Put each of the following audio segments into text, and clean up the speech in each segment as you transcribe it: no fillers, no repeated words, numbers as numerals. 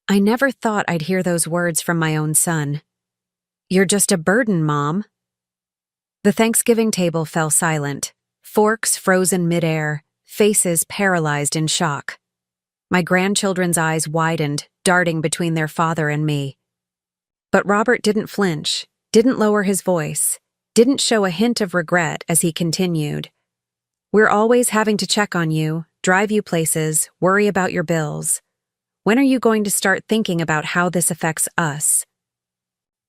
I never thought I'd hear those words from my own son. "You're just a burden, Mom." The Thanksgiving table fell silent, forks frozen midair, faces paralyzed in shock. My grandchildren's eyes widened, darting between their father and me. But Robert didn't flinch, didn't lower his voice, didn't show a hint of regret as he continued. "We're always having to check on you, drive you places, worry about your bills. When are you going to start thinking about how this affects us?"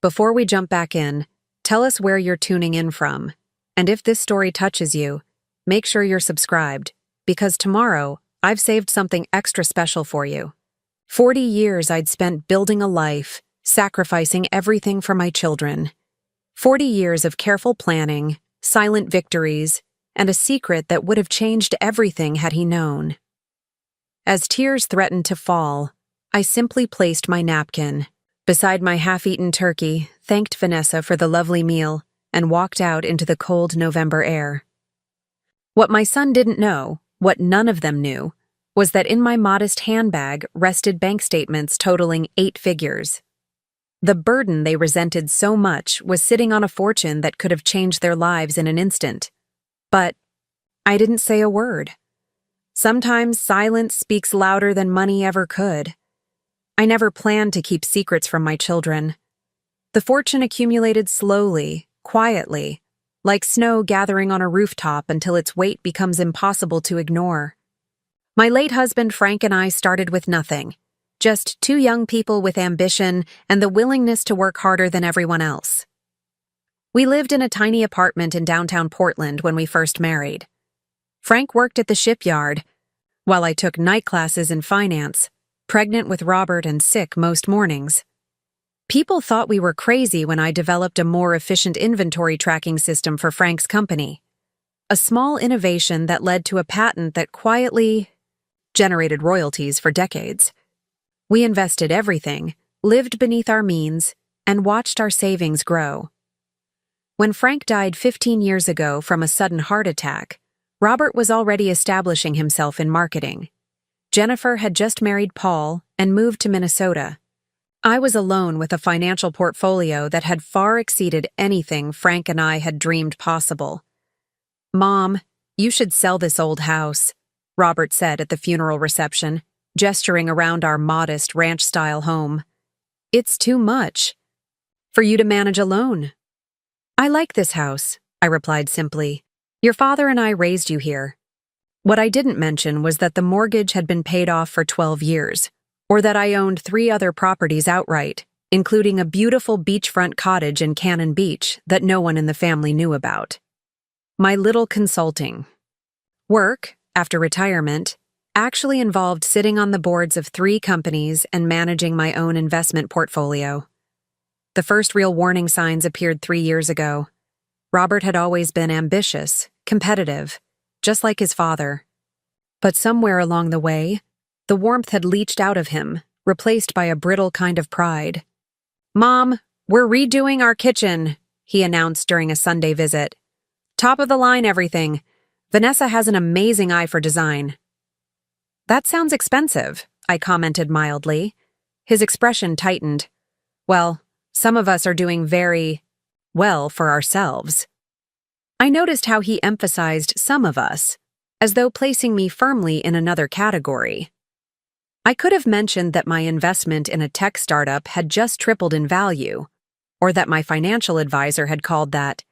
Before we jump back in, tell us where you're tuning in from. And if this story touches you, make sure you're subscribed, because tomorrow I've saved something extra special for you. 40 years I'd spent building a life, sacrificing everything for my children. 40 years of careful planning, silent victories, and a secret that would have changed everything had he known. As tears threatened to fall, I simply placed my napkin beside my half-eaten turkey, thanked Vanessa for the lovely meal, and walked out into the cold November air. What my son didn't know, what none of them knew, was that in my modest handbag rested bank statements totaling 8 figures. The burden they resented so much was sitting on a fortune that could have changed their lives in an instant. But I didn't say a word. Sometimes silence speaks louder than money ever could. I never planned to keep secrets from my children. The fortune accumulated slowly, quietly, like snow gathering on a rooftop until its weight becomes impossible to ignore. My late husband Frank and I started with nothing, just 2 young people with ambition and the willingness to work harder than everyone else. We lived in a tiny apartment in downtown Portland when we first married. Frank worked at the shipyard, while I took night classes in finance, pregnant with Robert and sick most mornings. People thought we were crazy when I developed a more efficient inventory tracking system for Frank's company, a small innovation that led to a patent that quietly generated royalties for decades. We invested everything, lived beneath our means, and watched our savings grow. When Frank died 15 years ago from a sudden heart attack, Robert was already establishing himself in marketing. Jennifer had just married Paul and moved to Minnesota. I was alone with a financial portfolio that had far exceeded anything Frank and I had dreamed possible. "Mom, you should sell this old house," Robert said at the funeral reception, gesturing around our modest ranch-style home. "It's too much for you to manage alone." "I like this house," I replied simply. "Your father and I raised you here." What I didn't mention was that the mortgage had been paid off for 12 years, or that I owned 3 other properties outright, including a beautiful beachfront cottage in Cannon Beach that no one in the family knew about. My little consulting work, after retirement, actually involved sitting on the boards of 3 companies and managing my own investment portfolio. The first real warning signs appeared 3 years ago. Robert had always been ambitious, competitive, just like his father. But somewhere along the way, the warmth had leached out of him, replaced by a brittle kind of pride. "Mom, we're redoing our kitchen," he announced during a Sunday visit. "Top of the line everything. Vanessa has an amazing eye for design." "That sounds expensive," I commented mildly. His expression tightened. "Well, some of us are doing very well for ourselves." I noticed how he emphasized "some of us," as though placing me firmly in another category. I could have mentioned that my investment in a tech startup had just tripled in value, or that my financial advisor had called that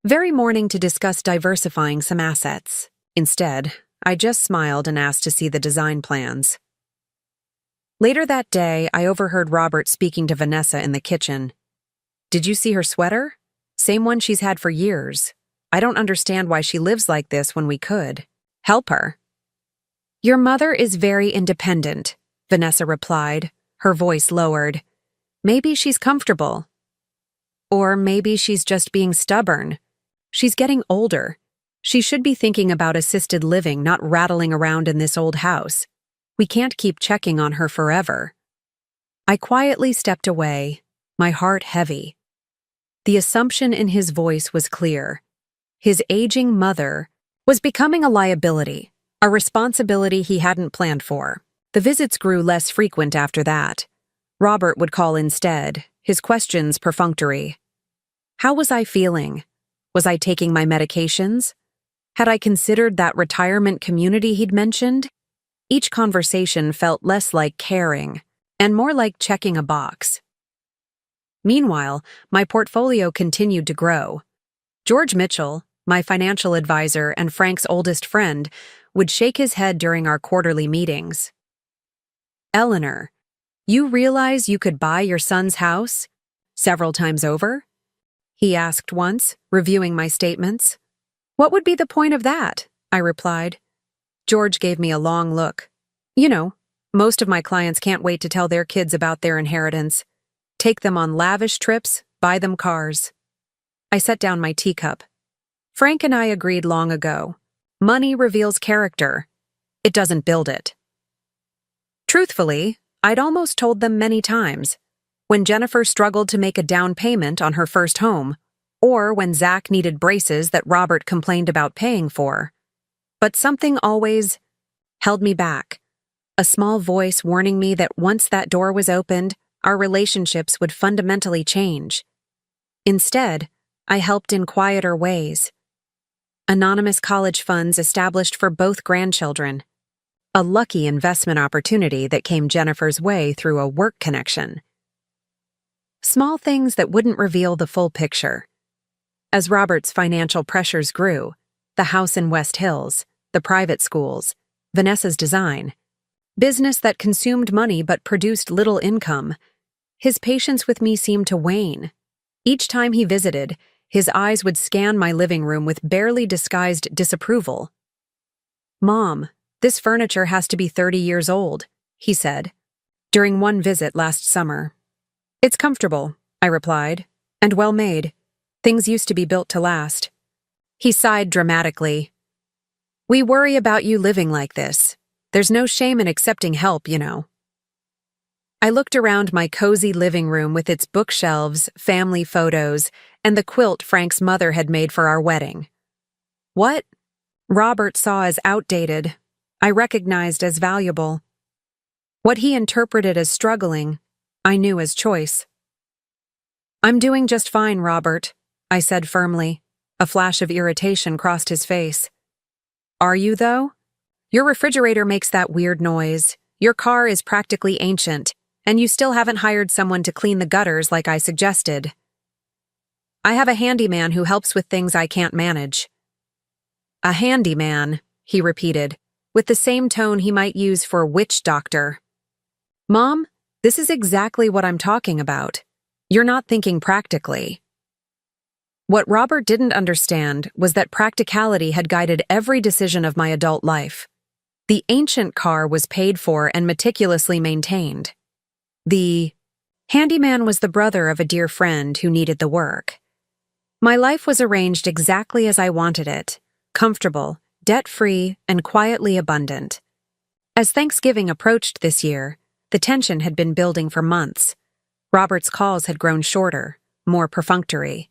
very morning to discuss diversifying some assets. Instead, I just smiled and asked to see the design plans. Later that day, I overheard Robert speaking to Vanessa in the kitchen. "Did you see her sweater? Same one she's had for years. I don't understand why she lives like this when we could help her." "Your mother is very independent," Vanessa replied, her voice lowered. "Maybe she's comfortable. Or maybe she's just being stubborn. She's getting older. She should be thinking about assisted living, not rattling around in this old house. We can't keep checking on her forever." I quietly stepped away, my heart heavy. The assumption in his voice was clear. His aging mother was becoming a liability, a responsibility he hadn't planned for. The visits grew less frequent after that. Robert would call instead, his questions perfunctory. How was I feeling? Was I taking my medications? Had I considered that retirement community he'd mentioned? Each conversation felt less like caring and more like checking a box. Meanwhile, my portfolio continued to grow. George Mitchell, my financial advisor and Frank's oldest friend, would shake his head during our quarterly meetings. Eleanor, you realize you could buy your son's house several times over? He asked once, reviewing my statements. What would be the point of that? I replied. George gave me a long look. You know, most of my clients can't wait to tell their kids about their inheritance. Take them on lavish trips, buy them cars. I set down my teacup. Frank and I agreed long ago. Money reveals character. It doesn't build it. Truthfully, I'd almost told them many times. When Jennifer struggled to make a down payment on her first home, or when Zach needed braces that Robert complained about paying for. But something always held me back. A small voice warning me that once that door was opened, our relationships would fundamentally change. Instead, I helped in quieter ways. Anonymous college funds established for both grandchildren. A lucky investment opportunity that came Jennifer's way through a work connection. Small things that wouldn't reveal the full picture. As Robert's financial pressures grew, the house in West Hills, the private schools, Vanessa's design, business that consumed money but produced little income, his patience with me seemed to wane. Each time he visited, his eyes would scan my living room with barely disguised disapproval. Mom, this furniture has to be 30 years old, he said, during one visit last summer. It's comfortable, I replied, and well made. Things used to be built to last. He sighed dramatically. We worry about you living like this. There's no shame in accepting help, you know. I looked around my cozy living room with its bookshelves, family photos, and the quilt Frank's mother had made for our wedding. What Robert saw as outdated, I recognized as valuable. What he interpreted as struggling, I knew as choice. I'm doing just fine, Robert, I said firmly. A flash of irritation crossed his face. Are you, though? Your refrigerator makes that weird noise. Your car is practically ancient, and you still haven't hired someone to clean the gutters like I suggested. I have a handyman who helps with things I can't manage. A handyman, he repeated, with the same tone he might use for witch doctor. Mom, this is exactly what I'm talking about. You're not thinking practically. What Robert didn't understand was that practicality had guided every decision of my adult life. The ancient car was paid for and meticulously maintained. The handyman was the brother of a dear friend who needed the work. My life was arranged exactly as I wanted it, comfortable, debt-free, and quietly abundant. As Thanksgiving approached this year, the tension had been building for months. Robert's calls had grown shorter, more perfunctory.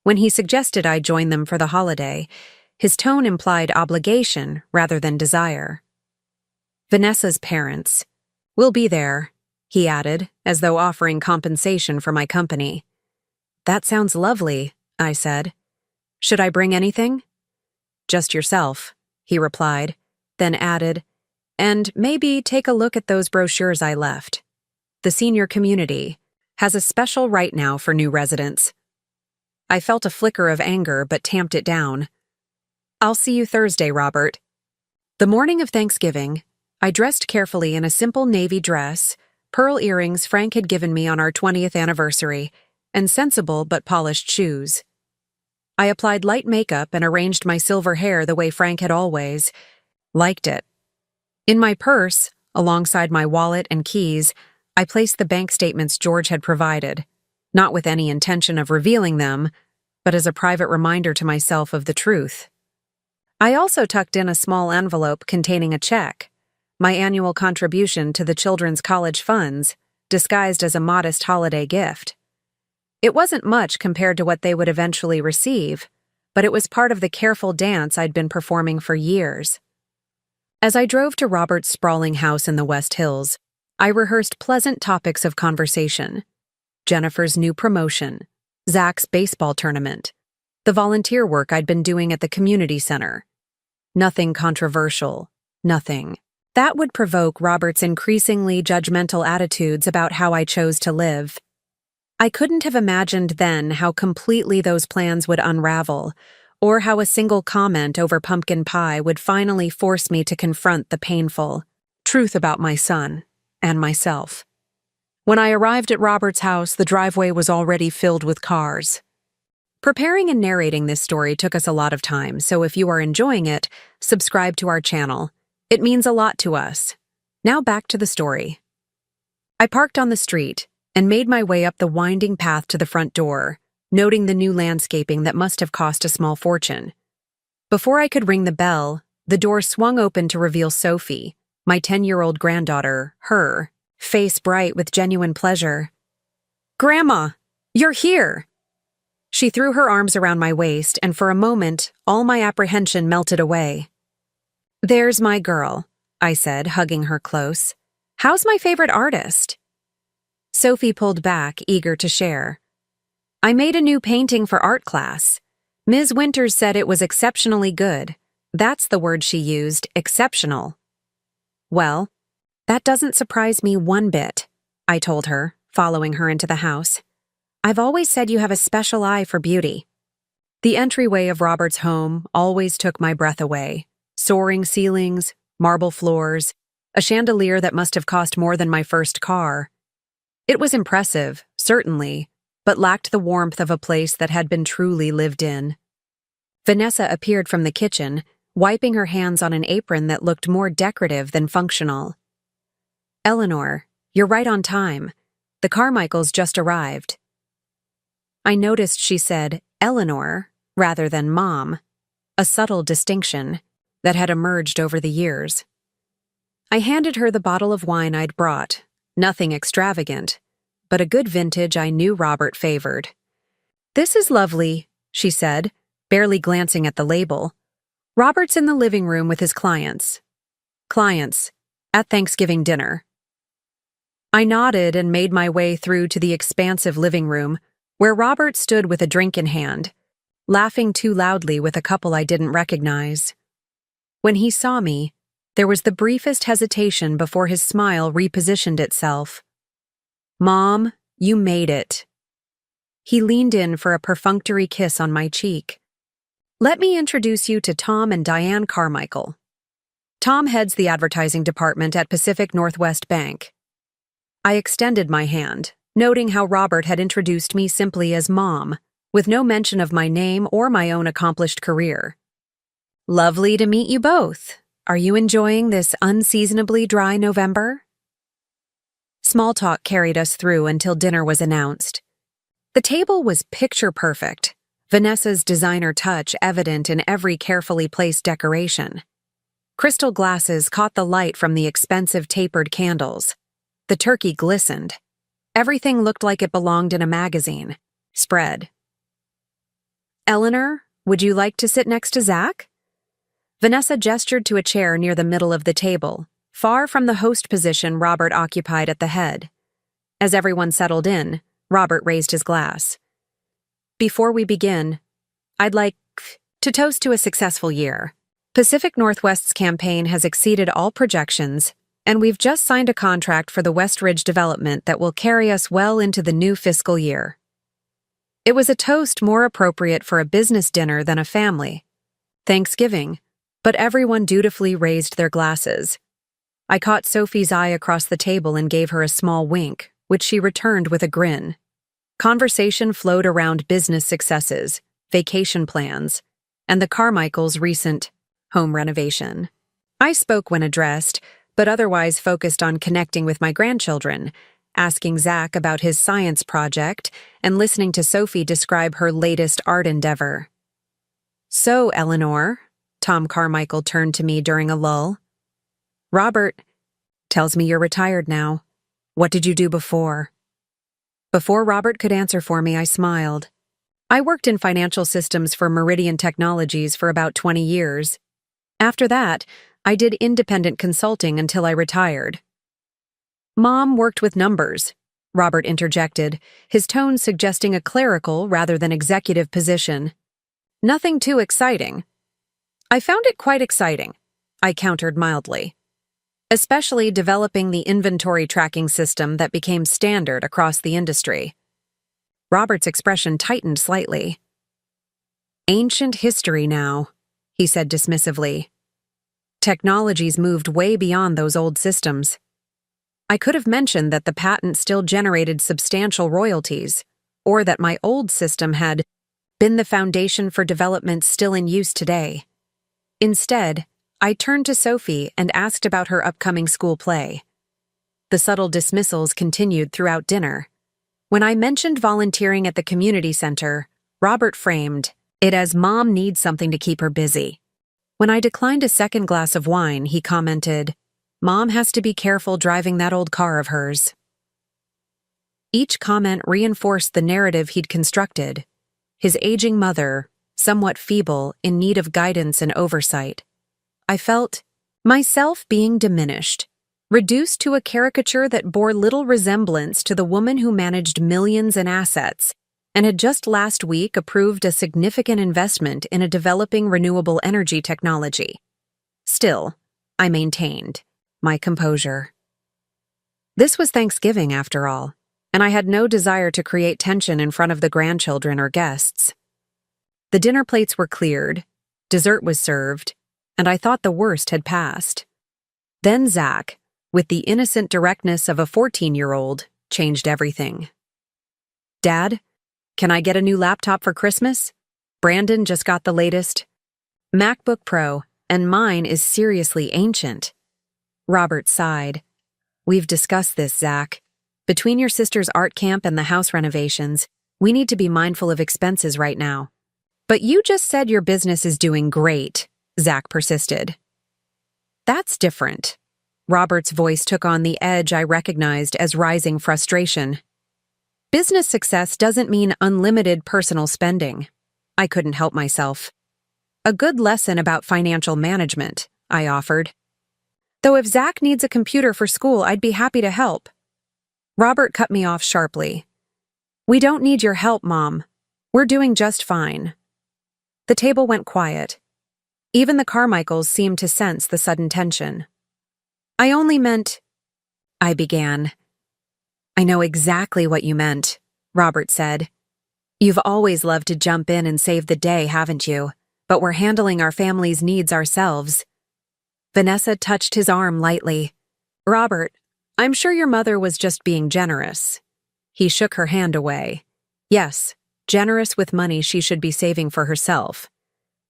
When he suggested I join them for the holiday, his tone implied obligation rather than desire. Vanessa's parents. We'll be there, he added, as though offering compensation for my company. That sounds lovely, I said. Should I bring anything? Just yourself, he replied, then added, and maybe take a look at those brochures I left. The senior community has a special right now for new residents. I felt a flicker of anger but tamped it down. I'll see you Thursday, Robert. The morning of Thanksgiving, I dressed carefully in a simple navy dress, pearl earrings Frank had given me on our 20th anniversary, and sensible but polished shoes. I applied light makeup and arranged my silver hair the way Frank had always liked it. In my purse, alongside my wallet and keys, I placed the bank statements George had provided, not with any intention of revealing them, but as a private reminder to myself of the truth. I also tucked in a small envelope containing a check, my annual contribution to the children's college funds, disguised as a modest holiday gift. It wasn't much compared to what they would eventually receive, but it was part of the careful dance I'd been performing for years. As I drove to Robert's sprawling house in the West Hills, I rehearsed pleasant topics of conversation: Jennifer's new promotion, Zach's baseball tournament, the volunteer work I'd been doing at the community center. Nothing controversial, nothing that would provoke Robert's increasingly judgmental attitudes about how I chose to live. I couldn't have imagined then how completely those plans would unravel, or how a single comment over pumpkin pie would finally force me to confront the painful truth about my son and myself. When I arrived at Robert's house, the driveway was already filled with cars. Preparing and narrating this story took us a lot of time, so if you are enjoying it, subscribe to our channel. It means a lot to us. Now back to the story. I parked on the street and made my way up the winding path to the front door, noting the new landscaping that must have cost a small fortune. Before I could ring the bell, the door swung open to reveal Sophie, my 10-year-old granddaughter, her face bright with genuine pleasure. "Grandma, you're here!" She threw her arms around my waist, and for a moment, all my apprehension melted away. "There's my girl," I said, hugging her close. "How's my favorite artist?" Sophie pulled back, eager to share. "I made a new painting for art class. Ms. Winters said it was exceptionally good. That's the word she used, exceptional." "Well, that doesn't surprise me one bit," I told her, following her into the house. "I've always said you have a special eye for beauty." The entryway of Robert's home always took my breath away. Soaring ceilings, marble floors, a chandelier that must have cost more than my first car. It was impressive, certainly, but lacked the warmth of a place that had been truly lived in. Vanessa appeared from the kitchen, wiping her hands on an apron that looked more decorative than functional. "Eleanor, you're right on time. The Carmichaels just arrived." I noticed she said Eleanor rather than Mom, a subtle distinction that had emerged over the years. I handed her the bottle of wine I'd brought, nothing extravagant, but a good vintage I knew Robert favored. "This is lovely," she said, barely glancing at the label. "Robert's in the living room with his clients." "Clients, at Thanksgiving dinner." I nodded and made my way through to the expansive living room, where Robert stood with a drink in hand, laughing too loudly with a couple I didn't recognize. When he saw me, there was the briefest hesitation before his smile repositioned itself. "Mom, you made it." He leaned in for a perfunctory kiss on my cheek. "Let me introduce you to Tom and Diane Carmichael. Tom heads the advertising department at Pacific Northwest Bank." I extended my hand, noting how Robert had introduced me simply as Mom, with no mention of my name or my own accomplished career. "Lovely to meet you both. Are you enjoying this unseasonably dry November?" Small talk carried us through until dinner was announced. The table was picture perfect, Vanessa's designer touch evident in every carefully placed decoration. Crystal glasses caught the light from the expensive tapered candles. The turkey glistened. Everything looked like it belonged in a magazine. Spread. "Eleanor, would you like to sit next to Zach?" Vanessa gestured to a chair near the middle of the table, far from the host position Robert occupied at the head. As everyone settled in, Robert raised his glass. "Before we begin, I'd like to toast to a successful year. Pacific Northwest's campaign has exceeded all projections, and we've just signed a contract for the West Ridge development that will carry us well into the new fiscal year." It was a toast more appropriate for a business dinner than a family Thanksgiving, but everyone dutifully raised their glasses. I caught Sophie's eye across the table and gave her a small wink, which she returned with a grin. Conversation flowed around business successes, vacation plans, and the Carmichaels' recent home renovation. I spoke when addressed, but otherwise focused on connecting with my grandchildren, asking Zach about his science project and listening to Sophie describe her latest art endeavor. "So, Eleanor," Tom Carmichael turned to me during a lull. "Robert tells me you're retired now. What did you do before?" Before Robert could answer for me, I smiled. I worked in financial systems for Meridian Technologies for about 20 years. After that, I did independent consulting until I retired. Mom worked with numbers, Robert interjected, his tone suggesting a clerical rather than executive position. Nothing too exciting. I found it quite exciting, I countered mildly. Especially developing the inventory tracking system that became standard across the industry. Robert's expression tightened slightly. Ancient history now, he said dismissively. Technology's moved way beyond those old systems. I could have mentioned that the patent still generated substantial royalties, or that my old system had been the foundation for developments still in use today. Instead, I turned to Sophie and asked about her upcoming school play. The subtle dismissals continued throughout dinner. When I mentioned volunteering at the community center, Robert framed it as Mom needs something to keep her busy. When I declined a second glass of wine, he commented, Mom has to be careful driving that old car of hers. Each comment reinforced the narrative he'd constructed. His aging mother, somewhat feeble, in need of guidance and oversight. I felt myself being diminished, reduced to a caricature that bore little resemblance to the woman who managed millions in assets and had just last week approved a significant investment in a developing renewable energy technology. Still, I maintained my composure. This was Thanksgiving, after all, and I had no desire to create tension in front of the grandchildren or guests. The dinner plates were cleared, dessert was served, and I thought the worst had passed. Then Zach, with the innocent directness of a 14-year-old, changed everything. Dad, can I get a new laptop for Christmas? Brandon just got the latest MacBook Pro, and mine is seriously ancient. Robert sighed. We've discussed this, Zach. Between your sister's art camp and the house renovations, we need to be mindful of expenses right now. But you just said your business is doing great, Zach persisted. That's different. Robert's voice took on the edge I recognized as rising frustration. Business success doesn't mean unlimited personal spending. I couldn't help myself. A good lesson about financial management, I offered. Though if Zach needs a computer for school, I'd be happy to help. Robert cut me off sharply. We don't need your help, Mom. We're doing just fine. The table went quiet. Even the Carmichaels seemed to sense the sudden tension. I only meant... I began. I know exactly what you meant, Robert said. You've always loved to jump in and save the day, haven't you? But we're handling our family's needs ourselves. Vanessa touched his arm lightly. Robert, I'm sure your mother was just being generous. He shook her hand away. Yes, generous with money she should be saving for herself.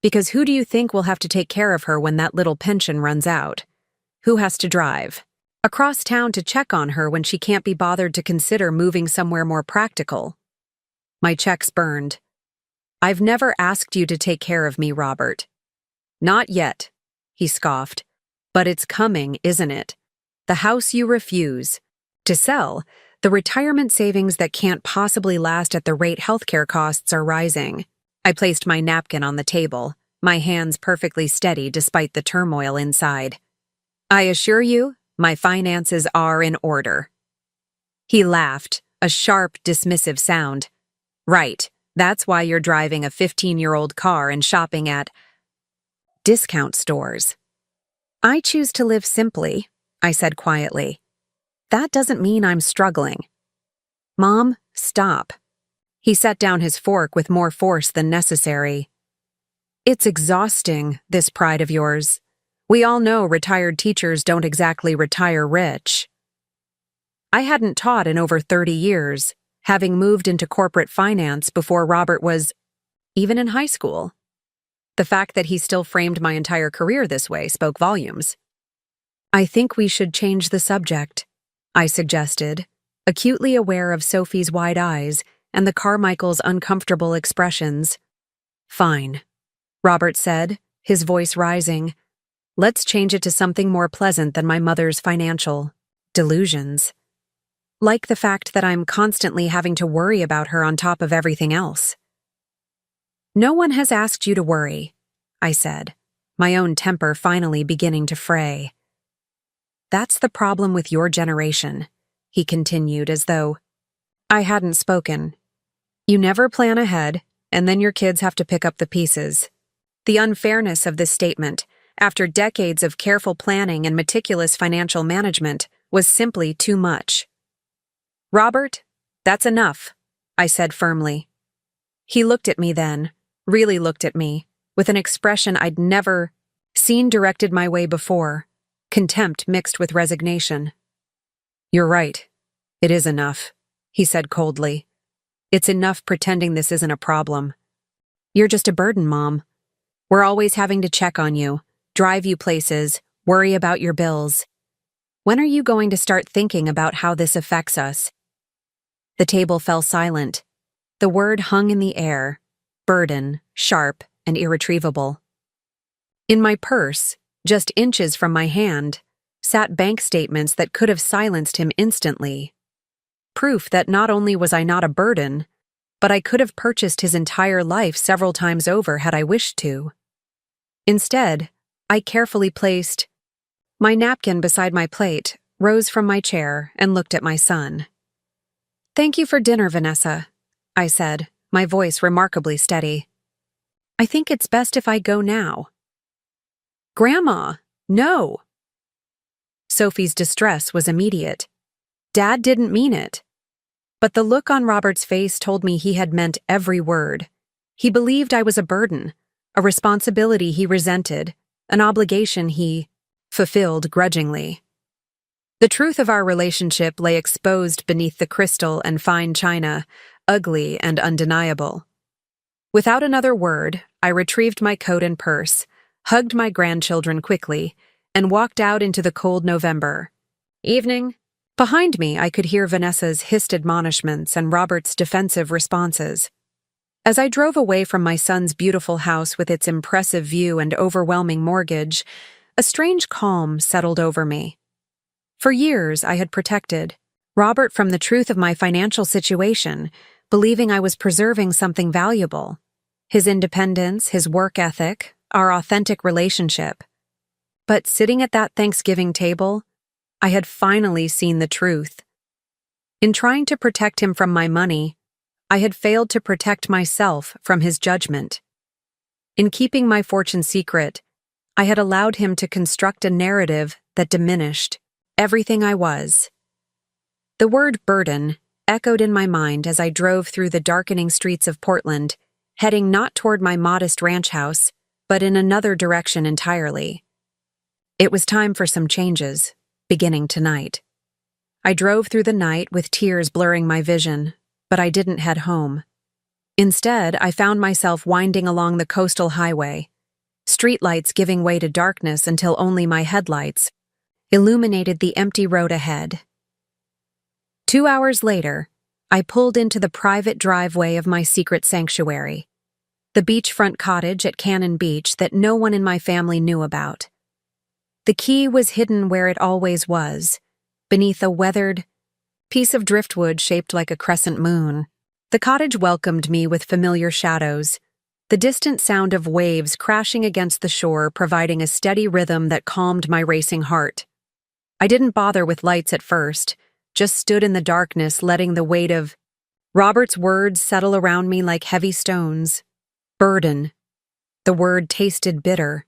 Because who do you think will have to take care of her when that little pension runs out? Who has to drive across town to check on her when she can't be bothered to consider moving somewhere more practical? My checks burned. I've never asked you to take care of me, Robert. Not yet, he scoffed. But it's coming, isn't it? The house you refuse to sell, the retirement savings that can't possibly last at the rate healthcare costs are rising. I placed my napkin on the table, my hands perfectly steady despite the turmoil inside. I assure you, my finances are in order. He laughed, a sharp, dismissive sound. Right, that's why you're driving a 15-year-old car and shopping at discount stores. I choose to live simply, I said quietly. That doesn't mean I'm struggling. Mom, stop. He set down his fork with more force than necessary. It's exhausting, this pride of yours. We all know retired teachers don't exactly retire rich. I hadn't taught in over 30 years, having moved into corporate finance before Robert was even in high school. The fact that he still framed my entire career this way spoke volumes. I think we should change the subject, I suggested, acutely aware of Sophie's wide eyes and the Carmichaels' uncomfortable expressions. Fine, Robert said, his voice rising. Let's change it to something more pleasant than my mother's financial delusions. Like the fact that I'm constantly having to worry about her on top of everything else. No one has asked you to worry, I said, my own temper finally beginning to fray. That's the problem with your generation. he continued as though I hadn't spoken. You never plan ahead, and then your kids have to pick up the pieces. The unfairness of this statement, after decades of careful planning and meticulous financial management, was simply too much. Robert, that's enough, I said firmly. He looked at me then, really looked at me, with an expression I'd never seen directed my way before, contempt mixed with resignation. You're right. It is enough, he said coldly. It's enough pretending this isn't a problem. You're just a burden, Mom. We're always having to check on you, drive you places, worry about your bills. When are you going to start thinking about how this affects us? The table fell silent. The word hung in the air, burden, sharp, and irretrievable. In my purse, just inches from my hand, sat bank statements that could have silenced him instantly. Proof that not only was I not a burden, but I could have purchased his entire life several times over had I wished to. Instead, I carefully placed my napkin beside my plate, rose from my chair, and looked at my son. Thank you for dinner, Vanessa, I said, my voice remarkably steady. I think it's best if I go now. Grandma, no. Sophie's distress was immediate. Dad didn't mean it. But the look on Robert's face told me he had meant every word. He believed I was a burden, a responsibility he resented, an obligation he fulfilled grudgingly. The truth of our relationship lay exposed beneath the crystal and fine china, ugly and undeniable. Without another word, I retrieved my coat and purse, hugged my grandchildren quickly, and walked out into the cold November. Evening. Behind me, I could hear Vanessa's hissed admonishments and Robert's defensive responses. As I drove away from my son's beautiful house with its impressive view and overwhelming mortgage, a strange calm settled over me. For years, I had protected Robert from the truth of my financial situation, believing I was preserving something valuable: his independence, his work ethic, our authentic relationship. But sitting at that Thanksgiving table, I had finally seen the truth. In trying to protect him from my money, I had failed to protect myself from his judgment. In keeping my fortune secret, I had allowed him to construct a narrative that diminished everything I was. The word burden echoed in my mind as I drove through the darkening streets of Portland, heading not toward my modest ranch house, but in another direction entirely. It was time for some changes, beginning tonight. I drove through the night with tears blurring my vision, but I didn't head home. Instead, I found myself winding along the coastal highway, streetlights giving way to darkness until only my headlights illuminated the empty road ahead. 2 hours later, I pulled into the private driveway of my secret sanctuary, the beachfront cottage at Cannon Beach that no one in my family knew about. The key was hidden where it always was, beneath a weathered piece of driftwood shaped like a crescent moon. The cottage welcomed me with familiar shadows, the distant sound of waves crashing against the shore providing a steady rhythm that calmed my racing heart. I didn't bother with lights at first, just stood in the darkness letting the weight of Robert's words settle around me like heavy stones. Burden. The word tasted bitter.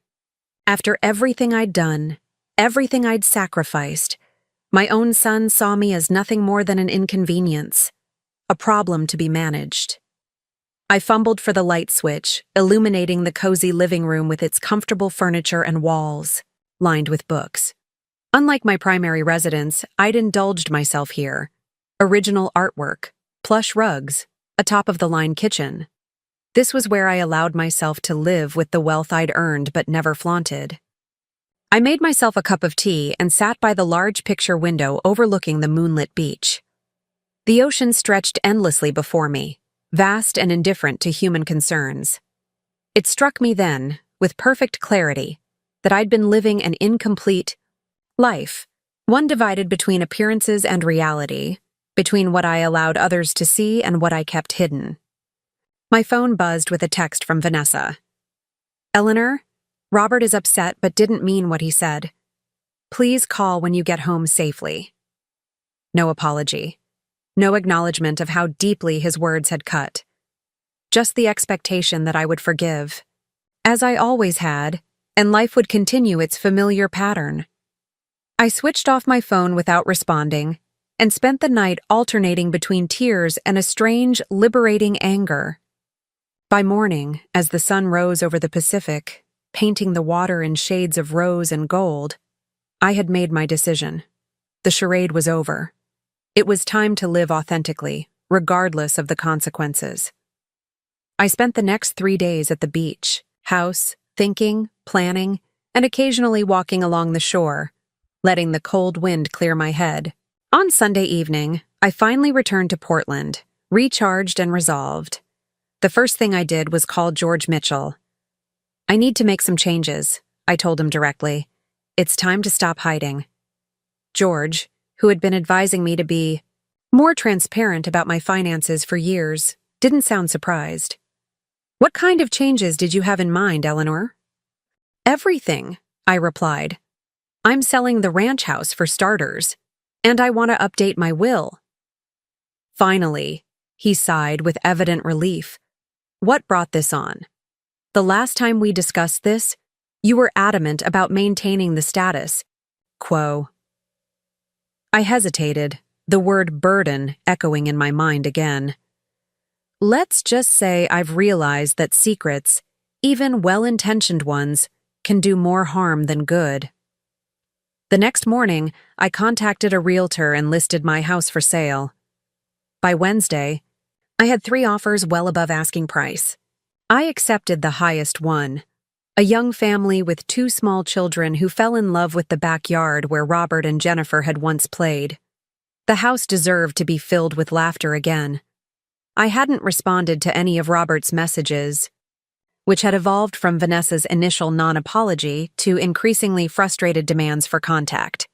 After everything I'd done, everything I'd sacrificed, my own son saw me as nothing more than an inconvenience, a problem to be managed. I fumbled for the light switch, illuminating the cozy living room with its comfortable furniture and walls, lined with books. Unlike my primary residence, I'd indulged myself here. Original artwork, plush rugs, a top-of-the-line kitchen. This was where I allowed myself to live with the wealth I'd earned but never flaunted. I made myself a cup of tea and sat by the large picture window overlooking the moonlit beach. The ocean stretched endlessly before me, vast and indifferent to human concerns. It struck me then, with perfect clarity, that I'd been living an incomplete life, one divided between appearances and reality, between what I allowed others to see and what I kept hidden. My phone buzzed with a text from Vanessa. Eleanor, Robert is upset but didn't mean what he said. Please call when you get home safely. No apology. No acknowledgement of how deeply his words had cut. Just the expectation that I would forgive, as I always had, and life would continue its familiar pattern. I switched off my phone without responding, and spent the night alternating between tears and a strange, liberating anger. By morning, as the sun rose over the Pacific, painting the water in shades of rose and gold, I had made my decision. The charade was over. It was time to live authentically, regardless of the consequences. I spent the next 3 days at the beach, house, thinking, planning, and occasionally walking along the shore, letting the cold wind clear my head. On Sunday evening, I finally returned to Portland, recharged and resolved. The first thing I did was call George Mitchell. "I need to make some changes," I told him directly. "It's time to stop hiding." George, who had been advising me to be more transparent about my finances for years, didn't sound surprised. "What kind of changes did you have in mind, Eleanor?" "Everything," I replied. "I'm selling the ranch house for starters, and I want to update my will." "Finally," he sighed with evident relief. "What brought this on? The last time we discussed this, you were adamant about maintaining the status quo." I hesitated, the word burden echoing in my mind again. "Let's just say I've realized that secrets, even well-intentioned ones, can do more harm than good." The next morning, I contacted a realtor and listed my house for sale. By Wednesday, I had 3 offers well above asking price. I accepted the highest one, a young family with 2 small children who fell in love with the backyard where Robert and Jennifer had once played. The house deserved to be filled with laughter again. I hadn't responded to any of Robert's messages, which had evolved from Vanessa's initial non-apology to increasingly frustrated demands for contact.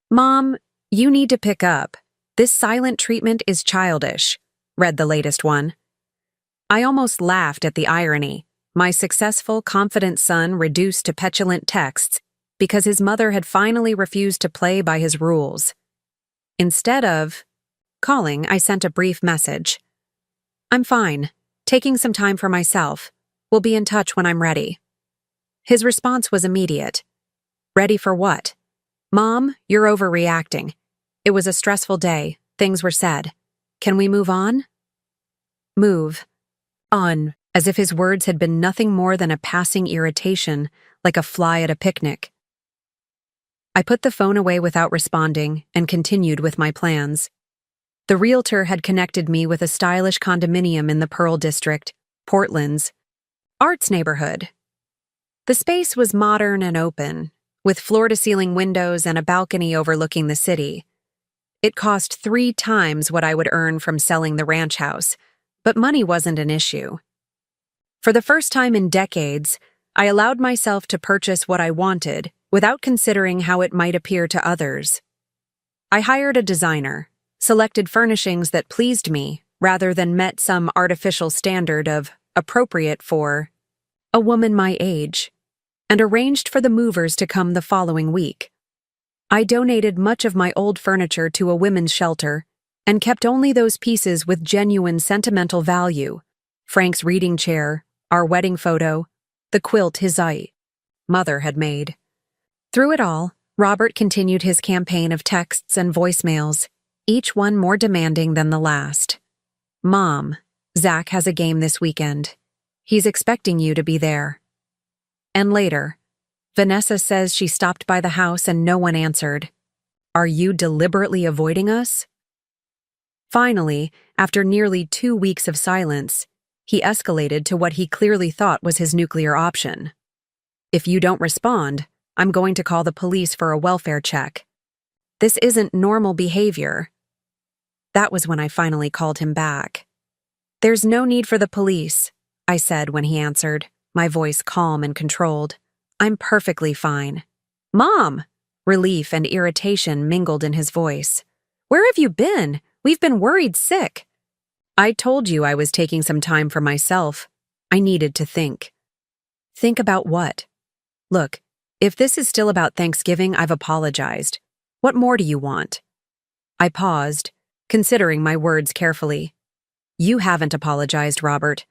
"Mom, you need to pick up. This silent treatment is childish," read the latest one. I almost laughed at the irony. My successful, confident son reduced to petulant texts because his mother had finally refused to play by his rules. Instead of calling, I sent a brief message. "I'm fine. Taking some time for myself. We'll be in touch when I'm ready." His response was immediate. "Ready for what?" "Mom, you're overreacting. It was a stressful day. Things were said. Can we move on?" Move on, as if his words had been nothing more than a passing irritation, like a fly at a picnic. I put the phone away without responding and continued with my plans. The realtor had connected me with a stylish condominium in the Pearl District, Portland's arts neighborhood. The space was modern and open, with floor-to-ceiling windows and a balcony overlooking the city. It cost 3 times what I would earn from selling the ranch house, but money wasn't an issue. For the first time in decades, I allowed myself to purchase what I wanted without considering how it might appear to others. I hired a designer, selected furnishings that pleased me rather than met some artificial standard of appropriate for a woman my age, and arranged for the movers to come the following week. I donated much of my old furniture to a women's shelter and kept only those pieces with genuine sentimental value: Frank's reading chair, our wedding photo, the quilt his mother had made. Through it all, Robert continued his campaign of texts and voicemails, each one more demanding than the last. "Mom, Zach has a game this weekend. He's expecting you to be there." And later, "Vanessa says she stopped by the house and no one answered. Are you deliberately avoiding us?" Finally, after nearly 2 weeks of silence, he escalated to what he clearly thought was his nuclear option. "If you don't respond, I'm going to call the police for a welfare check. This isn't normal behavior." That was when I finally called him back. "There's no need for the police," I said when he answered, my voice calm and controlled. "I'm perfectly fine." "Mom!" Relief and irritation mingled in his voice. "Where have you been? We've been worried sick." "I told you I was taking some time for myself. I needed to think." "Think about what?" "Look, if this is still about Thanksgiving, I've apologized. What more do you want?" I paused, considering my words carefully. You haven't apologized, Robert.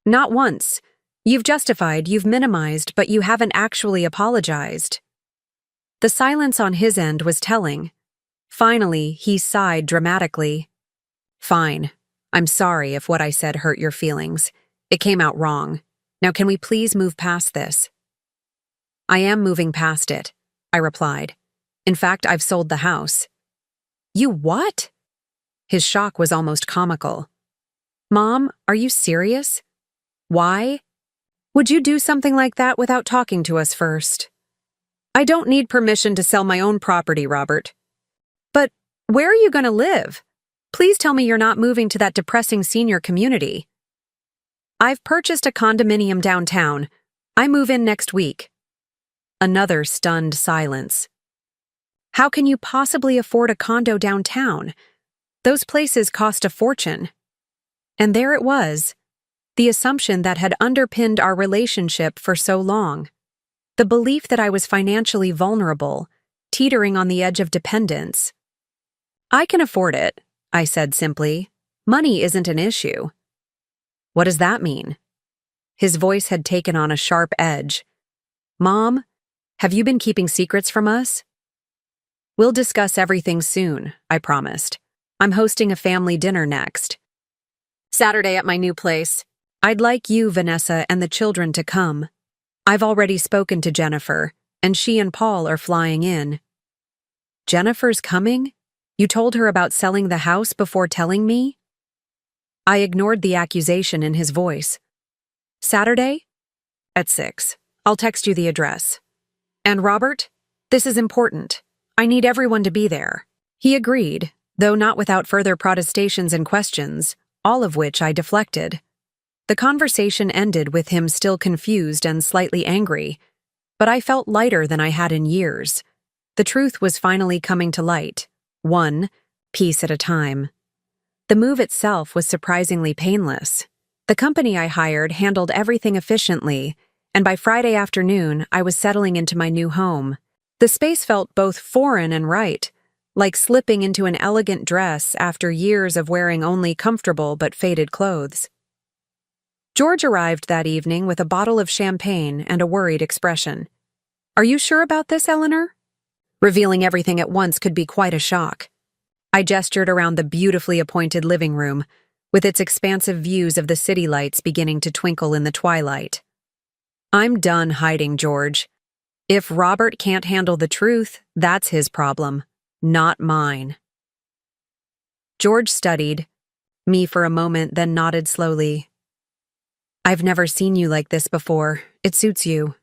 Not once. You've justified, you've minimized, but you haven't actually apologized. The silence on his end was telling. Finally, he sighed dramatically. Fine. I'm sorry if what I said hurt your feelings. It came out wrong. Now can we please move past this? I am moving past it, I replied. In fact, I've sold the house. You what? His shock was almost comical. Mom, are you serious? Why? Would you do something like that without talking to us first? I don't need permission to sell my own property, Robert. But where are you going to live? Please tell me you're not moving to that depressing senior community. I've purchased a condominium downtown. I move in next week. Another stunned silence. How can you possibly afford a condo downtown? Those places cost a fortune. And there it was, the assumption that had underpinned our relationship for so long. The belief that I was financially vulnerable, teetering on the edge of dependence. I can afford it, I said simply. Money isn't an issue. What does that mean? His voice had taken on a sharp edge. Mom, have you been keeping secrets from us? We'll discuss everything soon, I promised. I'm hosting a family dinner next. Saturday at my new place. I'd like you, Vanessa, and the children to come. I've already spoken to Jennifer, and she and Paul are flying in. Jennifer's coming? You told her about selling the house before telling me? I ignored the accusation in his voice. Saturday? At 6. I'll text you the address. And Robert? This is important. I need everyone to be there. He agreed, though not without further protestations and questions, all of which I deflected. The conversation ended with him still confused and slightly angry, but I felt lighter than I had in years. The truth was finally coming to light, one piece at a time. The move itself was surprisingly painless. The company I hired handled everything efficiently, and by Friday afternoon, I was settling into my new home. The space felt both foreign and right, like slipping into an elegant dress after years of wearing only comfortable but faded clothes. George arrived that evening with a bottle of champagne and a worried expression. Are you sure about this, Eleanor? Revealing everything at once could be quite a shock. I gestured around the beautifully appointed living room, with its expansive views of the city lights beginning to twinkle in the twilight. I'm done hiding, George. If Robert can't handle the truth, that's his problem, not mine. George studied me for a moment, then nodded slowly. I've never seen you like this before. It suits you.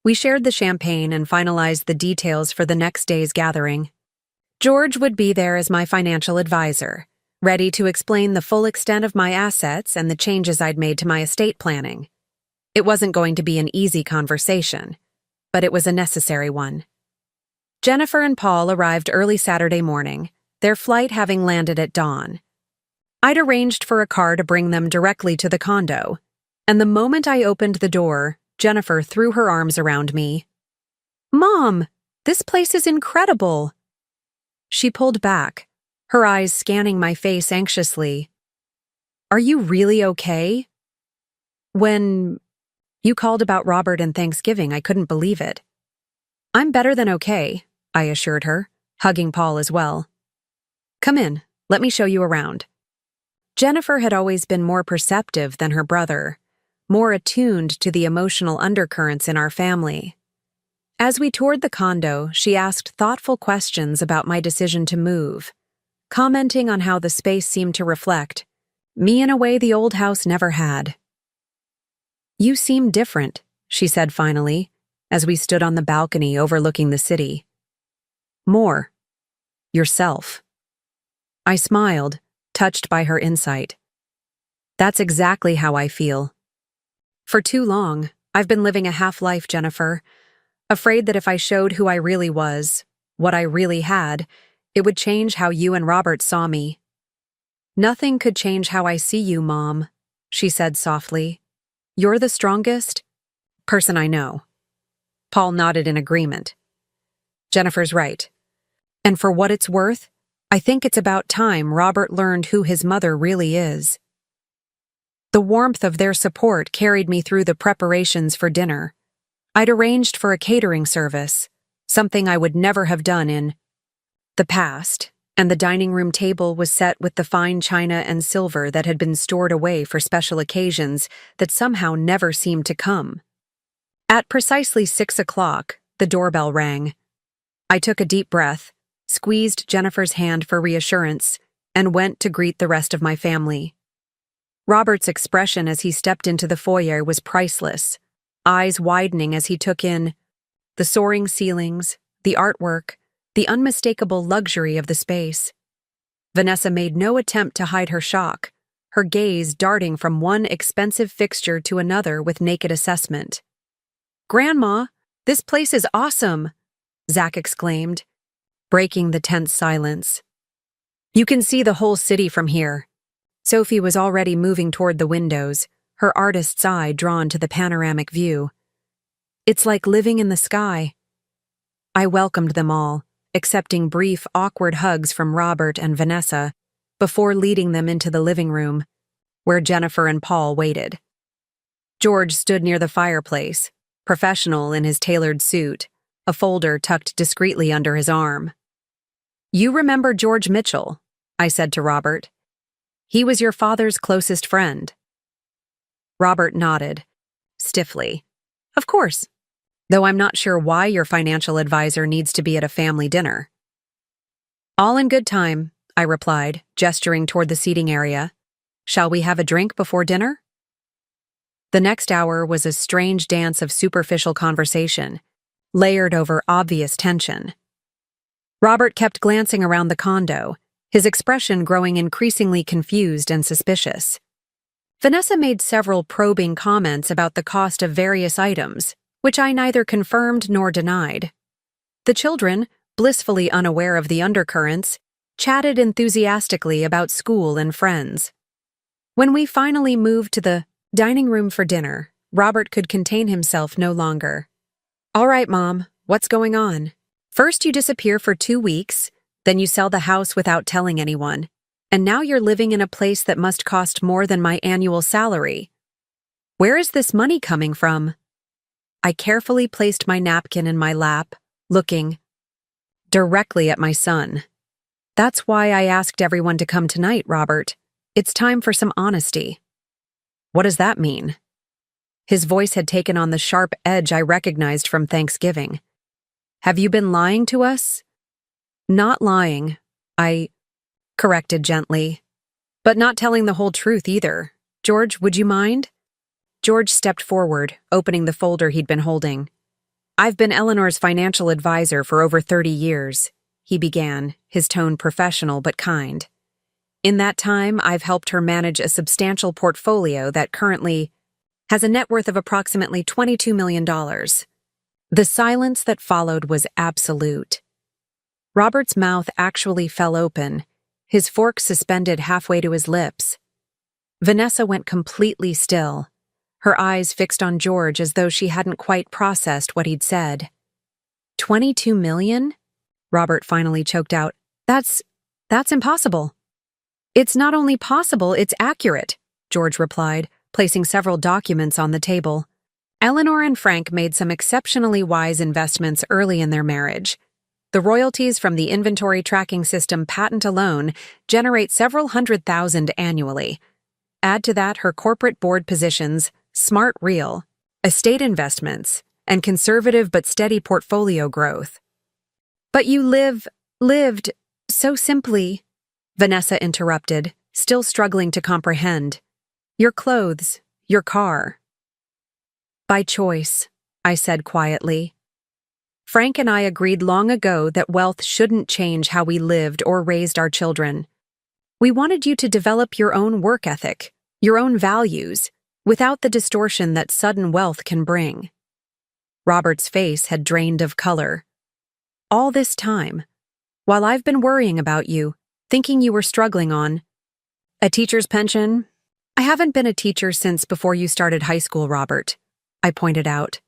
We shared the champagne and finalized the details for the next day's gathering. George would be there as my financial advisor, ready to explain the full extent of my assets and the changes I'd made to my estate planning. It wasn't going to be an easy conversation, but it was a necessary one. Jennifer and Paul arrived early Saturday morning, their flight having landed at dawn. I'd arranged for a car to bring them directly to the condo, and the moment I opened the door, Jennifer threw her arms around me. Mom, this place is incredible. She pulled back, her eyes scanning my face anxiously. Are you really okay? When you called about Robert and Thanksgiving, I couldn't believe it. I'm better than okay, I assured her, hugging Paul as well. Come in, let me show you around. Jennifer had always been more perceptive than her brother, more attuned to the emotional undercurrents in our family. As we toured the condo, she asked thoughtful questions about my decision to move, commenting on how the space seemed to reflect me in a way the old house never had. You seem different, she said finally, as we stood on the balcony overlooking the city. More. Yourself. I smiled, touched by her insight. That's exactly how I feel. For too long, I've been living a half-life, Jennifer, afraid that if I showed who I really was, what I really had, it would change how you and Robert saw me. Nothing could change how I see you, Mom, she said softly. You're the strongest person I know. Paul nodded in agreement. Jennifer's right. And for what it's worth, I think it's about time Robert learned who his mother really is. The warmth of their support carried me through the preparations for dinner. I'd arranged for a catering service, something I would never have done in the past, and the dining room table was set with the fine china and silver that had been stored away for special occasions that somehow never seemed to come. At precisely 6 o'clock, the doorbell rang. I took a deep breath, squeezed Jennifer's hand for reassurance, and went to greet the rest of my family. Robert's expression as he stepped into the foyer was priceless, eyes widening as he took in the soaring ceilings, the artwork, the unmistakable luxury of the space. Vanessa made no attempt to hide her shock, her gaze darting from one expensive fixture to another with naked assessment. "Grandma, this place is awesome!" Zach exclaimed, breaking the tense silence. "You can see the whole city from here." Sophie was already moving toward the windows, her artist's eye drawn to the panoramic view. "It's like living in the sky." I welcomed them all, accepting brief, awkward hugs from Robert and Vanessa, before leading them into the living room, where Jennifer and Paul waited. George stood near the fireplace, professional in his tailored suit, a folder tucked discreetly under his arm. "You remember George Mitchell," I said to Robert. "He was your father's closest friend." Robert nodded, stiffly. "Of course, though I'm not sure why your financial advisor needs to be at a family dinner." "All in good time," I replied, gesturing toward the seating area. "Shall we have a drink before dinner?" The next hour was a strange dance of superficial conversation, layered over obvious tension. Robert kept glancing around the condo, his expression growing increasingly confused and suspicious. Vanessa made several probing comments about the cost of various items, which I neither confirmed nor denied. The children, blissfully unaware of the undercurrents, chatted enthusiastically about school and friends. When we finally moved to the dining room for dinner, Robert could contain himself no longer. "All right, Mom, what's going on? First you disappear for 2 weeks, then you sell the house without telling anyone, and now you're living in a place that must cost more than my annual salary. Where is this money coming from?" I carefully placed my napkin in my lap, looking directly at my son. "That's why I asked everyone to come tonight, Robert. It's time for some honesty." "What does that mean?" His voice had taken on the sharp edge I recognized from Thanksgiving. "Have you been lying to us?" "Not lying," I corrected gently. "But not telling the whole truth either. George, would you mind?" George stepped forward, opening the folder he'd been holding. "I've been Eleanor's financial advisor for over 30 years, he began, his tone professional but kind. "In that time, I've helped her manage a substantial portfolio that currently has a net worth of approximately $22 million. The silence that followed was absolute. Robert's mouth actually fell open, his fork suspended halfway to his lips. Vanessa went completely still, her eyes fixed on George as though she hadn't quite processed what he'd said. "22 million?" Robert finally choked out. That's impossible." "It's not only possible, it's accurate," George replied, placing several documents on the table. "Eleanor and Frank made some exceptionally wise investments early in their marriage. The royalties from the inventory tracking system patent alone generate several $100,000 annually. Add to that her corporate board positions, smart real, estate investments, and conservative but steady portfolio growth." "But you lived so simply," Vanessa interrupted, still struggling to comprehend. "Your clothes, your car." "By choice," I said quietly. "Frank and I agreed long ago that wealth shouldn't change how we lived or raised our children. We wanted you to develop your own work ethic, your own values, without the distortion that sudden wealth can bring." Robert's face had drained of color. "All this time, while I've been worrying about you, thinking you were struggling on a teacher's pension." "I haven't been a teacher since before you started high school, Robert," I pointed out.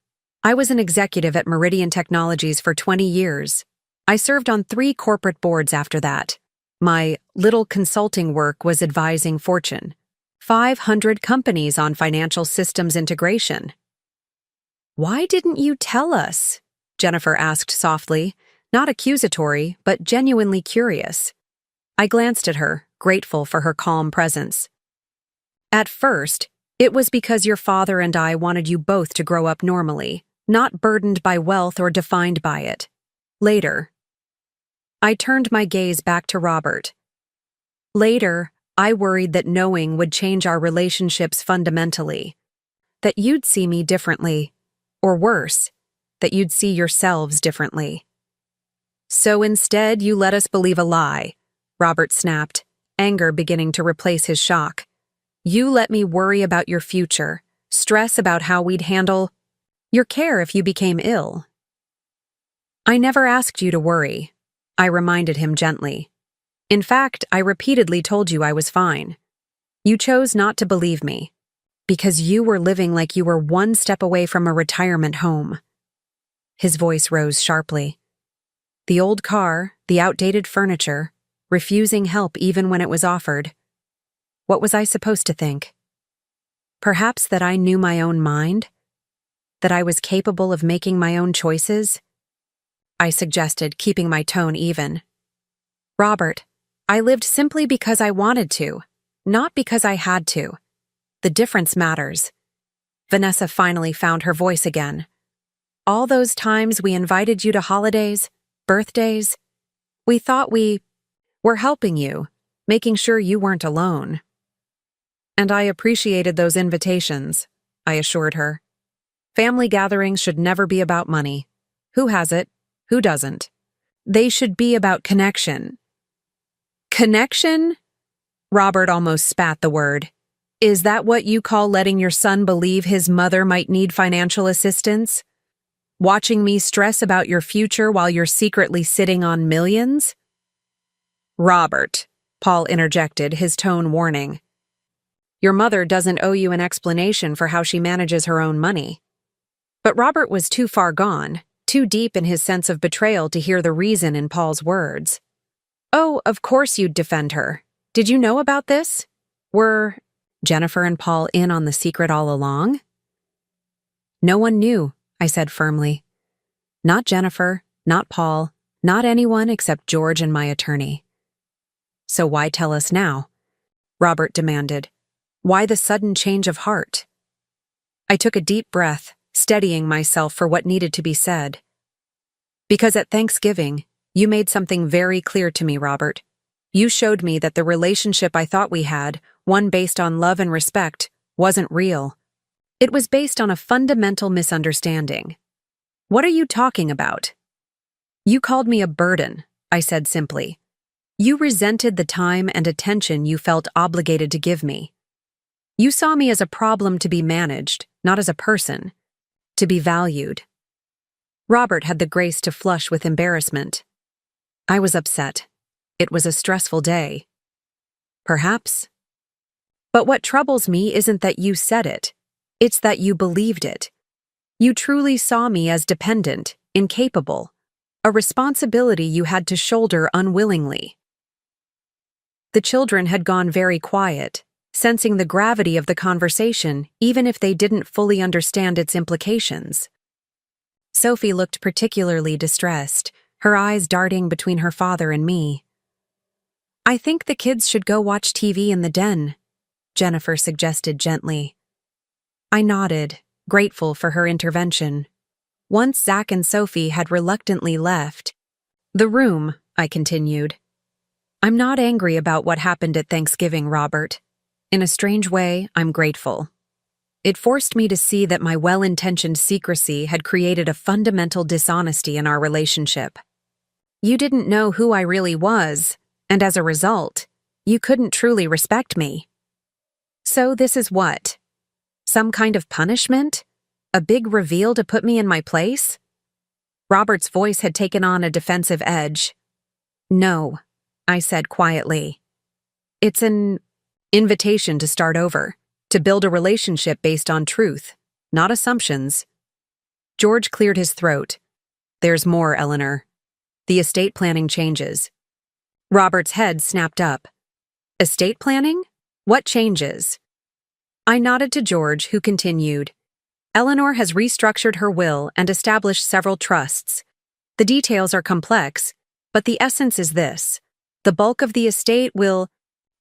"I was an executive at Meridian Technologies for 20 years. I served on 3 corporate boards after that. My little consulting work was advising Fortune 500 companies on financial systems integration. "Why didn't you tell us?" Jennifer asked softly, not accusatory, but genuinely curious. I glanced at her, grateful for her calm presence. "At first, it was because your father and I wanted you both to grow up normally, not burdened by wealth or defined by it. Later." I turned my gaze back to Robert. "Later, I worried that knowing would change our relationships fundamentally. That you'd see me differently. Or worse, that you'd see yourselves differently. So instead, you let us believe a lie," Robert snapped, anger beginning to replace his shock. "You let me worry about your future, stress about how we'd handle your care if you became ill." "I never asked you to worry," I reminded him gently. "In fact, I repeatedly told you I was fine. You chose not to believe me, because you were living like you were one step away from a retirement home." His voice rose sharply. The old car, the outdated furniture, refusing help even when it was offered. What was I supposed to think? Perhaps that I knew my own mind? That I was capable of making my own choices? I suggested, keeping my tone even. "Robert, I lived simply because I wanted to, not because I had to. The difference matters." Vanessa finally found her voice again. "All those times we invited you to holidays, birthdays, we thought we were helping you, making sure you weren't alone." "And I appreciated those invitations," I assured her. "Family gatherings should never be about money. Who has it? Who doesn't? They should be about connection." "Connection?" Robert almost spat the word. "Is that what you call letting your son believe his mother might need financial assistance? Watching me stress about your future while you're secretly sitting on millions?" "Robert," Paul interjected, his tone warning. "Your mother doesn't owe you an explanation for how she manages her own money." But Robert was too far gone, too deep in his sense of betrayal to hear the reason in Paul's words. "Oh, of course you'd defend her. Did you know about this? Were Jennifer and Paul in on the secret all along?" "No one knew," I said firmly. "Not Jennifer, not Paul, not anyone except George and my attorney." "So why tell us now?" Robert demanded. "Why the sudden change of heart?" I took a deep breath, steadying myself for what needed to be said. "Because at Thanksgiving, you made something very clear to me, Robert. You showed me that the relationship I thought we had, one based on love and respect, wasn't real. It was based on a fundamental misunderstanding." "What are you talking about?" "You called me a burden," I said simply. "You resented the time and attention you felt obligated to give me. You saw me as a problem to be managed, not as a person, to be valued." Robert had the grace to flush with embarrassment. I was upset. It was a stressful day. "Perhaps. But what troubles me isn't that you said it. It's that you believed it. You truly saw me as dependent, incapable, a responsibility you had to shoulder unwillingly." The children had gone very quiet, sensing the gravity of the conversation even if they didn't fully understand its implications. Sophie looked particularly distressed, her eyes darting between her father and me. "I think the kids should go watch TV in the den," Jennifer suggested gently. I nodded, grateful for her intervention. Once Zach and Sophie had reluctantly left the room, I continued. "I'm not angry about what happened at Thanksgiving, Robert. In a strange way, I'm grateful. It forced me to see that my well-intentioned secrecy had created a fundamental dishonesty in our relationship. You didn't know who I really was, and as a result, you couldn't truly respect me. So this is what? Some kind of punishment? A big reveal to put me in my place?" Robert's voice had taken on a defensive edge. "No," I said quietly. "It's an invitation to start over, to build a relationship based on truth, not assumptions." George cleared his throat. "There's more, Eleanor. The estate planning changes. Robert's head snapped up. Estate planning? What changes? I nodded to George, who continued. Eleanor has restructured her will and established several trusts. The details are complex, but the essence is this. The bulk of the estate will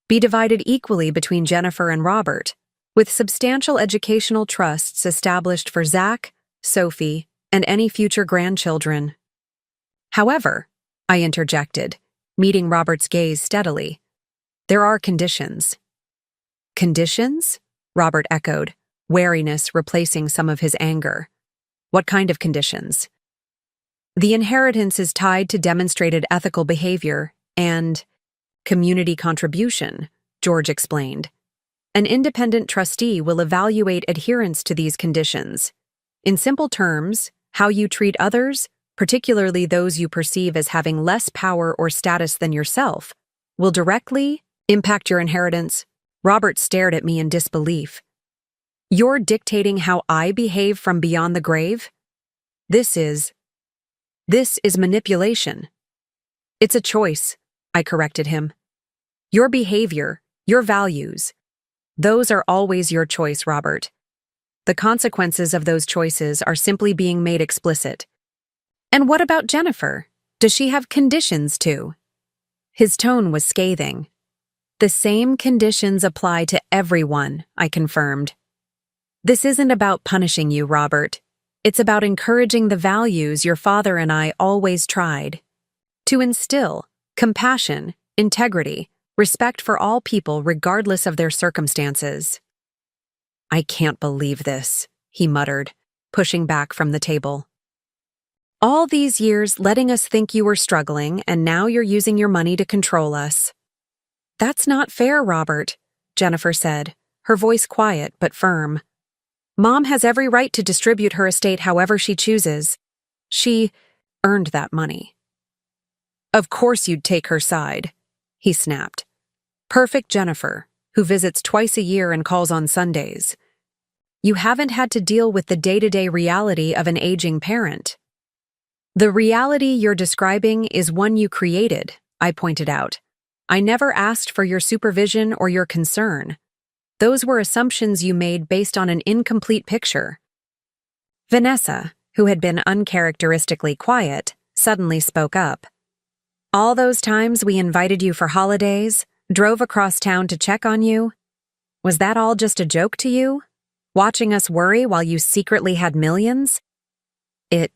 be divided equally between Jennifer and Robert, with substantial educational trusts established for Zach, Sophie, and any future grandchildren. However, I interjected, meeting Robert's gaze steadily, there are conditions. Conditions? Robert echoed, wariness replacing some of his anger. What kind of conditions? The inheritance is tied to demonstrated ethical behavior and community contribution, George explained. An independent trustee will evaluate adherence to these conditions. In simple terms, how you treat others, particularly those you perceive as having less power or status than yourself, will directly impact your inheritance. Robert stared at me in disbelief. You're dictating how I behave from beyond the grave? This is manipulation. It's a choice, I corrected him. Your behavior, your values, those are always your choice, Robert. The consequences of those choices are simply being made explicit. And what about Jennifer? Does she have conditions too? His tone was scathing. The same conditions apply to everyone, I confirmed. This isn't about punishing you, Robert. It's about encouraging the values your father and I always tried to instill: compassion, integrity, respect for all people regardless of their circumstances. I can't believe this, he muttered, pushing back from the table. All these years letting us think you were struggling, and now you're using your money to control us. That's not fair, Robert, Jennifer said, her voice quiet but firm. Mom has every right to distribute her estate however she chooses. She earned that money. Of course you'd take her side, he snapped. Perfect Jennifer, who visits twice a year and calls on Sundays. You haven't had to deal with the day-to-day reality of an aging parent. The reality you're describing is one you created, I pointed out. I never asked for your supervision or your concern. Those were assumptions you made based on an incomplete picture. Vanessa, who had been uncharacteristically quiet, suddenly spoke up. All those times we invited you for holidays, drove across town to check on you, was that all just a joke to you? Watching us worry while you secretly had millions? It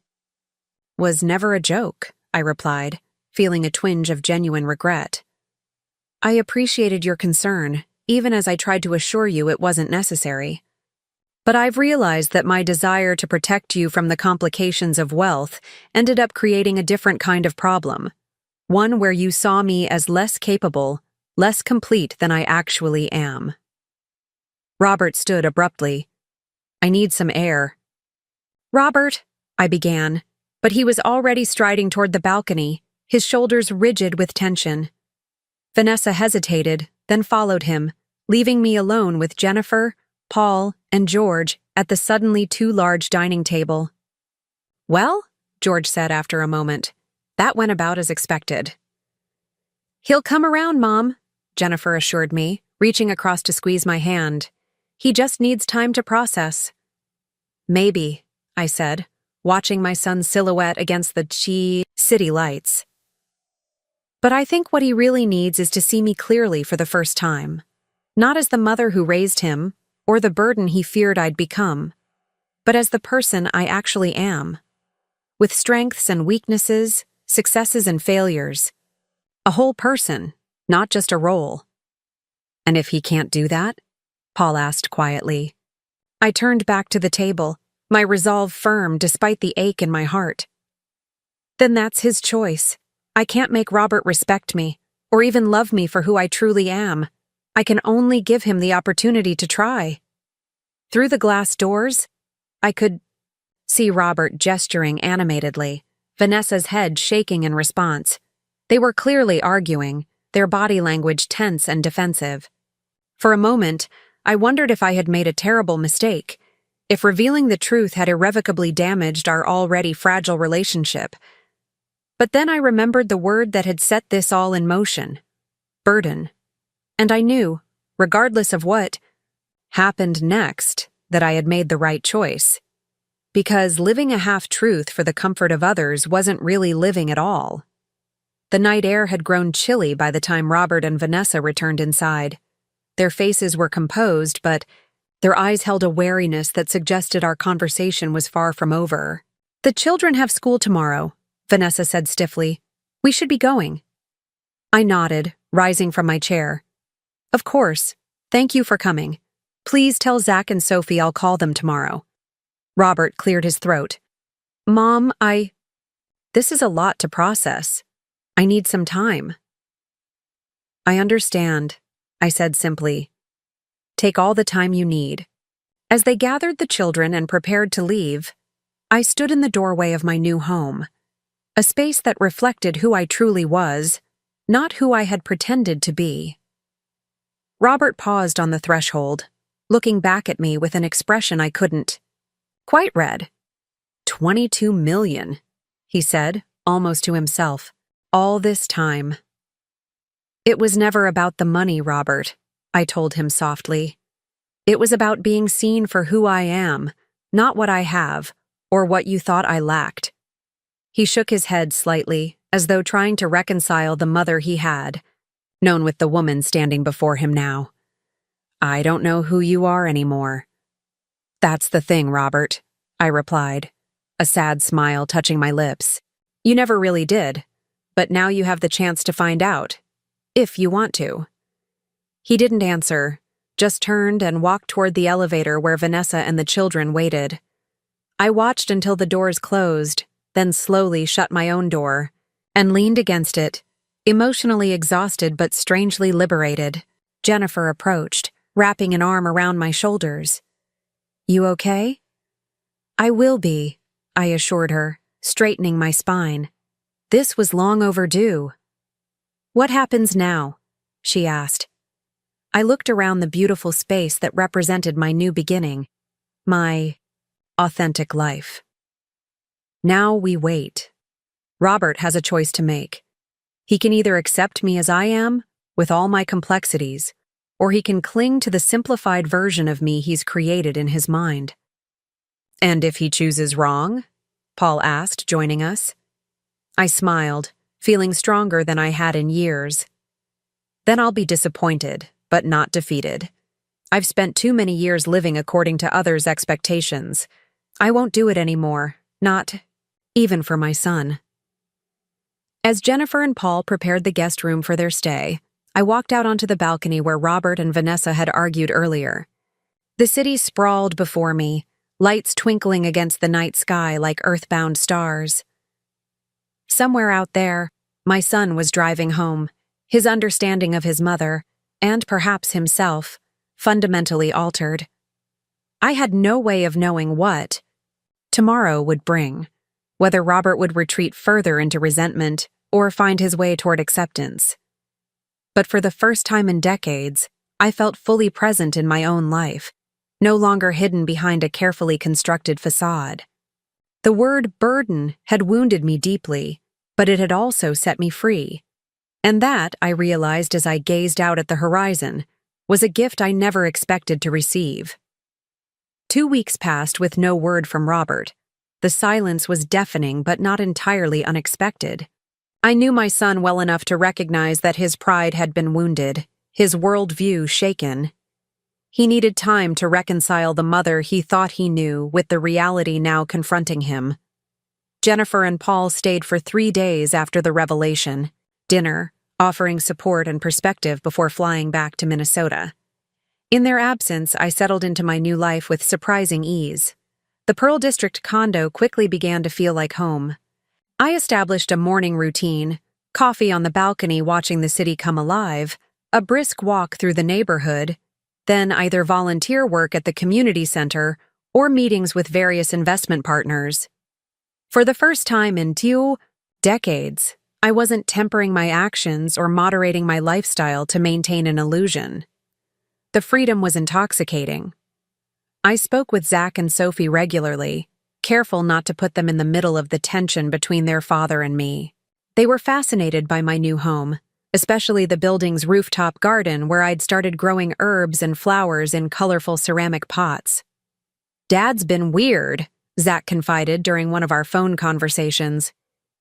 was never a joke, I replied, feeling a twinge of genuine regret. I appreciated your concern, even as I tried to assure you it wasn't necessary. But I've realized that my desire to protect you from the complications of wealth ended up creating a different kind of problem, one where you saw me as less capable, less complete than I actually am. Robert stood abruptly. I need some air. Robert, I began, but he was already striding toward the balcony, his shoulders rigid with tension. Vanessa hesitated, then followed him, leaving me alone with Jennifer, Paul, and George at the suddenly too large dining table. Well, George said after a moment, that went about as expected. He'll come around, Mom, Jennifer assured me, reaching across to squeeze my hand. He just needs time to process. Maybe, I said, watching my son's silhouette against the city lights. But I think what he really needs is to see me clearly for the first time. Not as the mother who raised him, or the burden he feared I'd become, but as the person I actually am. With strengths and weaknesses, successes and failures. A whole person, not just a role. And if he can't do that? Paul asked quietly. I turned back to the table, my resolve firm despite the ache in my heart. Then that's his choice. I can't make Robert respect me, or even love me for who I truly am. I can only give him the opportunity to try. Through the glass doors, I could see Robert gesturing animatedly, Vanessa's head shaking in response. They were clearly arguing, their body language tense and defensive. For a moment, I wondered if I had made a terrible mistake, if revealing the truth had irrevocably damaged our already fragile relationship. But then I remembered the word that had set this all in motion: burden. And I knew, regardless of what happened next, that I had made the right choice. Because living a half-truth for the comfort of others wasn't really living at all. The night air had grown chilly by the time Robert and Vanessa returned inside. Their faces were composed, but their eyes held a wariness that suggested our conversation was far from over. "The children have school tomorrow," Vanessa said stiffly. "We should be going." I nodded, rising from my chair. "Of course. Thank you for coming. Please tell Zach and Sophie I'll call them tomorrow." Robert cleared his throat. "Mom, This is a lot to process. I need some time." "I understand," I said simply. "Take all the time you need." As they gathered the children and prepared to leave, I stood in the doorway of my new home, a space that reflected who I truly was, not who I had pretended to be. Robert paused on the threshold, looking back at me with an expression I couldn't quite read. "$22 million, he said, almost to himself. "All this time." "It was never about the money, Robert," I told him softly. "It was about being seen for who I am, not what I have, or what you thought I lacked." He shook his head slightly, as though trying to reconcile the mother he had, known with the woman standing before him now. "I don't know who you are anymore." "That's the thing, Robert," I replied, a sad smile touching my lips. "You never really did, but now you have the chance to find out, if you want to." He didn't answer, just turned and walked toward the elevator where Vanessa and the children waited. I watched until the doors closed, then slowly shut my own door, and leaned against it, emotionally exhausted but strangely liberated. Jennifer approached, wrapping an arm around my shoulders. "You okay?" "I will be," I assured her, straightening my spine. This was long overdue. "What happens now?" she asked. I looked around the beautiful space that represented my new beginning, my authentic life. "Now we wait. Robert has a choice to make. He can either accept me as I am, with all my complexities, or he can cling to the simplified version of me he's created in his mind." "And if he chooses wrong?" Paul asked, joining us. I smiled, feeling stronger than I had in years. "Then I'll be disappointed, but not defeated. I've spent too many years living according to others' expectations. I won't do it anymore, not even for my son." As Jennifer and Paul prepared the guest room for their stay, I walked out onto the balcony where Robert and Vanessa had argued earlier. The city sprawled before me, lights twinkling against the night sky like earthbound stars. Somewhere out there, my son was driving home, his understanding of his mother, and perhaps himself, fundamentally altered. I had no way of knowing what tomorrow would bring, whether Robert would retreat further into resentment or find his way toward acceptance. But for the first time in decades, I felt fully present in my own life, no longer hidden behind a carefully constructed facade. The word burden had wounded me deeply, but it had also set me free. And that, I realized as I gazed out at the horizon, was a gift I never expected to receive. 2 weeks passed with no word from Robert. The silence was deafening but not entirely unexpected. I knew my son well enough to recognize that his pride had been wounded, his worldview shaken. He needed time to reconcile the mother he thought he knew with the reality now confronting him. Jennifer and Paul stayed for 3 days after the revelation, dinner, offering support and perspective before flying back to Minnesota. In their absence, I settled into my new life with surprising ease. The Pearl District condo quickly began to feel like home. I established a morning routine, coffee on the balcony watching the city come alive, a brisk walk through the neighborhood, then either volunteer work at the community center or meetings with various investment partners. For the first time in 2 decades, I wasn't tempering my actions or moderating my lifestyle to maintain an illusion. The freedom was intoxicating. I spoke with Zach and Sophie regularly, careful not to put them in the middle of the tension between their father and me. They were fascinated by my new home, especially the building's rooftop garden where I'd started growing herbs and flowers in colorful ceramic pots. "Dad's been weird," Zach confided during one of our phone conversations.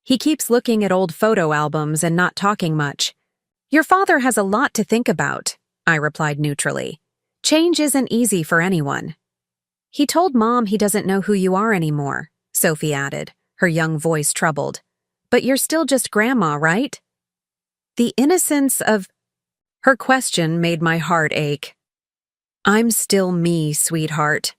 "He keeps looking at old photo albums and not talking much." "Your father has a lot to think about," I replied neutrally. "Change isn't easy for anyone." "He told Mom he doesn't know who you are anymore," Sophie added, her young voice troubled. "But you're still just Grandma, right?" The innocence of her question made my heart ache. "I'm still me, sweetheart."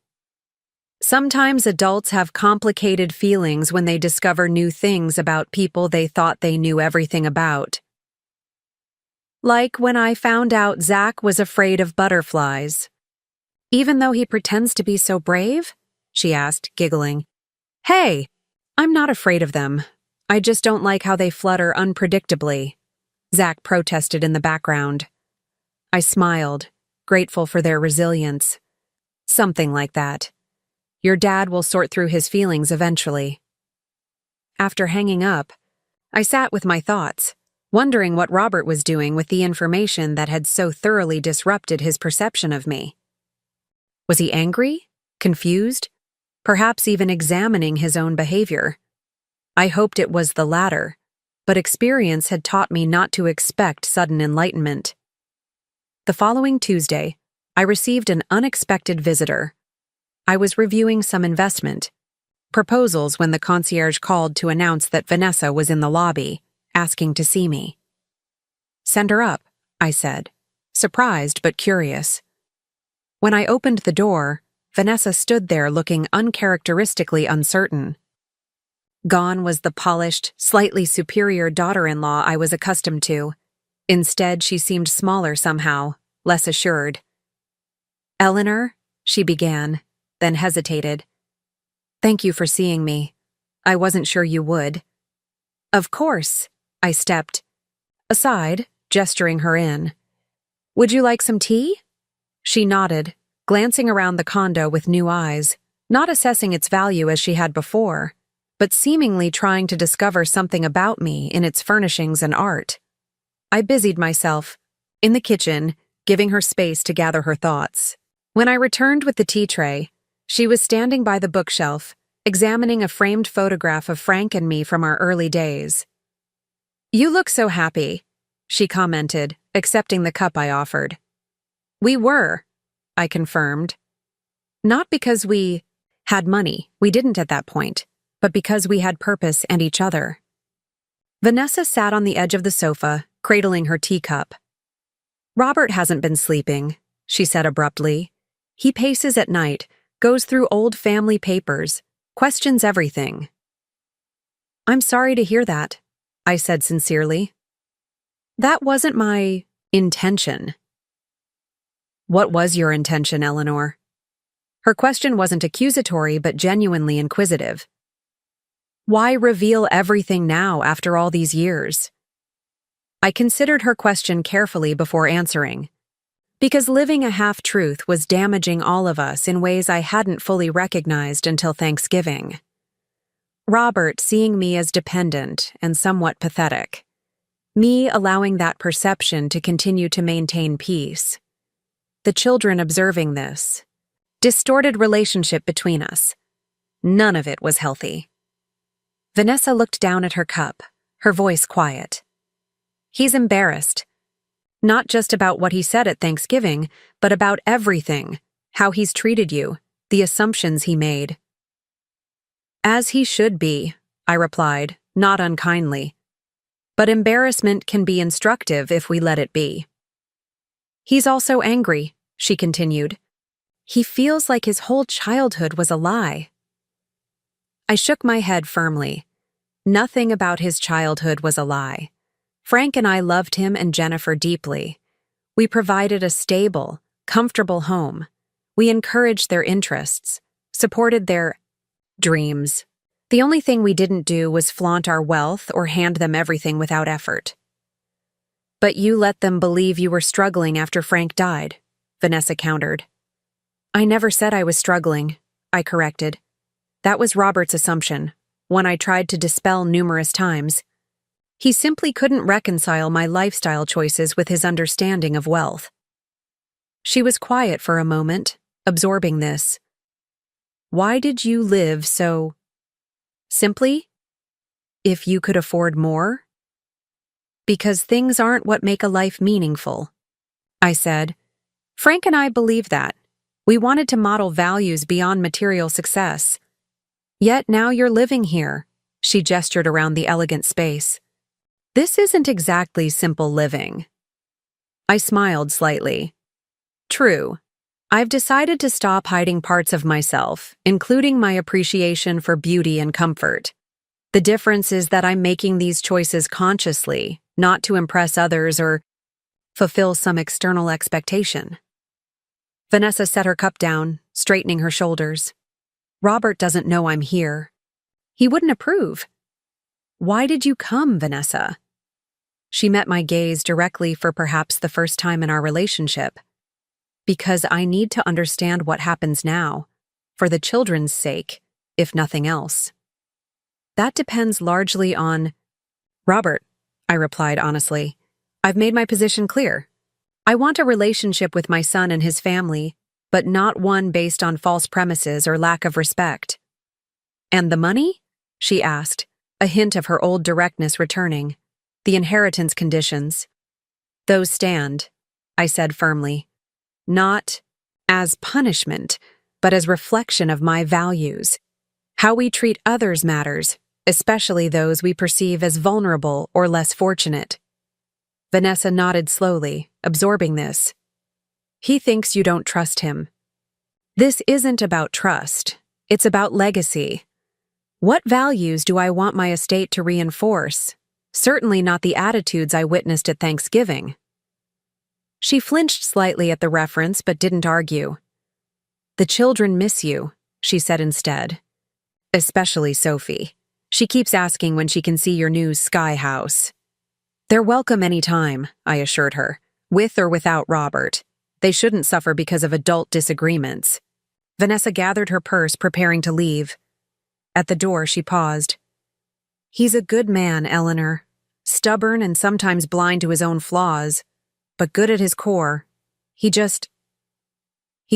Sometimes adults have complicated feelings when they discover new things about people they thought they knew everything about. Like when I found out Zach was afraid of butterflies. "Even though he pretends to be so brave?" she asked, giggling. "Hey, I'm not afraid of them. I just don't like how they flutter unpredictably," Zach protested in the background. I smiled, grateful for their resilience. "Something like that. Your dad will sort through his feelings eventually." After hanging up, I sat with my thoughts, wondering what Robert was doing with the information that had so thoroughly disrupted his perception of me. Was he angry? Confused? Perhaps even examining his own behavior? I hoped it was the latter, but experience had taught me not to expect sudden enlightenment. The following Tuesday, I received an unexpected visitor. I was reviewing some investment proposals when the concierge called to announce that Vanessa was in the lobby, asking to see me. "Send her up," I said, surprised but curious. When I opened the door, Vanessa stood there looking uncharacteristically uncertain. Gone was the polished, slightly superior daughter-in-law I was accustomed to. Instead, she seemed smaller somehow, less assured. "Eleanor," she began, then hesitated. "Thank you for seeing me. I wasn't sure you would." "Of course," I stepped aside, gesturing her in. "Would you like some tea?" She nodded, glancing around the condo with new eyes, not assessing its value as she had before, but seemingly trying to discover something about me in its furnishings and art. I busied myself, in the kitchen, giving her space to gather her thoughts. When I returned with the tea tray, she was standing by the bookshelf, examining a framed photograph of Frank and me from our early days. "You look so happy," she commented, accepting the cup I offered. "We were," I confirmed. "Not because we had money, we didn't at that point, but because we had purpose and each other." Vanessa sat on the edge of the sofa, cradling her teacup. "Robert hasn't been sleeping," she said abruptly. "He paces at night, goes through old family papers, questions everything." "I'm sorry to hear that," I said sincerely. "That wasn't my intention." "What was your intention, Eleanor?" Her question wasn't accusatory but genuinely inquisitive. "Why reveal everything now after all these years?" I considered her question carefully before answering. Because living a half-truth was damaging all of us in ways I hadn't fully recognized until Thanksgiving. Robert seeing me as dependent and somewhat pathetic. Me allowing that perception to continue to maintain peace. The children observing this. Distorted relationship between us. None of it was healthy. Vanessa looked down at her cup, her voice quiet. "He's embarrassed. Not just about what he said at Thanksgiving, but about everything, how he's treated you, the assumptions he made." "As he should be," I replied, not unkindly. "But embarrassment can be instructive if we let it be." "He's also angry," she continued. "He feels like his whole childhood was a lie." I shook my head firmly. Nothing about his childhood was a lie. Frank and I loved him and Jennifer deeply. We provided a stable, comfortable home. We encouraged their interests, supported their dreams. The only thing we didn't do was flaunt our wealth or hand them everything without effort. "But you let them believe you were struggling after Frank died," Vanessa countered. "I never said I was struggling," I corrected. "That was Robert's assumption, one I tried to dispel numerous times. He simply couldn't reconcile my lifestyle choices with his understanding of wealth. She was quiet for a moment, absorbing this. Why did you live so simply? If you could afford more? Because things aren't what make a life meaningful, I said. Frank and I believe that. We wanted to model values beyond material success. Yet now you're living here, she gestured around the elegant space. This isn't exactly simple living. I smiled slightly. True. I've decided to stop hiding parts of myself, including my appreciation for beauty and comfort. The difference is that I'm making these choices consciously, not to impress others or fulfill some external expectation. Vanessa set her cup down, straightening her shoulders. Robert doesn't know I'm here. He wouldn't approve. Why did you come, Vanessa? She met my gaze directly for perhaps the first time in our relationship. Because I need to understand what happens now, for the children's sake, if nothing else. That depends largely on Robert, I replied honestly. I've made my position clear. I want a relationship with my son and his family, but not one based on false premises or lack of respect. And the money? She asked, a hint of her old directness returning. The inheritance conditions. Those stand, I said firmly. Not as punishment, but as reflection of my values. How we treat others matters, especially those we perceive as vulnerable or less fortunate. Vanessa nodded slowly, absorbing this. He thinks you don't trust him. This isn't about trust. It's about legacy. What values do I want my estate to reinforce? Certainly not the attitudes I witnessed at Thanksgiving. She flinched slightly at the reference but didn't argue. The children miss you, she said instead. Especially Sophie. She keeps asking when she can see your new sky house. They're welcome any time, I assured her, with or without Robert. They shouldn't suffer because of adult disagreements. Vanessa gathered her purse, preparing to leave. At the door, she paused. He's a good man, Eleanor. Stubborn and sometimes blind to his own flaws, but good at his core. He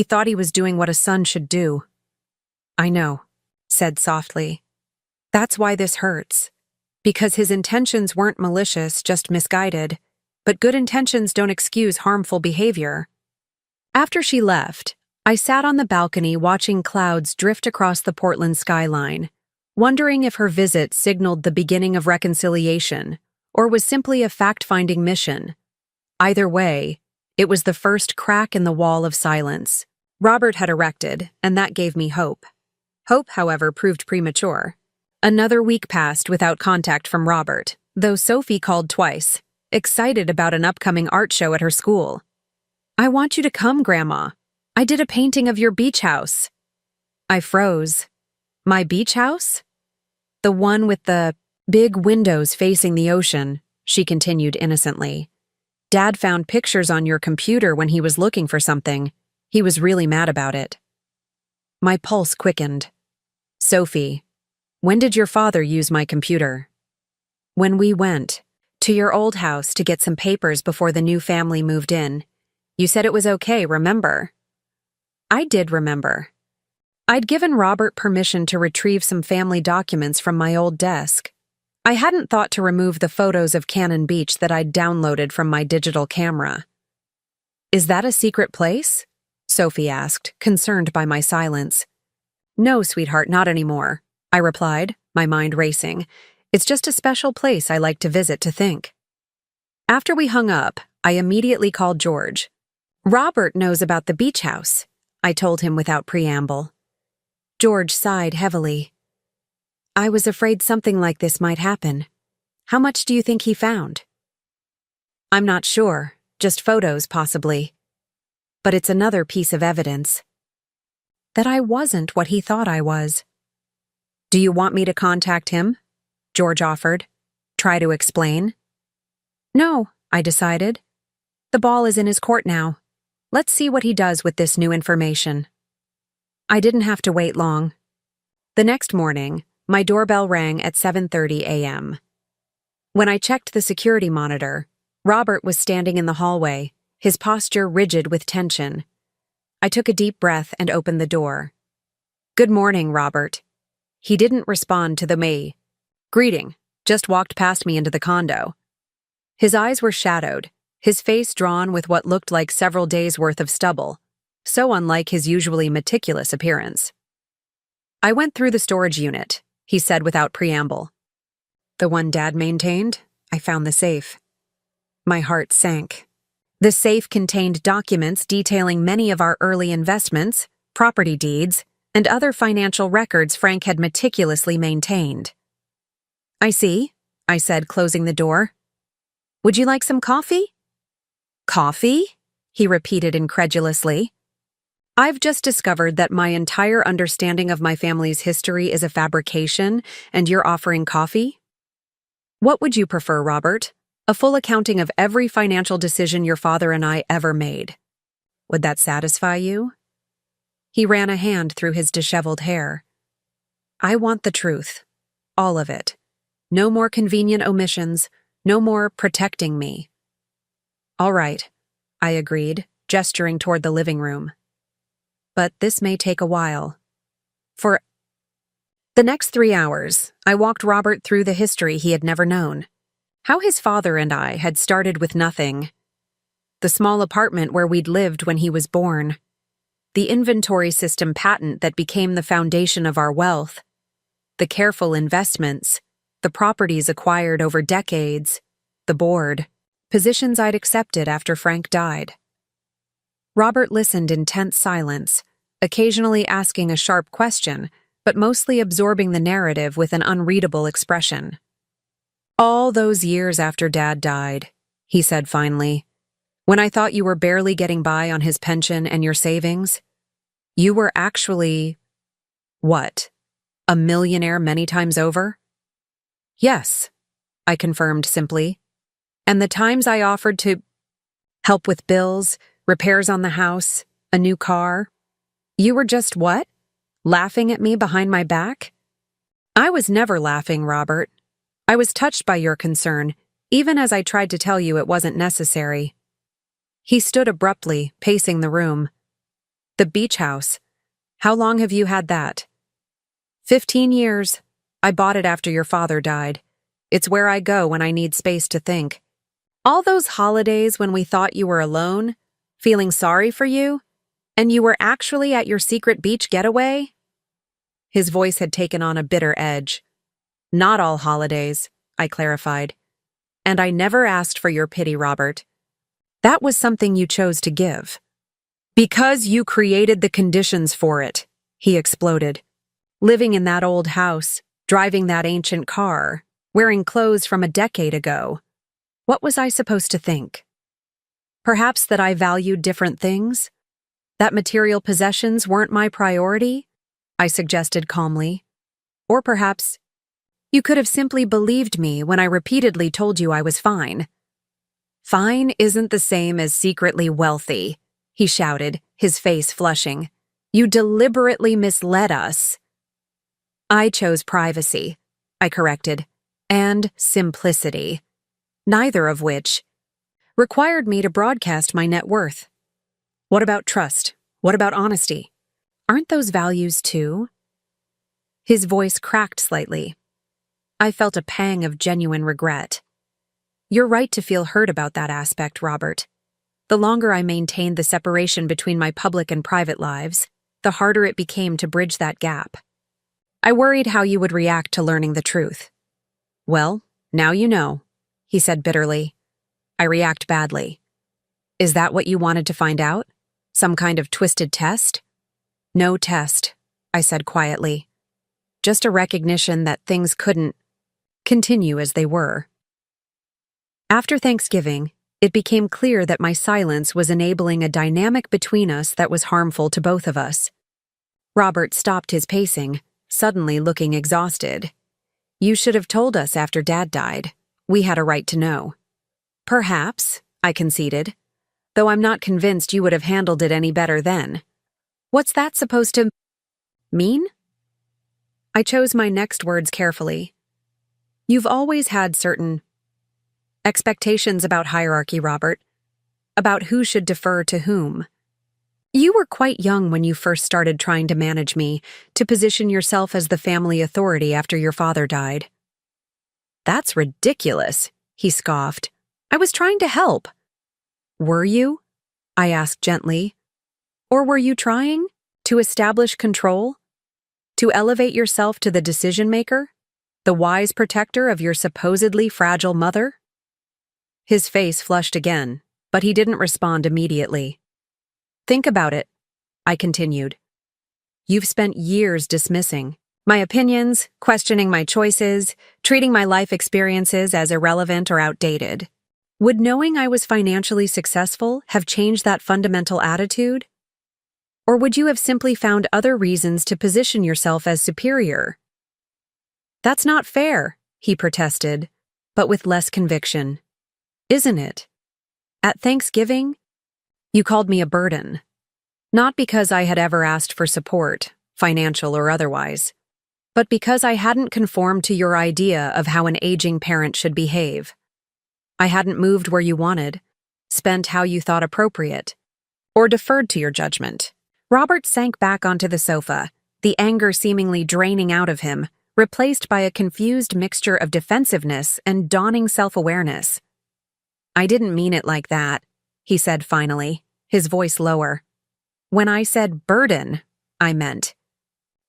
thought he was doing what a son should do. I know, said softly. That's why this hurts. Because his intentions weren't malicious, just misguided. But good intentions don't excuse harmful behavior. After she left, I sat on the balcony watching clouds drift across the Portland skyline, wondering if her visit signaled the beginning of reconciliation or was simply a fact-finding mission. Either way, it was the first crack in the wall of silence Robert had erected, and that gave me hope. Hope, however, proved premature. Another week passed without contact from Robert, though Sophie called twice, excited about an upcoming art show at her school. I want you to come, Grandma. I did a painting of your beach house. I froze. My beach house? The one with the big windows facing the ocean, she continued innocently. Dad found pictures on your computer when he was looking for something. He was really mad about it. My pulse quickened. Sophie, when did your father use my computer? When we went to your old house to get some papers before the new family moved in. You said it was okay, remember? I did remember. I'd given Robert permission to retrieve some family documents from my old desk. I hadn't thought to remove the photos of Cannon Beach that I'd downloaded from my digital camera. Is that a secret place? Sophie asked, concerned by my silence. No, sweetheart, not anymore, I replied, my mind racing. It's just a special place I like to visit to think. After we hung up, I immediately called George. Robert knows about the beach house, I told him without preamble. George sighed heavily. I was afraid something like this might happen. How much do you think he found? I'm not sure, just photos possibly. But it's another piece of evidence. That I wasn't what he thought I was. Do you want me to contact him? George offered. Try to explain? No, I decided. The ball is in his court now. Let's see what he does with this new information. I didn't have to wait long. The next morning, my doorbell rang at 7:30 a.m. When I checked the security monitor, Robert was standing in the hallway, his posture rigid with tension. I took a deep breath and opened the door. "Good morning, Robert." He didn't respond to the me. "Greeting," just walked past me into the condo. His eyes were shadowed, his face drawn with what looked like several days' worth of stubble, so unlike his usually meticulous appearance. "I went through the storage unit," he said without preamble. "The one Dad maintained? I found the safe." My heart sank. The safe contained documents detailing many of our early investments, property deeds, and other financial records Frank had meticulously maintained. "I see," I said, closing the door. "Would you like some coffee?" "Coffee?" he repeated incredulously. "I've just discovered that my entire understanding of my family's history is a fabrication, and you're offering coffee? What would you prefer, Robert? A full accounting of every financial decision your father and I ever made. Would that satisfy you?" He ran a hand through his disheveled hair. "I want the truth. All of it. No more convenient omissions, no more protecting me." "All right," I agreed, gesturing toward the living room. "But this may take a while." For the next 3 hours, I walked Robert through the history he had never known. How his father and I had started with nothing. The small apartment where we'd lived when he was born. The inventory system patent that became the foundation of our wealth. The careful investments. The properties acquired over decades. The board. Positions I'd accepted after Frank died. Robert listened in tense silence, occasionally asking a sharp question, but mostly absorbing the narrative with an unreadable expression. "All those years after Dad died," he said finally, "when I thought you were barely getting by on his pension and your savings, you were actually, what, a millionaire many times over?" "Yes," I confirmed simply. "And the times I offered to help with bills, repairs on the house, a new car, you were just what? Laughing at me behind my back?" "I was never laughing, Robert. I was touched by your concern, even as I tried to tell you it wasn't necessary." He stood abruptly, pacing the room. "The beach house. How long have you had that?" 15 years. I bought it after your father died. It's where I go when I need space to think. All those holidays when we thought you were alone, feeling sorry for you, and you were actually at your secret beach getaway?" His voice had taken on a bitter edge. "Not all holidays," I clarified. "And I never asked for your pity, Robert. That was something you chose to give." "Because you created the conditions for it," he exploded. "Living in that old house, driving that ancient car, wearing clothes from a decade ago. What was I supposed to think? Perhaps that I valued different things? That material possessions weren't my priority?" I suggested calmly. "Or perhaps you could have simply believed me when I repeatedly told you I was fine." "Fine isn't the same as secretly wealthy," he shouted, his face flushing. "You deliberately misled us." "I chose privacy," I corrected, "and simplicity, neither of which required me to broadcast my net worth. What about trust? What about honesty? Aren't those values too?" His voice cracked slightly. I felt a pang of genuine regret. "You're right to feel hurt about that aspect, Robert. The longer I maintained the separation between my public and private lives, the harder it became to bridge that gap. I worried how you would react to learning the truth." "Well, now you know," he said bitterly. "I react badly. Is that what you wanted to find out? Some kind of twisted test?" "No test," I said quietly. "Just a recognition that things couldn't continue as they were." After Thanksgiving, it became clear that my silence was enabling a dynamic between us that was harmful to both of us. Robert stopped his pacing, suddenly looking exhausted. "You should have told us after Dad died. We had a right to know." "Perhaps," I conceded, "though I'm not convinced you would have handled it any better then." "What's that supposed to mean?" I chose my next words carefully. "You've always had certain Expectations about hierarchy, Robert. About who should defer to whom. You were quite young when you first started trying to manage me, to position yourself as the family authority after your father died. That's ridiculous, he scoffed. I was trying to help. Were you? I asked gently. Or were you trying to establish control? To elevate yourself to the decision-maker? The wise protector of your supposedly fragile mother? His face flushed again, but he didn't respond immediately. Think about it, I continued. You've spent years dismissing my opinions, questioning my choices, treating my life experiences as irrelevant or outdated. Would knowing I was financially successful have changed that fundamental attitude? Or would you have simply found other reasons to position yourself as superior? That's not fair, he protested, but with less conviction. Isn't it? At Thanksgiving, you called me a burden. Not because I had ever asked for support, financial or otherwise, but because I hadn't conformed to your idea of how an aging parent should behave. I hadn't moved where you wanted, spent how you thought appropriate, or deferred to your judgment. Robert sank back onto the sofa, the anger seemingly draining out of him, replaced by a confused mixture of defensiveness and dawning self-awareness. I didn't mean it like that, he said finally, his voice lower. When I said burden, I meant.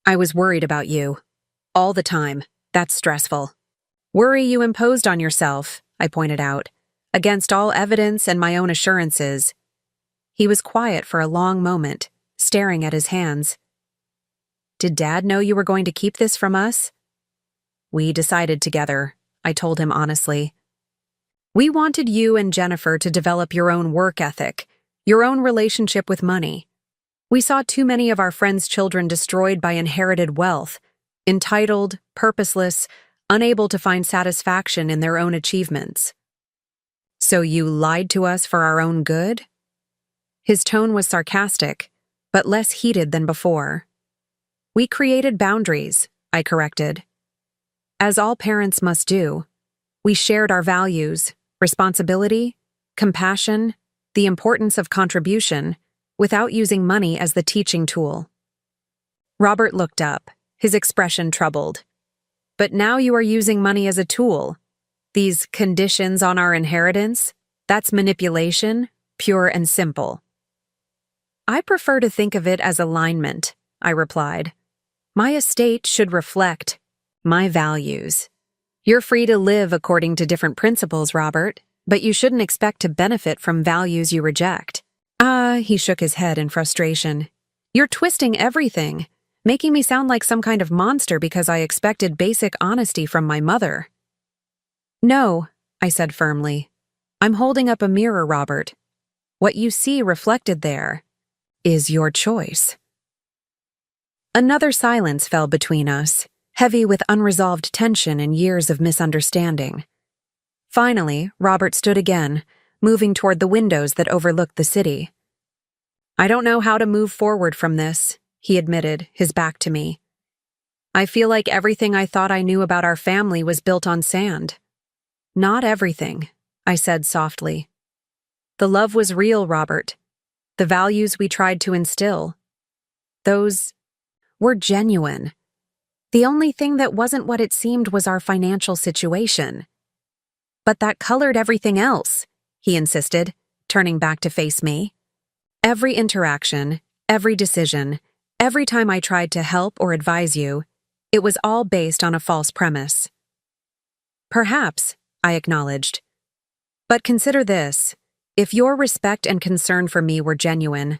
I was worried about you. All the time. That's stressful. Worry you imposed on yourself, I pointed out, against all evidence and my own assurances. He was quiet for a long moment, staring at his hands. Did Dad know you were going to keep this from us? We decided together, I told him honestly. We wanted you and Jennifer to develop your own work ethic, your own relationship with money. We saw too many of our friends' children destroyed by inherited wealth, entitled, purposeless, unable to find satisfaction in their own achievements. So you lied to us for our own good? His tone was sarcastic, but less heated than before. We created boundaries, I corrected. As all parents must do, we shared our values, responsibility, compassion, the importance of contribution, without using money as the teaching tool. Robert looked up, his expression troubled. But now you are using money as a tool. These conditions on our inheritance, that's manipulation, pure and simple. I prefer to think of it as alignment, I replied. My estate should reflect my values. You're free to live according to different principles, Robert, but you shouldn't expect to benefit from values you reject. He shook his head in frustration. You're twisting everything, making me sound like some kind of monster because I expected basic honesty from my mother. No, I said firmly. I'm holding up a mirror, Robert. What you see reflected there is your choice. Another silence fell between us, heavy with unresolved tension and years of misunderstanding. Finally, Robert stood again, moving toward the windows that overlooked the city. I don't know how to move forward from this, he admitted, his back to me. I feel like everything I thought I knew about our family was built on sand. Not everything, I said softly. The love was real, Robert. The values we tried to instill. Those were genuine. The only thing that wasn't what it seemed was our financial situation. But that colored everything else, he insisted, turning back to face me. Every interaction, every decision, every time I tried to help or advise you, it was all based on a false premise. Perhaps, I acknowledged. But consider this. If your respect and concern for me were genuine,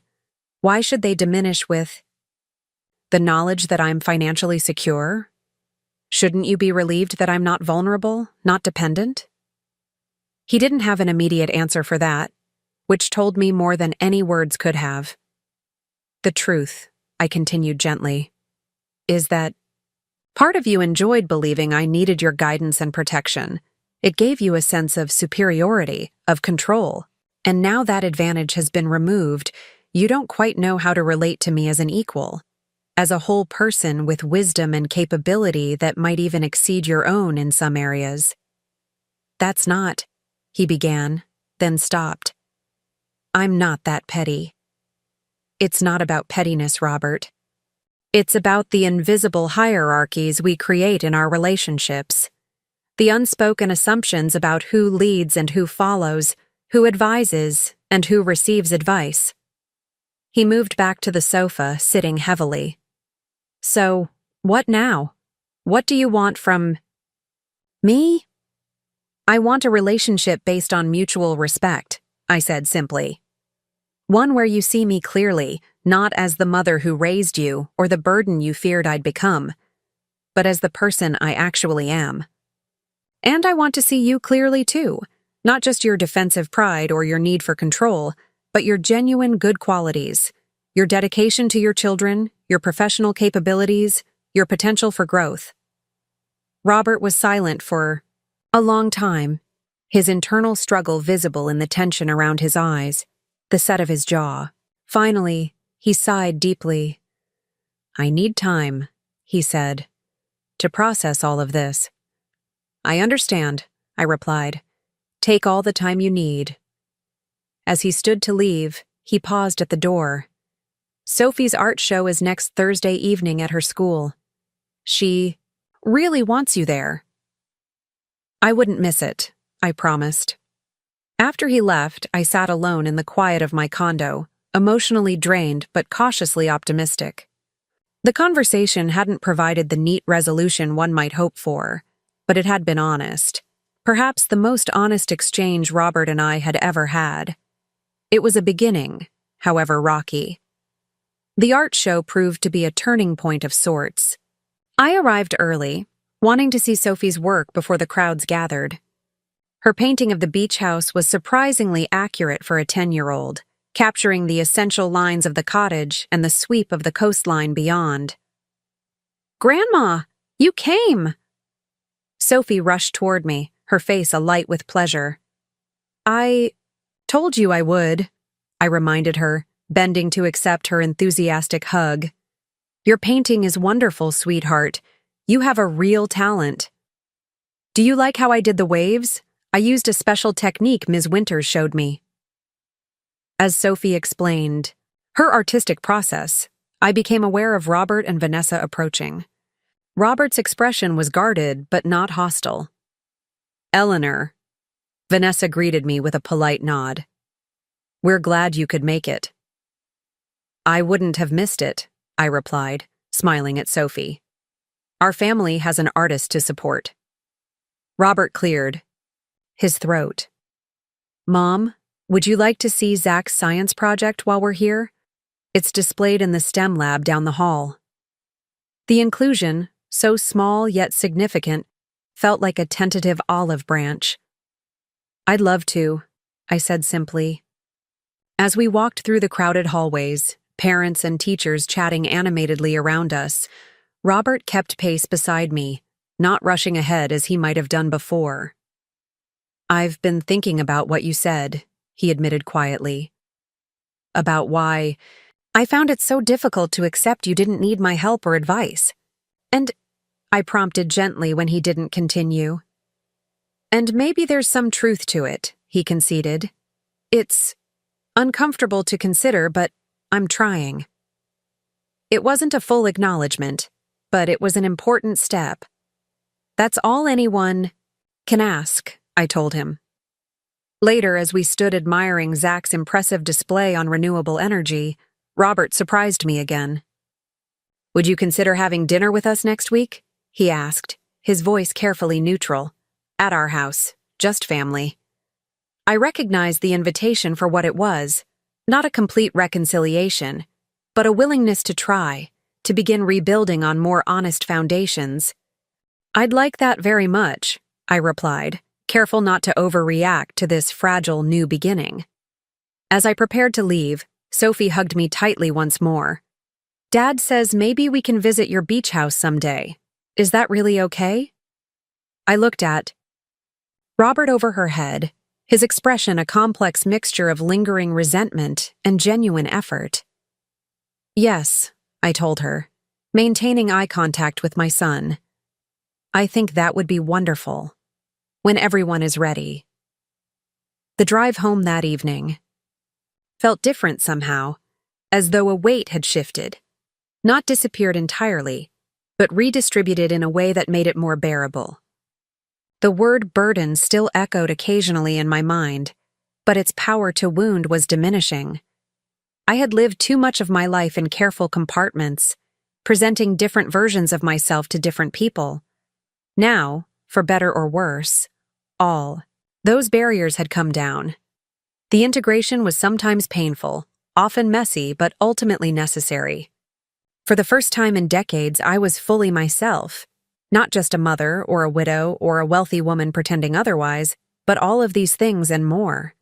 why should they diminish with the knowledge that I'm financially secure? Shouldn't you be relieved that I'm not vulnerable, not dependent? He didn't have an immediate answer for that, which told me more than any words could have. The truth, I continued gently, is that part of you enjoyed believing I needed your guidance and protection. It gave you a sense of superiority, of control. And now that advantage has been removed, you don't quite know how to relate to me as an equal, as a whole person with wisdom and capability that might even exceed your own in some areas. That's not, he began, then stopped. I'm not that petty. It's not about pettiness, Robert. It's about the invisible hierarchies we create in our relationships. The unspoken assumptions about who leads and who follows, who advises and who receives advice. He moved back to the sofa, sitting heavily. So, what now? What do you want from me? I want a relationship based on mutual respect, I said simply. One where you see me clearly, not as the mother who raised you or the burden you feared I'd become, but as the person I actually am. And I want to see you clearly too, not just your defensive pride or your need for control, but your genuine good qualities, your dedication to your children, your professional capabilities, your potential for growth. Robert was silent for a long time, his internal struggle visible in the tension around his eyes, the set of his jaw. Finally, he sighed deeply. I need time, he said, to process all of this. I understand, I replied. Take all the time you need. As he stood to leave, he paused at the door. Sophie's art show is next Thursday evening at her school. She really wants you there. I wouldn't miss it, I promised. After he left, I sat alone in the quiet of my condo, emotionally drained but cautiously optimistic. The conversation hadn't provided the neat resolution one might hope for, but it had been honest. Perhaps the most honest exchange Robert and I had ever had. It was a beginning, however rocky. The art show proved to be a turning point of sorts. I arrived early, wanting to see Sophie's work before the crowds gathered. Her painting of the beach house was surprisingly accurate for a 10-year-old, capturing the essential lines of the cottage and the sweep of the coastline beyond. Grandma, you came! Sophie rushed toward me, her face alight with pleasure. I told you I would, I reminded her, bending to accept her enthusiastic hug. Your painting is wonderful, sweetheart. You have a real talent. Do you like how I did the waves? I used a special technique Ms. Winters showed me. As Sophie explained her artistic process, I became aware of Robert and Vanessa approaching. Robert's expression was guarded but not hostile. Eleanor, Vanessa greeted me with a polite nod. We're glad you could make it. I wouldn't have missed it, I replied, smiling at Sophie. Our family has an artist to support. Robert cleared his throat. Mom, would you like to see Zach's science project while we're here? It's displayed in the STEM lab down the hall. The inclusion, so small yet significant, felt like a tentative olive branch. I'd love to, I said simply. As we walked through the crowded hallways, parents and teachers chatting animatedly around us, Robert kept pace beside me, not rushing ahead as he might have done before. I've been thinking about what you said, he admitted quietly. About why I found it so difficult to accept you didn't need my help or advice. And I prompted gently when he didn't continue. And maybe there's some truth to it, he conceded. It's uncomfortable to consider, but I'm trying. It wasn't a full acknowledgement, but it was an important step. That's all anyone can ask, I told him. Later, as we stood admiring Zach's impressive display on renewable energy, Robert surprised me again. Would you consider having dinner with us next week? He asked, his voice carefully neutral. At our house, just family. I recognized the invitation for what it was, not a complete reconciliation, but a willingness to try, to begin rebuilding on more honest foundations. I'd like that very much, I replied, careful not to overreact to this fragile new beginning. As I prepared to leave, Sophie hugged me tightly once more. Dad says maybe we can visit your beach house someday. Is that really okay? I looked at Robert over her head, his expression a complex mixture of lingering resentment and genuine effort. Yes, I told her, maintaining eye contact with my son. I think that would be wonderful. When everyone is ready. The drive home that evening felt different somehow, as though a weight had shifted, not disappeared entirely, but redistributed in a way that made it more bearable. The word burden still echoed occasionally in my mind, but its power to wound was diminishing. I had lived too much of my life in careful compartments, presenting different versions of myself to different people. Now, for better or worse, all those barriers had come down. The integration was sometimes painful, often messy, but ultimately necessary. For the first time in decades, I was fully myself, not just a mother or a widow or a wealthy woman pretending otherwise, but all of these things and more.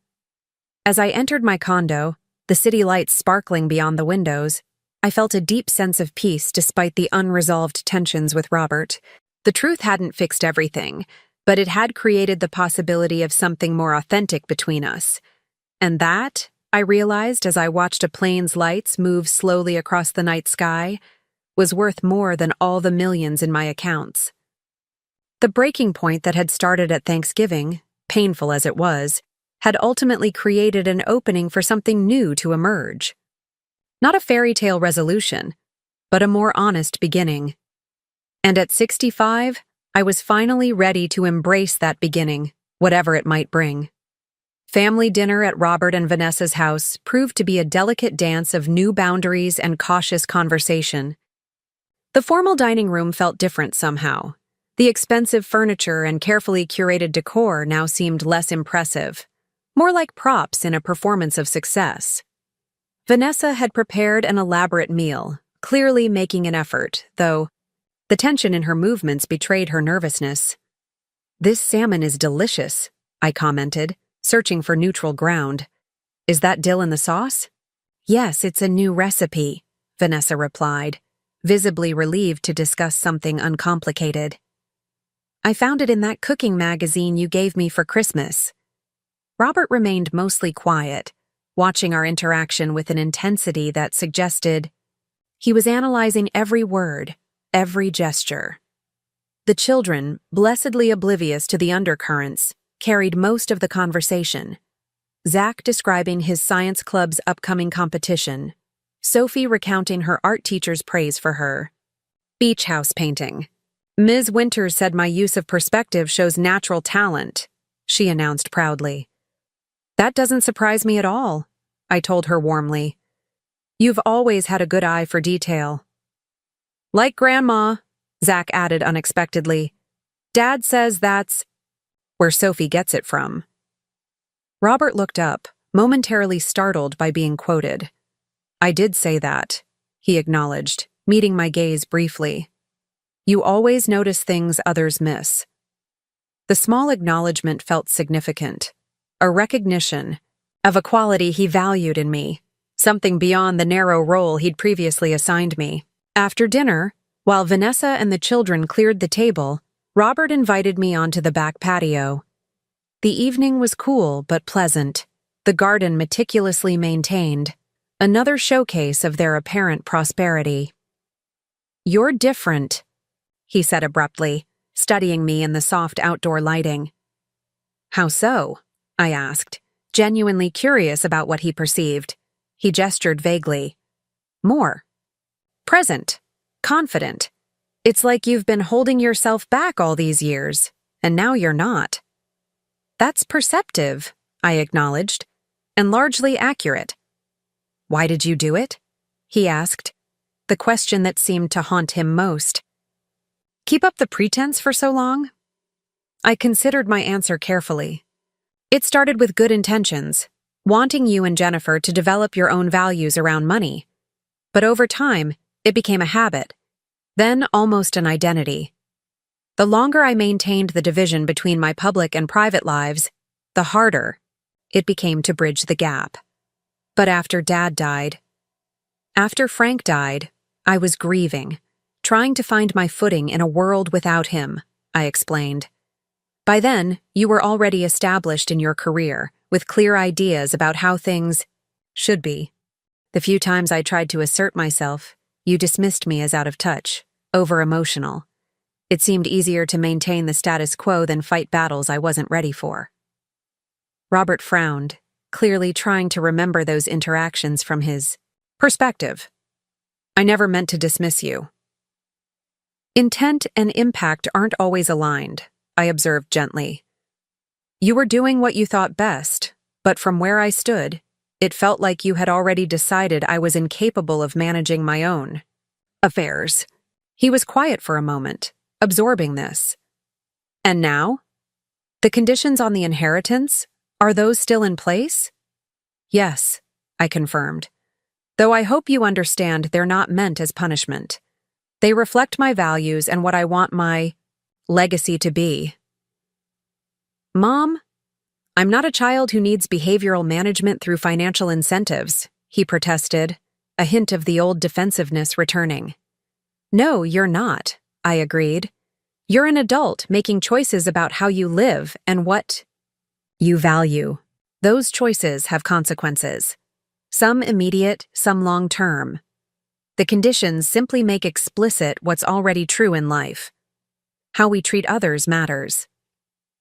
As I entered my condo, the city lights sparkling beyond the windows, I felt a deep sense of peace despite the unresolved tensions with Robert. The truth hadn't fixed everything, but it had created the possibility of something more authentic between us. And that, I realized as I watched a plane's lights move slowly across the night sky, was worth more than all the millions in my accounts. The breaking point that had started at Thanksgiving, painful as it was, had ultimately created an opening for something new to emerge. Not a fairy tale resolution, but a more honest beginning. And at 65, I was finally ready to embrace that beginning, whatever it might bring. Family dinner at Robert and Vanessa's house proved to be a delicate dance of new boundaries and cautious conversation. The formal dining room felt different somehow. The expensive furniture and carefully curated decor now seemed less impressive, more like props in a performance of success. Vanessa had prepared an elaborate meal, clearly making an effort, though the tension in her movements betrayed her nervousness. "This salmon is delicious," I commented, searching for neutral ground. "Is that dill in the sauce?" "Yes, it's a new recipe," Vanessa replied, visibly relieved to discuss something uncomplicated. "I found it in that cooking magazine you gave me for Christmas." Robert remained mostly quiet, watching our interaction with an intensity that suggested he was analyzing every word, every gesture. The children, blessedly oblivious to the undercurrents, carried most of the conversation. Zach describing his science club's upcoming competition, Sophie recounting her art teacher's praise for her. "Beach house painting. Ms. Winters said my use of perspective shows natural talent," she announced proudly. "That doesn't surprise me at all," I told her warmly. "You've always had a good eye for detail." "Like Grandma," Zach added unexpectedly. "Dad says that's where Sophie gets it from." Robert looked up, momentarily startled by being quoted. "I did say that," he acknowledged, meeting my gaze briefly. "You always notice things others miss." The small acknowledgement felt significant, a recognition of a quality he valued in me, something beyond the narrow role he'd previously assigned me. After dinner, while Vanessa and the children cleared the table, Robert invited me onto the back patio. The evening was cool but pleasant, the garden meticulously maintained, another showcase of their apparent prosperity. "You're different," he said abruptly, studying me in the soft outdoor lighting. "How so?" I asked, genuinely curious about what he perceived. He gestured vaguely. "More present, confident. It's like you've been holding yourself back all these years, and now you're not." "That's perceptive," I acknowledged, "and largely accurate." "Why did you do it?" he asked, the question that seemed to haunt him most. "Keep up the pretense for so long?" I considered my answer carefully. "It started with good intentions, wanting you and Jennifer to develop your own values around money. But over time, it became a habit, then almost an identity. The longer I maintained the division between my public and private lives, the harder it became to bridge the gap. But after Frank died, I was grieving, trying to find my footing in a world without him," I explained. "By then, you were already established in your career, with clear ideas about how things should be. The few times I tried to assert myself, you dismissed me as out of touch, over-emotional. It seemed easier to maintain the status quo than fight battles I wasn't ready for." Robert frowned, clearly trying to remember those interactions from his perspective. I never meant to dismiss you. Intent and impact aren't always aligned, I observed gently. You were doing what you thought best, but from where I stood, it felt like you had already decided I was incapable of managing my own affairs. He was quiet for a moment, absorbing this. And now? The conditions on the inheritance, are those still in place? Yes, I confirmed. Though I hope you understand they're not meant as punishment. They reflect my values and what I want my legacy to be. Mom, I'm not a child who needs behavioral management through financial incentives, he protested, a hint of the old defensiveness returning. No, you're not, I agreed. You're an adult making choices about how you live and what you value. Those choices have consequences. Some immediate, some long-term. The conditions simply make explicit what's already true in life. How we treat others matters.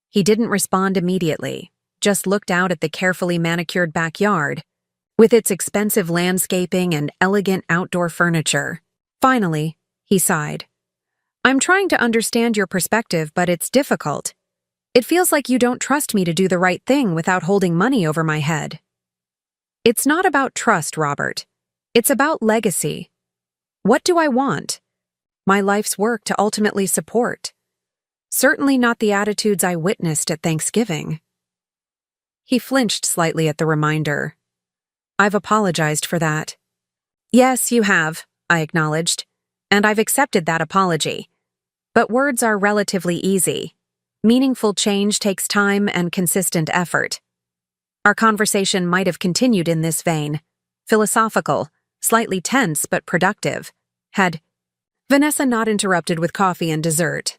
He didn't respond immediately, just looked out at the carefully manicured backyard, with its expensive landscaping and elegant outdoor furniture. Finally, he sighed. I'm trying to understand your perspective, but it's difficult. It feels like you don't trust me to do the right thing without holding money over my head. It's not about trust, Robert. It's about legacy. What do I want? My life's work to ultimately support. Certainly not the attitudes I witnessed at Thanksgiving. He flinched slightly at the reminder. I've apologized for that. Yes, you have, I acknowledged, and I've accepted that apology. But words are relatively easy. Meaningful change takes time and consistent effort. Our conversation might have continued in this vein, philosophical, slightly tense but productive, had Vanessa not interrupted with coffee and dessert.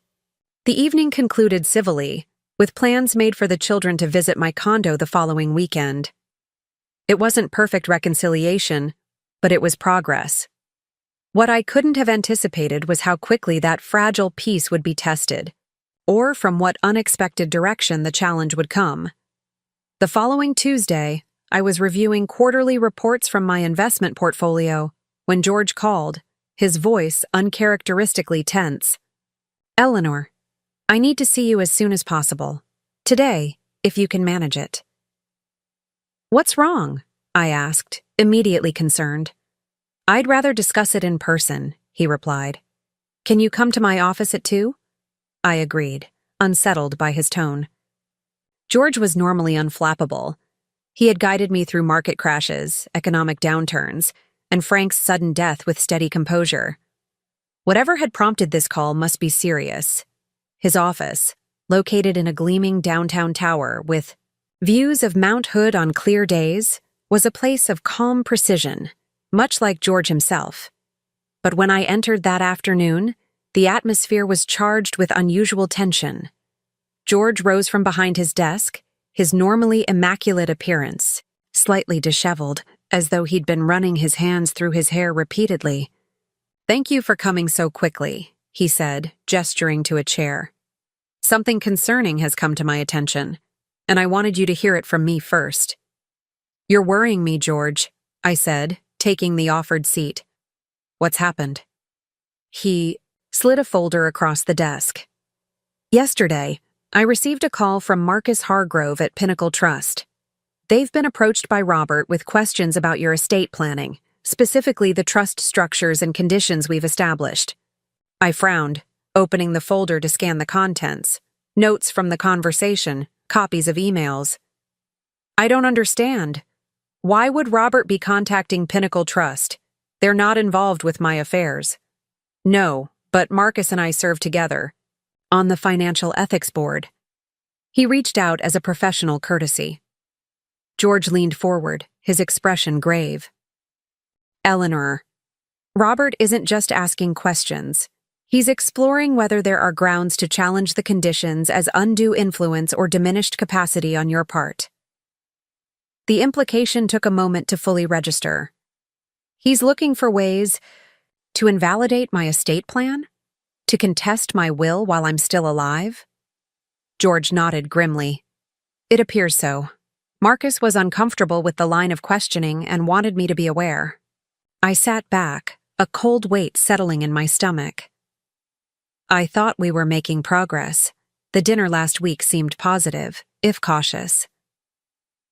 The evening concluded civilly, with plans made for the children to visit my condo the following weekend. It wasn't perfect reconciliation, but it was progress. What I couldn't have anticipated was how quickly that fragile peace would be tested, or from what unexpected direction the challenge would come. The following Tuesday, I was reviewing quarterly reports from my investment portfolio when George called, his voice uncharacteristically tense. Eleanor, I need to see you as soon as possible. Today, if you can manage it. What's wrong? I asked, immediately concerned. I'd rather discuss it in person, he replied. Can you come to my office at 2? I agreed, unsettled by his tone. George was normally unflappable. He had guided me through market crashes, economic downturns, and Frank's sudden death with steady composure. Whatever had prompted this call must be serious. His office, located in a gleaming downtown tower with views of Mount Hood on clear days, was a place of calm precision, much like George himself. But when I entered that afternoon, the atmosphere was charged with unusual tension. George rose from behind his desk, his normally immaculate appearance, slightly disheveled, as though he'd been running his hands through his hair repeatedly. Thank you for coming so quickly, he said, gesturing to a chair. Something concerning has come to my attention, and I wanted you to hear it from me first. You're worrying me, George, I said, taking the offered seat. What's happened? He slid a folder across the desk. Yesterday, I received a call from Marcus Hargrove at Pinnacle Trust. They've been approached by Robert with questions about your estate planning, specifically the trust structures and conditions we've established. I frowned, opening the folder to scan the contents, notes from the conversation, copies of emails. I don't understand. Why would Robert be contacting Pinnacle Trust? They're not involved with my affairs. No, but Marcus and I serve together. On the Financial Ethics Board. He reached out as a professional courtesy. George leaned forward, his expression grave. Eleanor, Robert isn't just asking questions. He's exploring whether there are grounds to challenge the conditions as undue influence or diminished capacity on your part. The implication took a moment to fully register. He's looking for ways to invalidate my estate plan? To contest my will while I'm still alive? George nodded grimly. It appears so. Marcus was uncomfortable with the line of questioning and wanted me to be aware. I sat back, a cold weight settling in my stomach. I thought we were making progress. The dinner last week seemed positive, if cautious.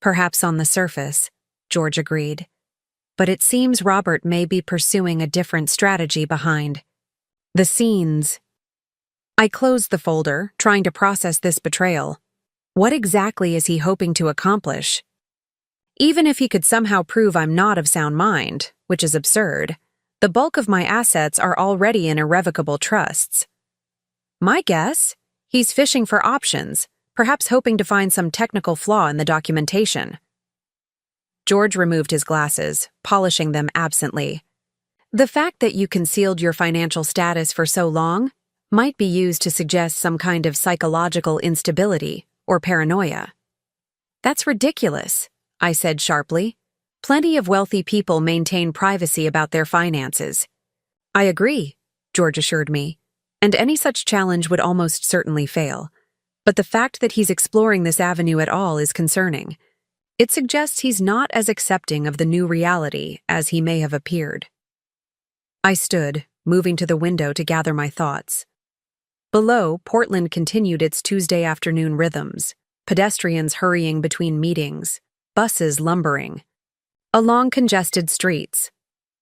Perhaps on the surface, George agreed. But it seems Robert may be pursuing a different strategy behind the scenes. I closed the folder, trying to process this betrayal. What exactly is he hoping to accomplish? Even if he could somehow prove I'm not of sound mind, which is absurd, the bulk of my assets are already in irrevocable trusts. My guess? He's fishing for options, perhaps hoping to find some technical flaw in the documentation. George removed his glasses, polishing them absently. The fact that you concealed your financial status for so long might be used to suggest some kind of psychological instability or paranoia. That's ridiculous, I said sharply. Plenty of wealthy people maintain privacy about their finances. I agree, George assured me, and any such challenge would almost certainly fail. But the fact that he's exploring this avenue at all is concerning. It suggests he's not as accepting of the new reality as he may have appeared. I stood, moving to the window to gather my thoughts. Below, Portland continued its Tuesday afternoon rhythms, pedestrians hurrying between meetings, buses lumbering. Along congested streets.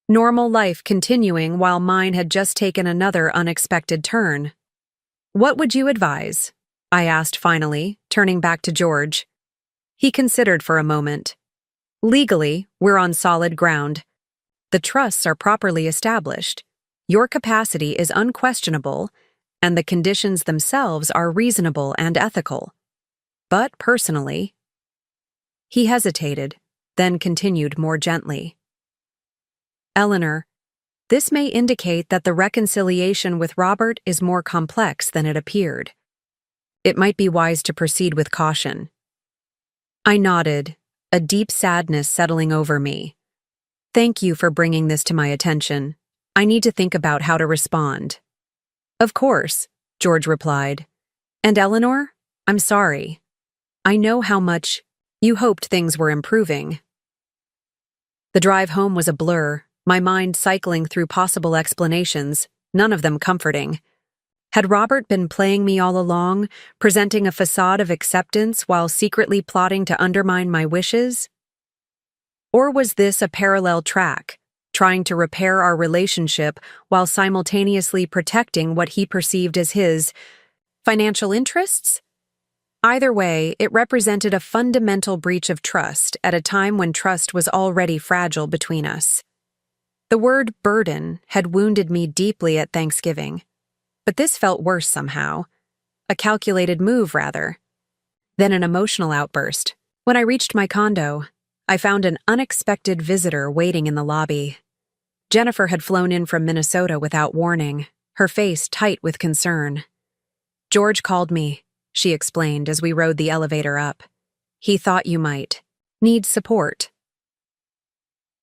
Normal life continuing while mine had just taken another unexpected turn. What would you advise? I asked finally, turning back to George. He considered for a moment. Legally, we're on solid ground. The trusts are properly established. Your capacity is unquestionable, and the conditions themselves are reasonable and ethical. But personally, he hesitated, then continued more gently. Eleanor, this may indicate that the reconciliation with Robert is more complex than it appeared. It might be wise to proceed with caution. I nodded, a deep sadness settling over me. Thank you for bringing this to my attention. I need to think about how to respond. Of course, George replied. And Eleanor, I'm sorry. I know how much you hoped things were improving. The drive home was a blur, my mind cycling through possible explanations, none of them comforting. Had Robert been playing me all along, presenting a facade of acceptance while secretly plotting to undermine my wishes? Or was this a parallel track, trying to repair our relationship while simultaneously protecting what he perceived as his financial interests? Either way, it represented a fundamental breach of trust at a time when trust was already fragile between us. The word burden had wounded me deeply at Thanksgiving, but this felt worse somehow. A calculated move, rather. Then an emotional outburst. When I reached my condo, I found an unexpected visitor waiting in the lobby. Jennifer had flown in from Minnesota without warning, her face tight with concern. George called me, she explained as we rode the elevator up. He thought you might need support.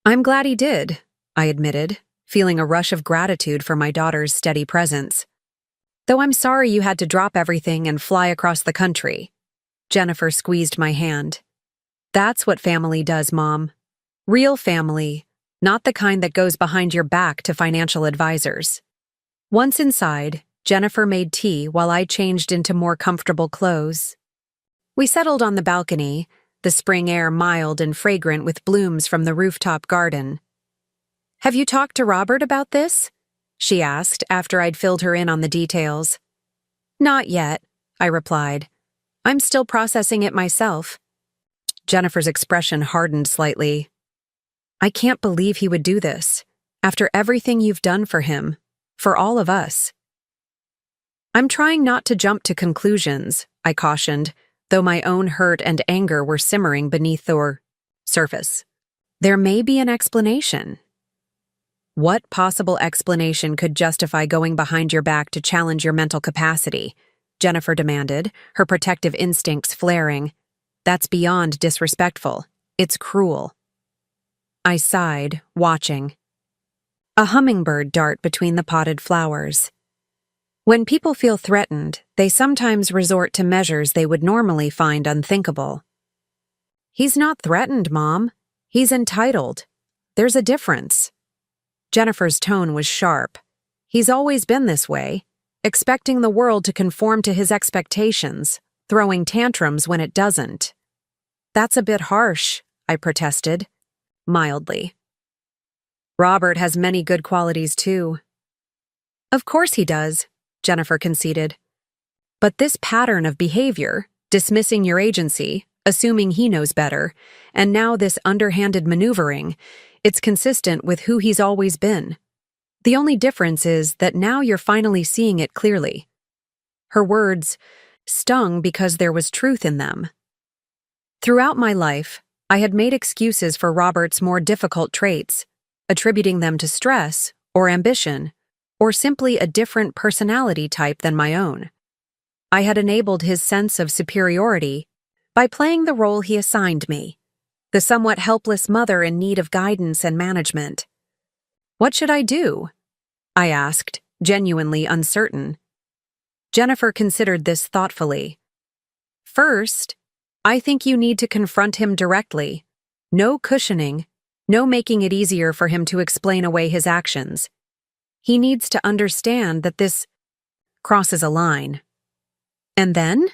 I'm glad he did, I admitted, feeling a rush of gratitude for my daughter's steady presence. Though I'm sorry you had to drop everything and fly across the country. Jennifer squeezed my hand. That's what family does, Mom. Real family, not the kind that goes behind your back to financial advisors. Once inside, Jennifer made tea while I changed into more comfortable clothes. We settled on the balcony, the spring air mild and fragrant with blooms from the rooftop garden. Have you talked to Robert about this? She asked after I'd filled her in on the details. Not yet, I replied. I'm still processing it myself. Jennifer's expression hardened slightly. I can't believe he would do this, after everything you've done for him, for all of us. I'm trying not to jump to conclusions, I cautioned, though my own hurt and anger were simmering beneath the surface. There may be an explanation. What possible explanation could justify going behind your back to challenge your mental capacity? Jennifer demanded, her protective instincts flaring. That's beyond disrespectful. It's cruel. I sighed, watching. A hummingbird dart between the potted flowers. When people feel threatened, they sometimes resort to measures they would normally find unthinkable. He's not threatened, Mom. He's entitled. There's a difference. Jennifer's tone was sharp. He's always been this way, expecting the world to conform to his expectations, throwing tantrums when it doesn't. That's a bit harsh, I protested, mildly. Robert has many good qualities, too. Of course he does, Jennifer conceded. But this pattern of behavior, dismissing your agency, assuming he knows better, and now this underhanded maneuvering, it's consistent with who he's always been. The only difference is that now you're finally seeing it clearly. Her words stung because there was truth in them. Throughout my life, I had made excuses for Robert's more difficult traits, attributing them to stress or ambition, or simply a different personality type than my own. I had enabled his sense of superiority by playing the role he assigned me, the somewhat helpless mother in need of guidance and management. What should I do? I asked, genuinely uncertain. Jennifer considered this thoughtfully. First, I think you need to confront him directly. No cushioning, no making it easier for him to explain away his actions. He needs to understand that this crosses a line. And then?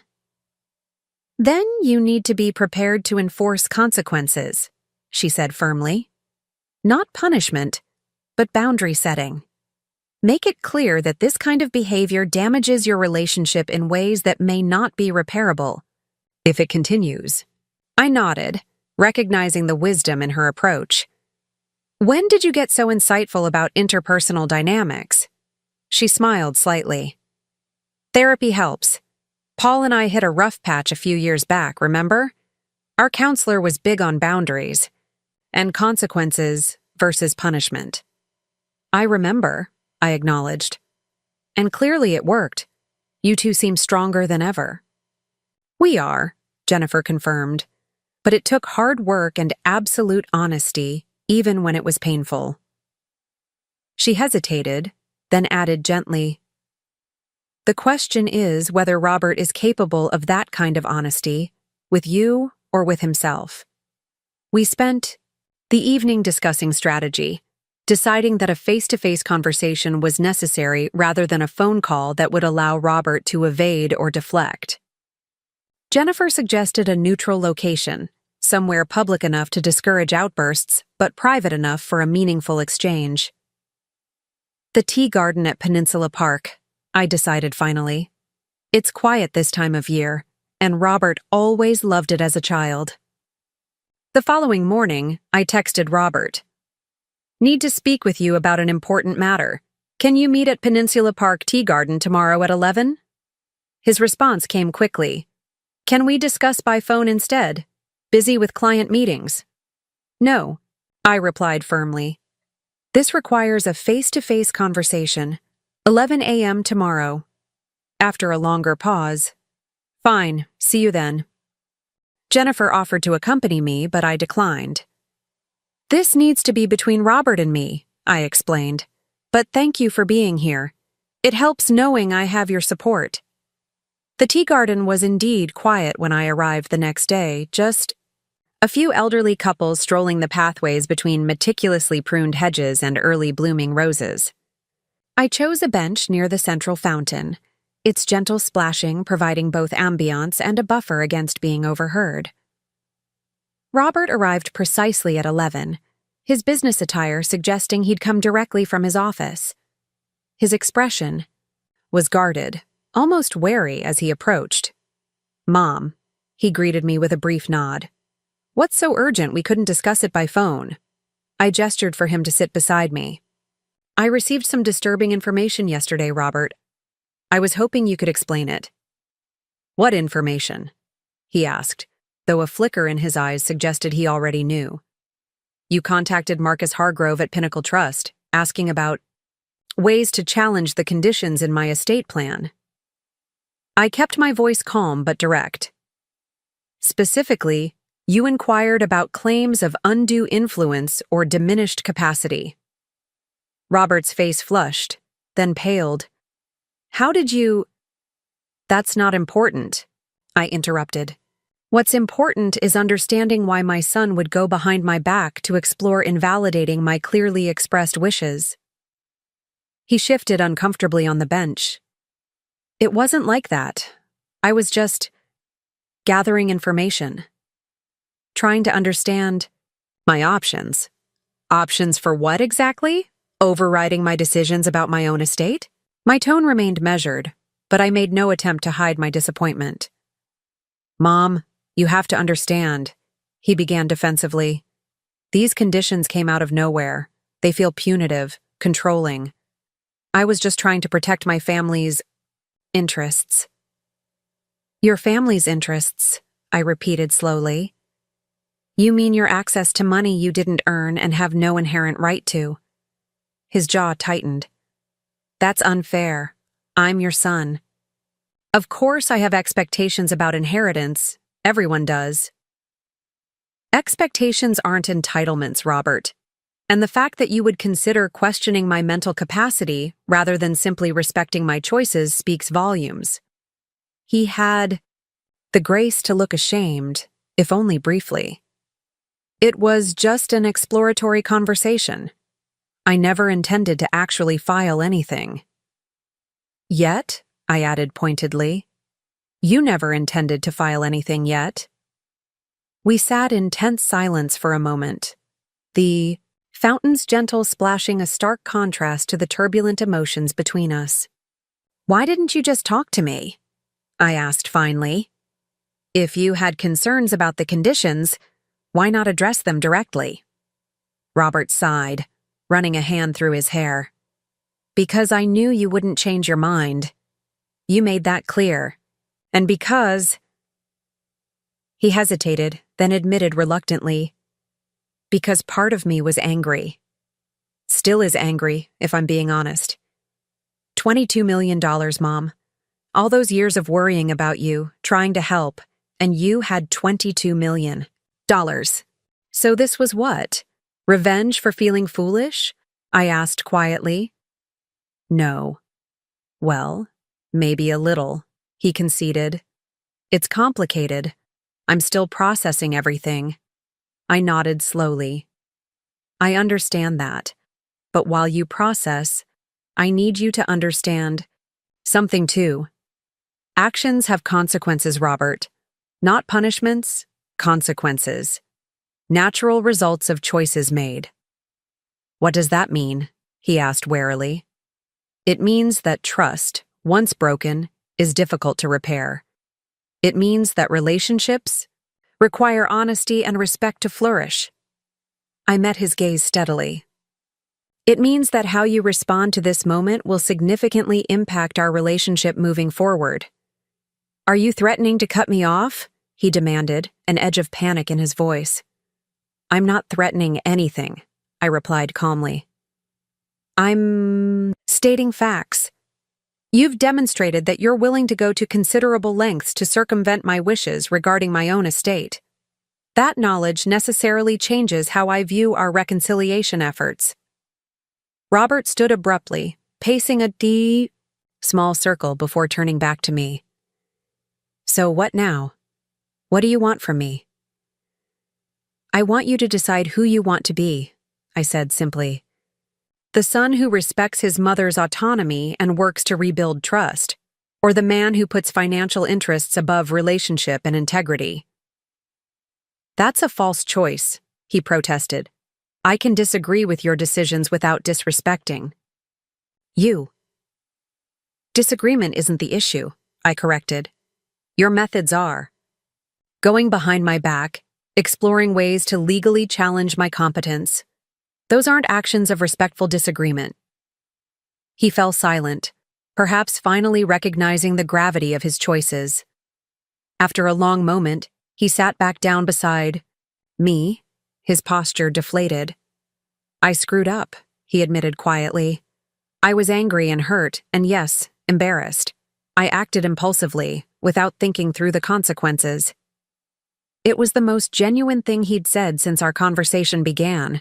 Then you need to be prepared to enforce consequences, she said firmly. Not punishment, but boundary setting. Make it clear that this kind of behavior damages your relationship in ways that may not be repairable if it continues. I nodded, recognizing the wisdom in her approach. When did you get so insightful about interpersonal dynamics? She smiled slightly. Therapy helps. Paul and I hit a rough patch a few years back, remember? Our counselor was big on boundaries and consequences versus punishment. I remember, I acknowledged. And clearly it worked. You two seem stronger than ever. We are, Jennifer confirmed. But it took hard work and absolute honesty, even when it was painful. She hesitated, then added gently, the question is whether Robert is capable of that kind of honesty, with you or with himself. We spent the evening discussing strategy, deciding that a face-to-face conversation was necessary rather than a phone call that would allow Robert to evade or deflect. Jennifer suggested a neutral location, somewhere public enough to discourage outbursts, but private enough for a meaningful exchange. The tea garden at Peninsula Park, I decided finally. It's quiet this time of year, and Robert always loved it as a child. The following morning, I texted Robert. Need to speak with you about an important matter. Can you meet at Peninsula Park Tea Garden tomorrow at 11? His response came quickly. Can we discuss by phone instead? Busy with client meetings. No, I replied firmly. This requires a face-to-face conversation. 11 a.m. tomorrow. After a longer pause. Fine, see you then. Jennifer offered to accompany me, but I declined. This needs to be between Robert and me, I explained. But thank you for being here. It helps knowing I have your support. The tea garden was indeed quiet when I arrived the next day, just a few elderly couples strolling the pathways between meticulously pruned hedges and early blooming roses. I chose a bench near the central fountain, its gentle splashing providing both ambiance and a buffer against being overheard. Robert arrived precisely at 11, his business attire suggesting he'd come directly from his office. His expression was guarded, almost wary as he approached. Mom, he greeted me with a brief nod. What's so urgent we couldn't discuss it by phone? I gestured for him to sit beside me. I received some disturbing information yesterday, Robert. I was hoping you could explain it. What information? He asked, though a flicker in his eyes suggested he already knew. You contacted Marcus Hargrove at Pinnacle Trust, asking about ways to challenge the conditions in my estate plan. I kept my voice calm but direct. Specifically, you inquired about claims of undue influence or diminished capacity. Robert's face flushed, then paled. How did you— That's not important, I interrupted. What's important is understanding why my son would go behind my back to explore invalidating my clearly expressed wishes. He shifted uncomfortably on the bench. It wasn't like that. I was just gathering information, trying to understand my options. Options for what exactly? Overriding my decisions about my own estate? My tone remained measured, but I made no attempt to hide my disappointment. Mom, you have to understand, he began defensively. These conditions came out of nowhere. They feel punitive, controlling. I was just trying to protect my family's interests. Your family's interests, I repeated slowly. You mean your access to money you didn't earn and have no inherent right to? His jaw tightened. That's unfair. I'm your son. Of course I have expectations about inheritance. Everyone does. Expectations aren't entitlements, Robert. And the fact that you would consider questioning my mental capacity rather than simply respecting my choices speaks volumes. He had the grace to look ashamed, if only briefly. It was just an exploratory conversation. I never intended to actually file anything. Yet, I added pointedly, you never intended to file anything yet. We sat in tense silence for a moment, the fountain's gentle splashing a stark contrast to the turbulent emotions between us. Why didn't you just talk to me? I asked finally. If you had concerns about the conditions, why not address them directly? Robert sighed, running a hand through his hair. Because I knew you wouldn't change your mind. You made that clear. And because... He hesitated, then admitted reluctantly. Because part of me was angry. Still is angry, if I'm being honest. $22 million, Mom. All those years of worrying about you, trying to help, and you had $22 million. So this was what? Revenge for feeling foolish? I asked quietly. No. Well, maybe a little, he conceded. It's complicated. I'm still processing everything. I nodded slowly. I understand that. But while you process, I need you to understand something too. Actions have consequences, Robert. Not punishments, consequences. Natural results of choices made. What does that mean? He asked warily. It means that trust, once broken, is difficult to repair. It means that relationships require honesty and respect to flourish. I met his gaze steadily. It means that how you respond to this moment will significantly impact our relationship moving forward. Are you threatening to cut me off? He demanded, an edge of panic in his voice. I'm not threatening anything, I replied calmly. I'm stating facts. You've demonstrated that you're willing to go to considerable lengths to circumvent my wishes regarding my own estate. That knowledge necessarily changes how I view our reconciliation efforts. Robert stood abruptly, pacing a small circle before turning back to me. So what now? What do you want from me? I want you to decide who you want to be, I said simply. The son who respects his mother's autonomy and works to rebuild trust, or the man who puts financial interests above relationship and integrity. That's a false choice, he protested. I can disagree with your decisions without disrespecting you. Disagreement isn't the issue, I corrected. Your methods are. Going behind my back, exploring ways to legally challenge my competence. Those aren't actions of respectful disagreement. He fell silent, perhaps finally recognizing the gravity of his choices. After a long moment, he sat back down beside me, his posture deflated. I screwed up, he admitted quietly. I was angry and hurt, and yes, embarrassed. I acted impulsively, without thinking through the consequences. It was the most genuine thing he'd said since our conversation began.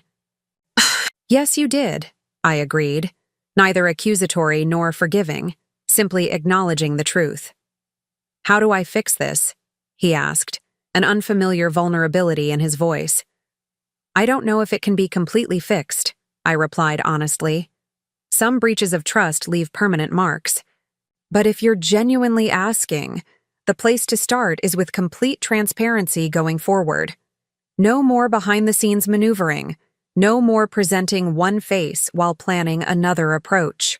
Yes, you did, I agreed, neither accusatory nor forgiving, simply acknowledging the truth. How do I fix this? He asked, an unfamiliar vulnerability in his voice. "I don't know if it can be completely fixed," I replied honestly. "Some breaches of trust leave permanent marks. But if you're genuinely asking, the place to start is with complete transparency going forward. No more behind-the-scenes maneuvering. No more presenting one face while planning another approach."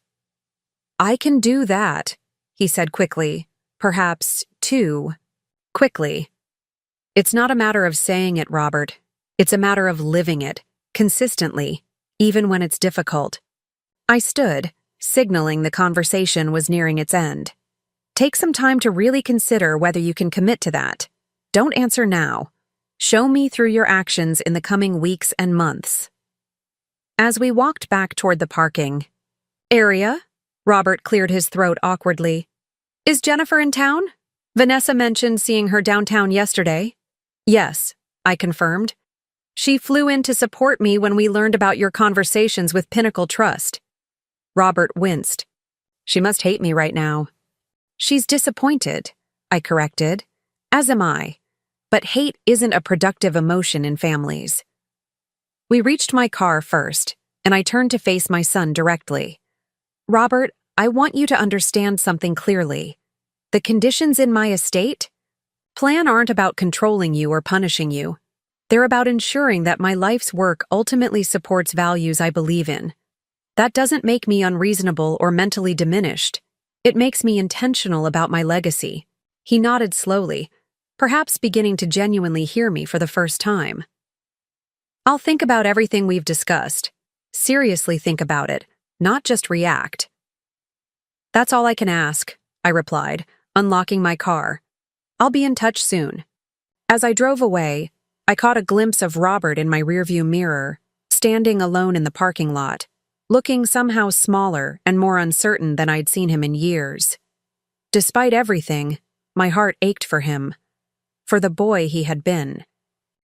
"I can do that," he said quickly, perhaps too quickly. "It's not a matter of saying it, Robert. It's a matter of living it, consistently, even when it's difficult." I stood, signaling the conversation was nearing its end. "Take some time to really consider whether you can commit to that. Don't answer now. Show me through your actions in the coming weeks and months." As we walked back toward the parking area, Robert cleared his throat awkwardly. "Is Jennifer in town? Vanessa mentioned seeing her downtown yesterday." "Yes," I confirmed. "She flew in to support me when we learned about your conversations with Pinnacle Trust." Robert winced. "She must hate me right now." "She's disappointed," I corrected. "As am I. But hate isn't a productive emotion in families." We reached my car first, and I turned to face my son directly. "Robert, I want you to understand something clearly. The conditions in my estate plan aren't about controlling you or punishing you. They're about ensuring that my life's work ultimately supports values I believe in. That doesn't make me unreasonable or mentally diminished. It makes me intentional about my legacy." He nodded slowly, perhaps beginning to genuinely hear me for the first time. "I'll think about everything we've discussed. Seriously think about it, not just react." "That's all I can ask," I replied, unlocking my car. "I'll be in touch soon." As I drove away, I caught a glimpse of Robert in my rearview mirror, standing alone in the parking lot, looking somehow smaller and more uncertain than I'd seen him in years. Despite everything, my heart ached for him, for the boy he had been,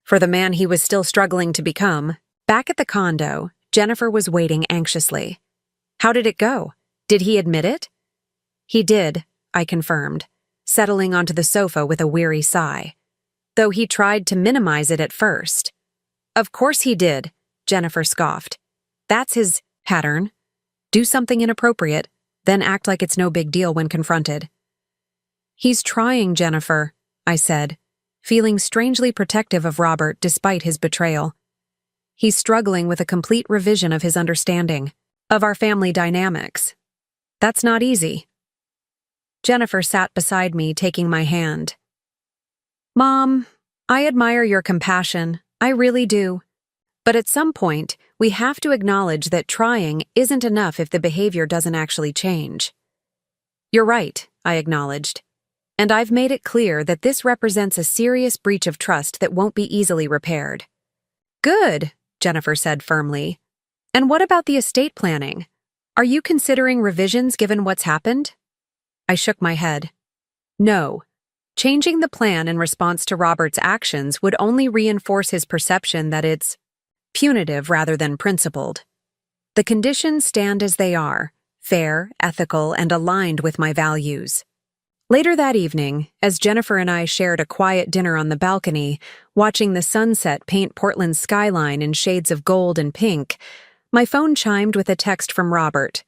for the man he was still struggling to become. Back at the condo, Jennifer was waiting anxiously. "How did it go? Did he admit it?" "He did," I confirmed, settling onto the sofa with a weary sigh, though he tried to minimize it at first. "Of course he did," Jennifer scoffed. "That's his pattern. Do something inappropriate, then act like it's no big deal when confronted." "He's trying, Jennifer," I said, feeling strangely protective of Robert despite his betrayal. "He's struggling with a complete revision of his understanding of our family dynamics. That's not easy." Jennifer sat beside me, taking my hand. "Mom, I admire your compassion. I really do. But at some point, we have to acknowledge that trying isn't enough if the behavior doesn't actually change." "You're right," I acknowledged. "And I've made it clear that this represents a serious breach of trust that won't be easily repaired." "Good," Jennifer said firmly. "And what about the estate planning? Are you considering revisions given what's happened?" I shook my head. "No. Changing the plan in response to Robert's actions would only reinforce his perception that it's punitive rather than principled. The conditions stand as they are, fair, ethical, and aligned with my values." Later that evening, as Jennifer and I shared a quiet dinner on the balcony, watching the sunset paint Portland's skyline in shades of gold and pink, my phone chimed with a text from Robert.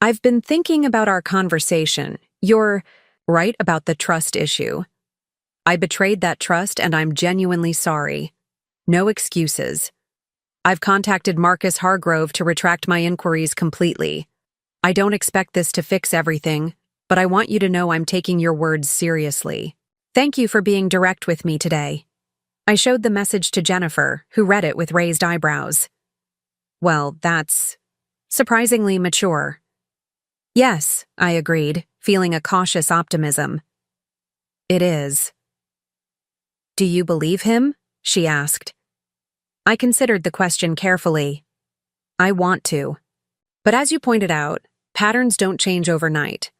"I've been thinking about our conversation. You're right about the trust issue. I betrayed that trust and I'm genuinely sorry. No excuses. I've contacted Marcus Hargrove to retract my inquiries completely. I don't expect this to fix everything, but I want you to know I'm taking your words seriously. Thank you for being direct with me today." I showed the message to Jennifer, who read it with raised eyebrows. "Well, that's surprisingly mature." "Yes," I agreed, feeling a cautious optimism. "It is." "Do you believe him?" she asked. I considered the question carefully. "I want to. But as you pointed out, patterns don't change overnight.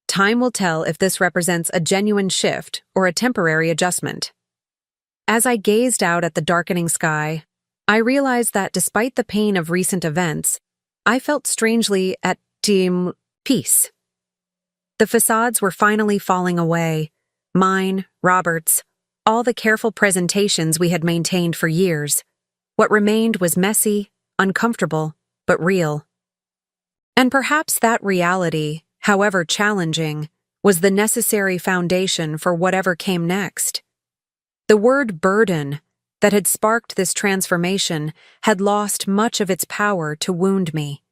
Time will tell if this represents a genuine shift or a temporary adjustment." As I gazed out at the darkening sky, I realized that despite the pain of recent events, I felt strangely at peace. The facades were finally falling away. Mine, Robert's, all the careful presentations we had maintained for years. What remained was messy, uncomfortable, but real. And perhaps that reality, however challenging, was the necessary foundation for whatever came next. The word burden that had sparked this transformation had lost much of its power to wound me.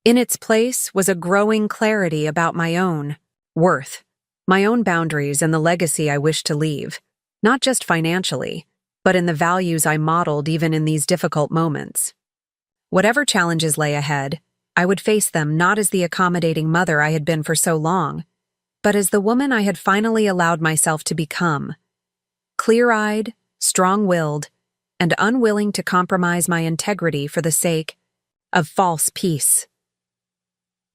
In its place was a growing clarity about my own worth, my own boundaries, and the legacy I wished to leave, not just financially, but in the values I modeled even in these difficult moments. Whatever challenges lay ahead, I would face them not as the accommodating mother I had been for so long, but as the woman I had finally allowed myself to become. Clear-eyed, strong-willed, and unwilling to compromise my integrity for the sake of false peace.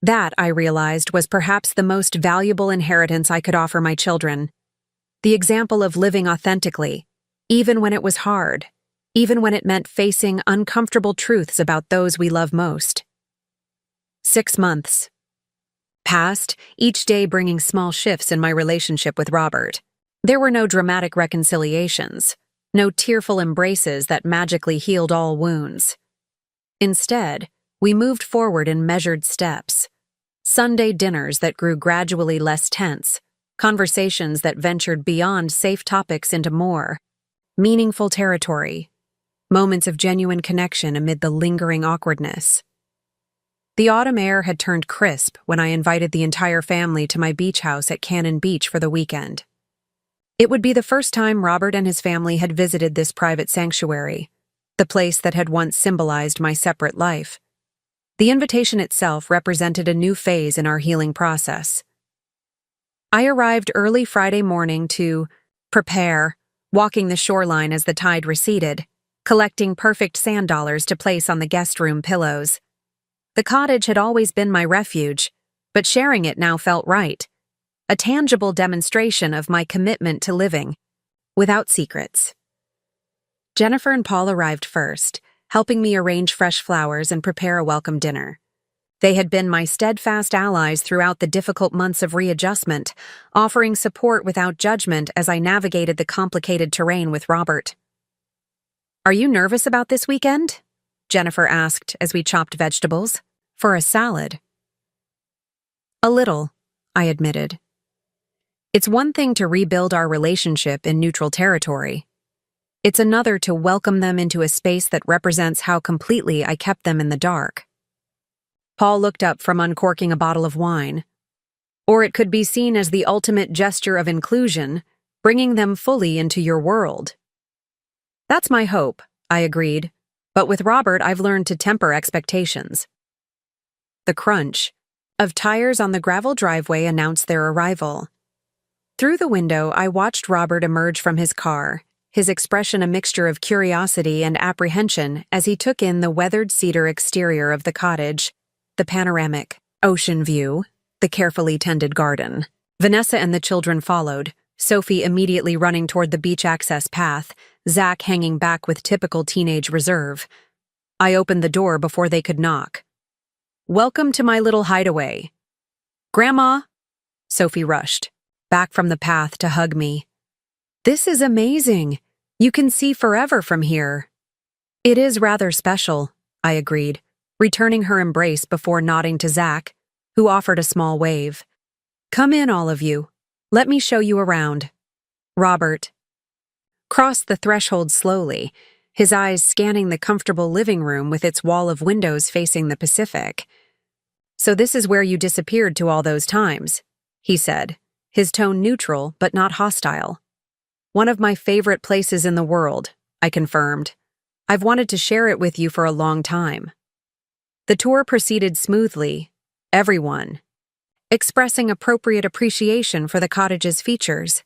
That, I realized, was perhaps the most valuable inheritance I could offer my children. The example of living authentically, even when it was hard, even when it meant facing uncomfortable truths about those we love most. 6 months passed, each day bringing small shifts in my relationship with Robert. There were no dramatic reconciliations, no tearful embraces that magically healed all wounds. Instead, we moved forward in measured steps. Sunday dinners that grew gradually less tense, conversations that ventured beyond safe topics into more meaningful territory, moments of genuine connection amid the lingering awkwardness. The autumn air had turned crisp when I invited the entire family to my beach house at Cannon Beach for the weekend. It would be the first time Robert and his family had visited this private sanctuary, the place that had once symbolized my separate life. The invitation itself represented a new phase in our healing process. I arrived early Friday morning to prepare, walking the shoreline as the tide receded, collecting perfect sand dollars to place on the guest room pillows. The cottage had always been my refuge, but sharing it now felt right. A tangible demonstration of my commitment to living, without secrets. Jennifer and Paul arrived first, helping me arrange fresh flowers and prepare a welcome dinner. They had been my steadfast allies throughout the difficult months of readjustment, offering support without judgment as I navigated the complicated terrain with Robert. "Are you nervous about this weekend?" Jennifer asked as we chopped vegetables for a salad. "A little," I admitted. It's one thing to rebuild our relationship in neutral territory. It's another to welcome them into a space that represents how completely I kept them in the dark. Paul looked up from uncorking a bottle of wine. "Or it could be seen as the ultimate gesture of inclusion, bringing them fully into your world." "That's my hope," I agreed, but with Robert I've learned to temper expectations. The crunch of tires on the gravel driveway announced their arrival. Through the window, I watched Robert emerge from his car, his expression a mixture of curiosity and apprehension as he took in the weathered cedar exterior of the cottage, the panoramic ocean view, the carefully tended garden. Vanessa and the children followed, Sophie immediately running toward the beach access path, Zach hanging back with typical teenage reserve. I opened the door before they could knock. "Welcome to my little hideaway." "Grandma!" Sophie rushed, back from the path to hug me. "This is amazing. You can see forever from here." "It is rather special," I agreed, returning her embrace before nodding to Zach, who offered a small wave. "Come in, all of you. Let me show you around." Robert crossed the threshold slowly, his eyes scanning the comfortable living room with its wall of windows facing the Pacific. "So this is where you disappeared to all those times," he said, his tone neutral but not hostile. "One of my favorite places in the world," I confirmed. "I've wanted to share it with you for a long time." The tour proceeded smoothly, everyone expressing appropriate appreciation for the cottage's features: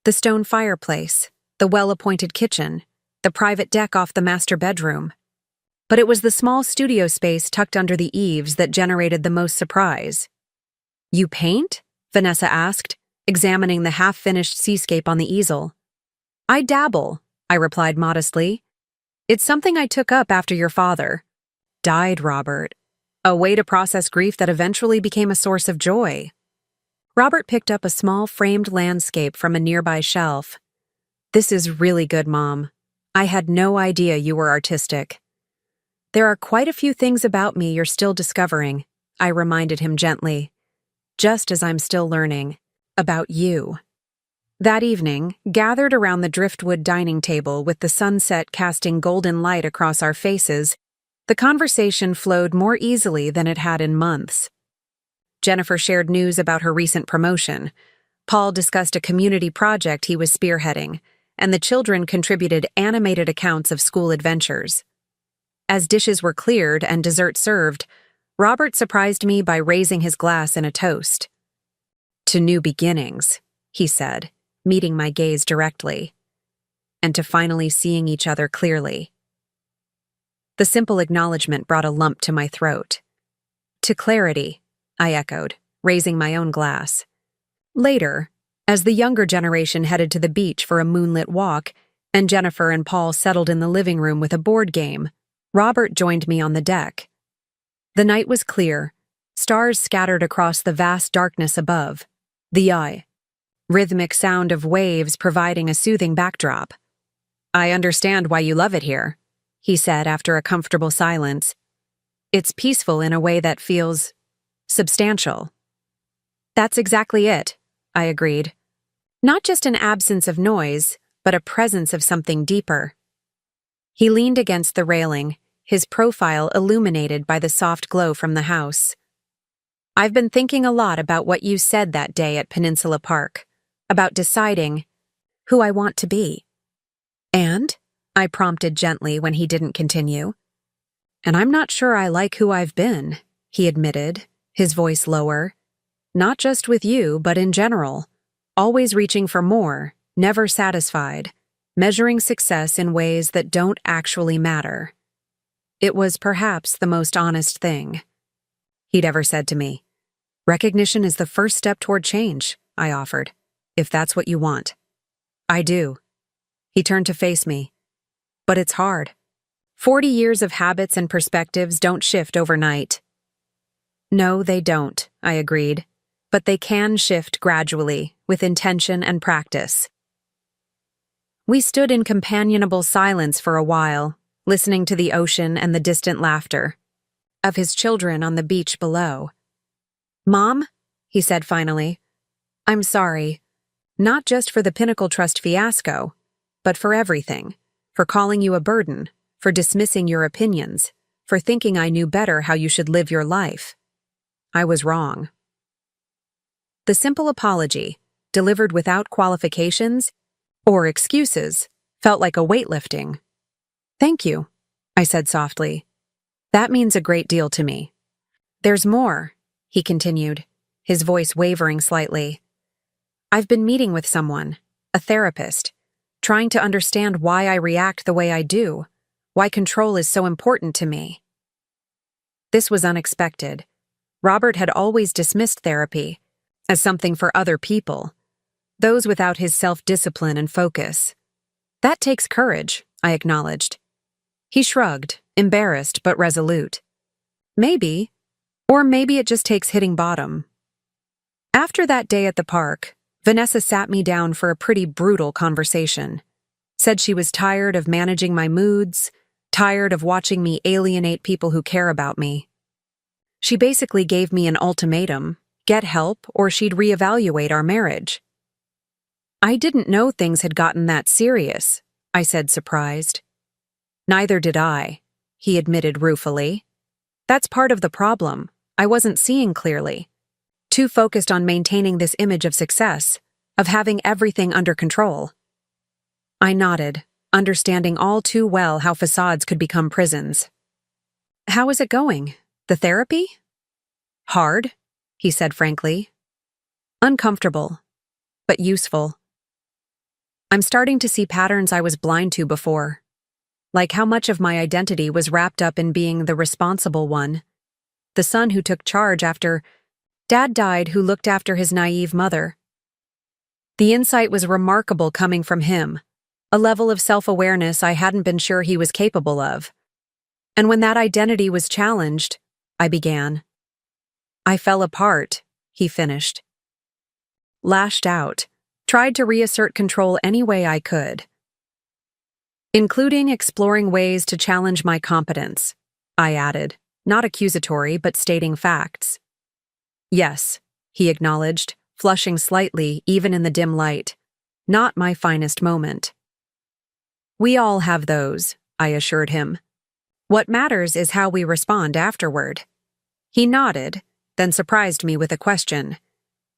the stone fireplace, the well-appointed kitchen, the private deck off the master bedroom. But it was the small studio space tucked under the eaves that generated the most surprise. "You paint?" Vanessa asked, examining the half-finished seascape on the easel. "I dabble," I replied modestly. "It's something I took up after your father died, Robert. A way to process grief that eventually became a source of joy." Robert picked up a small framed landscape from a nearby shelf. This is really good, Mom. I had no idea you were artistic. There are quite a few things about me you're still discovering, I reminded him gently, just as I'm still learning about you. That evening, gathered around the driftwood dining table with the sunset casting golden light across our faces, the conversation flowed more easily than it had in months. Jennifer shared news about her recent promotion. Paul discussed a community project he was spearheading, and the children contributed animated accounts of school adventures. As dishes were cleared and dessert served, Robert surprised me by raising his glass in a toast. To new beginnings, he said, meeting my gaze directly, and to finally seeing each other clearly. The simple acknowledgement brought a lump to my throat. To clarity, I echoed, raising my own glass. Later, as the younger generation headed to the beach for a moonlit walk, and Jennifer and Paul settled in the living room with a board game, Robert joined me on the deck. The night was clear, stars scattered across the vast darkness above, the eye, rhythmic sound of waves providing a soothing backdrop. I understand why you love it here, he said after a comfortable silence. It's peaceful in a way that feels substantial. That's exactly it, I agreed. Not just an absence of noise, but a presence of something deeper. He leaned against the railing, his profile illuminated by the soft glow from the house. I've been thinking a lot about what you said that day at Peninsula Park, about deciding who I want to be. And? I prompted gently when he didn't continue. And I'm not sure I like who I've been, he admitted, his voice lower. Not just with you, but in general. Always reaching for more, never satisfied, measuring success in ways that don't actually matter. It was perhaps the most honest thing he'd ever said to me. Recognition is the first step toward change, I offered, if that's what you want. I do. He turned to face me. But it's hard. 40 years of habits and perspectives don't shift overnight. No, they don't, I agreed. But they can shift gradually, with intention and practice. We stood in companionable silence for a while, listening to the ocean and the distant laughter of his children on the beach below. Mom, he said finally, I'm sorry. Not just for the Pinnacle Trust fiasco, but for everything. For calling you a burden, for dismissing your opinions, for thinking I knew better how you should live your life. I was wrong. The simple apology, delivered without qualifications or excuses, felt like a weightlifting. Thank you, I said softly. That means a great deal to me. There's more, he continued, his voice wavering slightly. I've been meeting with someone, a therapist, trying to understand why I react the way I do, why control is so important to me. This was unexpected. Robert had always dismissed therapy as something for other people, those without his self-discipline and focus. That takes courage, I acknowledged. He shrugged, embarrassed but resolute. Maybe, or maybe it just takes hitting bottom. After that day at the park, Vanessa sat me down for a pretty brutal conversation. Said she was tired of managing my moods, tired of watching me alienate people who care about me. She basically gave me an ultimatum, get help or she'd reevaluate our marriage. I didn't know things had gotten that serious, I said surprised. Neither did I, he admitted ruefully. That's part of the problem. I wasn't seeing clearly. Too focused on maintaining this image of success, of having everything under control. I nodded, understanding all too well how facades could become prisons. How is it going? The therapy? Hard, he said frankly. Uncomfortable, but useful. I'm starting to see patterns I was blind to before, like how much of my identity was wrapped up in being the responsible one, the son who took charge after Dad died, who looked after his naive mother. The insight was remarkable coming from him, a level of self-awareness I hadn't been sure he was capable of. And when that identity was challenged, I began. I fell apart, he finished. Lashed out, Tried to reassert control any way I could, including exploring ways to challenge my competence, I added, not accusatory but stating facts. Yes, he acknowledged, flushing slightly even in the dim light. Not my finest moment. We all have those, I assured him. What matters is how we respond afterward. He nodded, then surprised me with a question.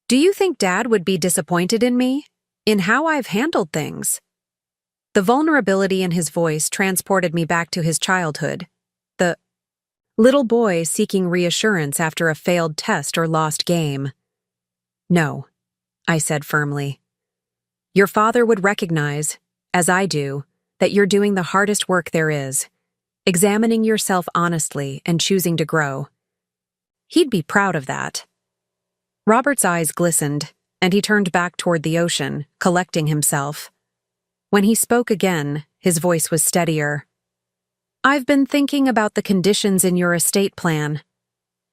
Do you think Dad would be disappointed in me? In how I've handled things? The vulnerability in his voice transported me back to his childhood. The little boy seeking reassurance after a failed test or lost game. No, I said firmly. Your father would recognize, as I do, that you're doing the hardest work there is, examining yourself honestly and choosing to grow. He'd be proud of that. Robert's eyes glistened, and he turned back toward the ocean, collecting himself. When he spoke again, his voice was steadier. I've been thinking about the conditions in your estate plan.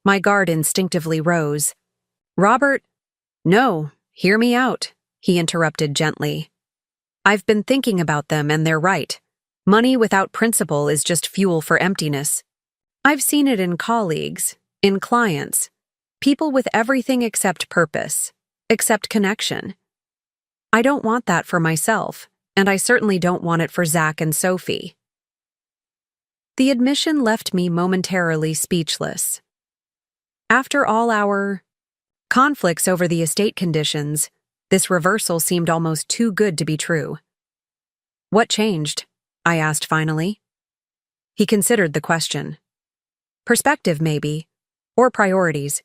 My guard instinctively rose. Robert, no, hear me out, he interrupted gently. I've been thinking about them and they're right. Money without principle is just fuel for emptiness. I've seen it in colleagues, in clients, people with everything except purpose, except connection. I don't want that for myself, and I certainly don't want it for Zach and Sophie. The admission left me momentarily speechless. After all our conflicts over the estate conditions, this reversal seemed almost too good to be true. What changed? I asked finally. He considered the question. Perspective, maybe, or priorities.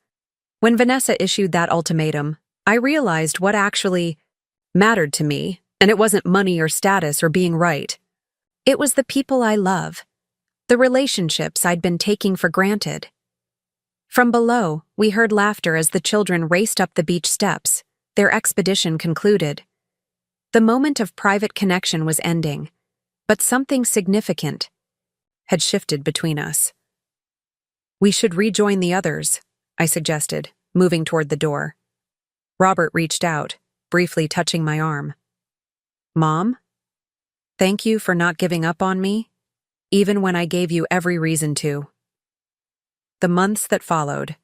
When Vanessa issued that ultimatum, I realized what actually mattered to me, and it wasn't money or status or being right. It was the people I love, the relationships I'd been taking for granted. From below, we heard laughter as the children raced up the beach steps, their expedition concluded. The moment of private connection was ending, but something significant had shifted between us. We should rejoin the others, I suggested, moving toward the door. Robert reached out, briefly touching my arm. Mom? Thank you for not giving up on me, even when I gave you every reason to. The months that followed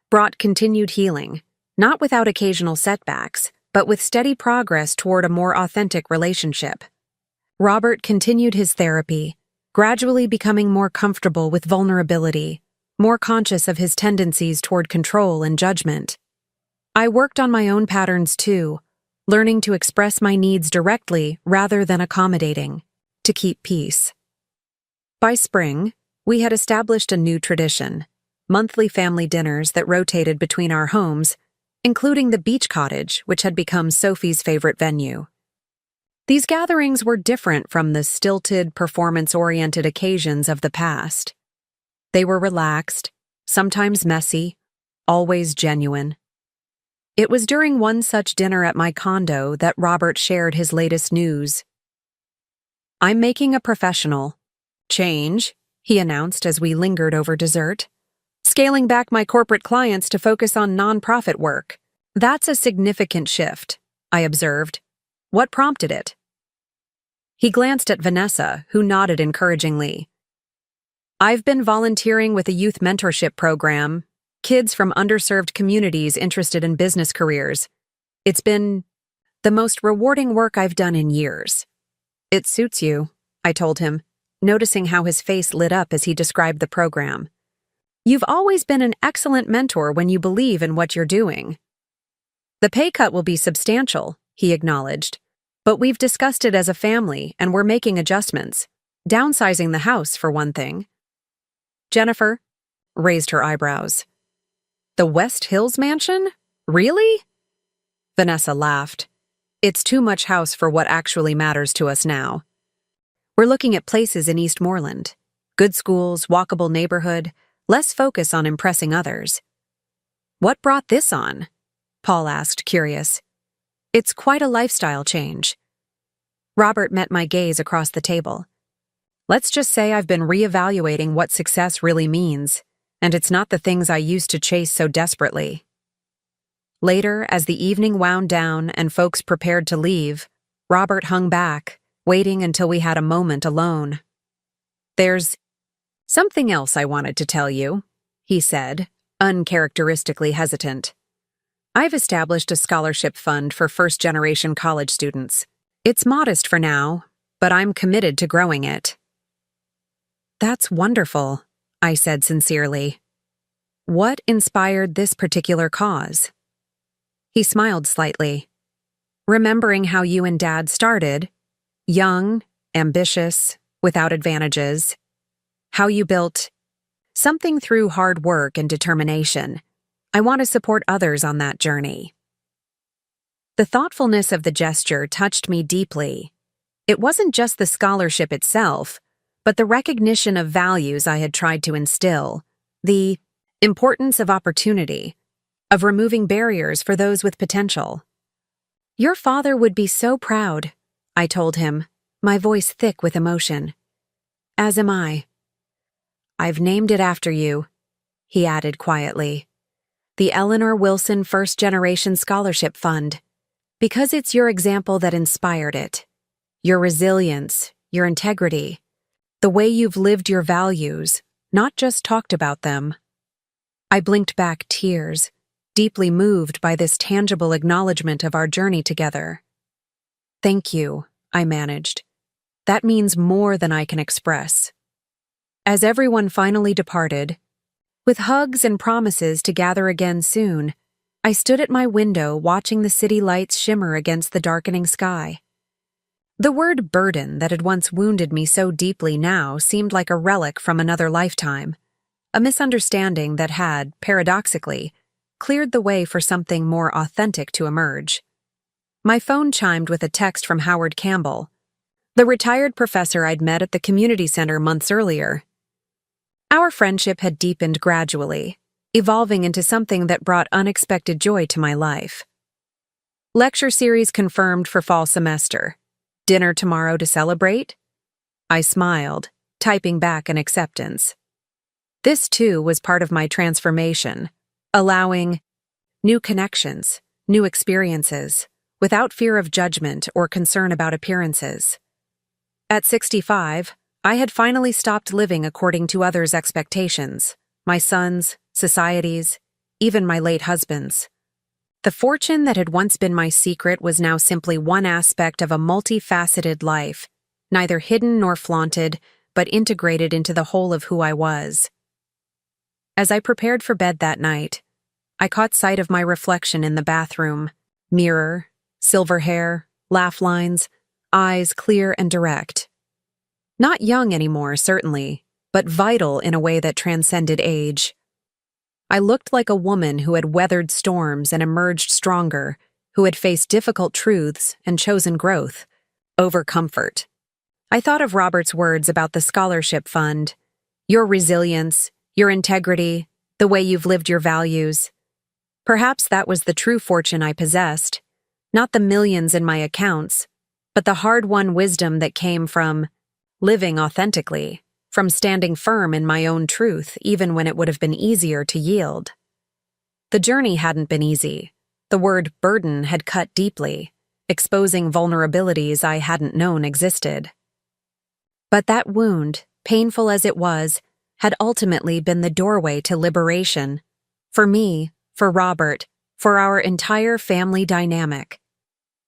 brought continued healing, not without occasional setbacks, but with steady progress toward a more authentic relationship. Robert continued his therapy, gradually becoming more comfortable with vulnerability, more conscious of his tendencies toward control and judgment. I worked on my own patterns too, learning to express my needs directly rather than accommodating, to keep peace. By spring, we had established a new tradition, monthly family dinners that rotated between our homes, including the beach cottage, which had become Sophie's favorite venue. These gatherings were different from the stilted, performance-oriented occasions of the past. They were relaxed, sometimes messy, always genuine. It was during one such dinner at my condo that Robert shared his latest news. I'm making a professional change, he announced as we lingered over dessert. Scaling back my corporate clients to focus on nonprofit work. That's a significant shift, I observed. What prompted it? He glanced at Vanessa, who nodded encouragingly. I've been volunteering with a youth mentorship program, kids from underserved communities interested in business careers. It's been the most rewarding work I've done in years. It suits you, I told him, noticing how his face lit up as he described the program. You've always been an excellent mentor when you believe in what you're doing. The pay cut will be substantial, he acknowledged, but we've discussed it as a family and we're making adjustments, downsizing the house for one thing. Jennifer raised her eyebrows. The West Hills mansion? Really? Vanessa laughed. It's too much house for what actually matters to us now. We're looking at places in Eastmoreland. Good schools, walkable neighborhood, less focus on impressing others. What brought this on? Paul asked, curious. It's quite a lifestyle change. Robert met my gaze across the table. Let's just say I've been reevaluating what success really means, and it's not the things I used to chase so desperately. Later, as the evening wound down and folks prepared to leave, Robert hung back, waiting until we had a moment alone. "There's something else I wanted to tell you," he said, uncharacteristically hesitant. "I've established a scholarship fund for first-generation college students. It's modest for now, but I'm committed to growing it." "That's wonderful," I said sincerely. "What inspired this particular cause?" He smiled slightly. "Remembering how you and Dad started, young, ambitious, without advantages, how you built something through hard work and determination. I want to support others on that journey." The thoughtfulness of the gesture touched me deeply. It wasn't just the scholarship itself, but the recognition of values I had tried to instill, the importance of opportunity, of removing barriers for those with potential. "Your father would be so proud," I told him, my voice thick with emotion. "As am I." "I've named it after you," he added quietly. "The Eleanor Wilson First Generation Scholarship Fund. Because it's your example that inspired it. Your resilience, your integrity, the way you've lived your values, not just talked about them." I blinked back tears, deeply moved by this tangible acknowledgement of our journey together. "Thank you," I managed. "That means more than I can express." As everyone finally departed, with hugs and promises to gather again soon, I stood at my window watching the city lights shimmer against the darkening sky. The word burden that had once wounded me so deeply now seemed like a relic from another lifetime, a misunderstanding that had, paradoxically, cleared the way for something more authentic to emerge. My phone chimed with a text from Howard Campbell, the retired professor I'd met at the community center months earlier. Our friendship had deepened gradually, evolving into something that brought unexpected joy to my life. "Lecture series confirmed for fall semester. Dinner tomorrow to celebrate?" I smiled, typing back an acceptance. This, too, was part of my transformation, allowing new connections, new experiences, without fear of judgment or concern about appearances. At 65, I had finally stopped living according to others' expectations, my sons, society's, even my late husband's. The fortune that had once been my secret was now simply one aspect of a multifaceted life, neither hidden nor flaunted, but integrated into the whole of who I was. As I prepared for bed that night, I caught sight of my reflection in the bathroom, mirror, silver hair, laugh lines, eyes clear and direct. Not young anymore, certainly, but vital in a way that transcended age. I looked like a woman who had weathered storms and emerged stronger, who had faced difficult truths and chosen growth over comfort. I thought of Robert's words about the scholarship fund, your resilience, your integrity, the way you've lived your values. Perhaps that was the true fortune I possessed, not the millions in my accounts, but the hard-won wisdom that came from living authentically, from standing firm in my own truth even when it would have been easier to yield. The journey hadn't been easy. The word burden had cut deeply, exposing vulnerabilities I hadn't known existed. But that wound, painful as it was, had ultimately been the doorway to liberation. For me, for Robert, for our entire family dynamic.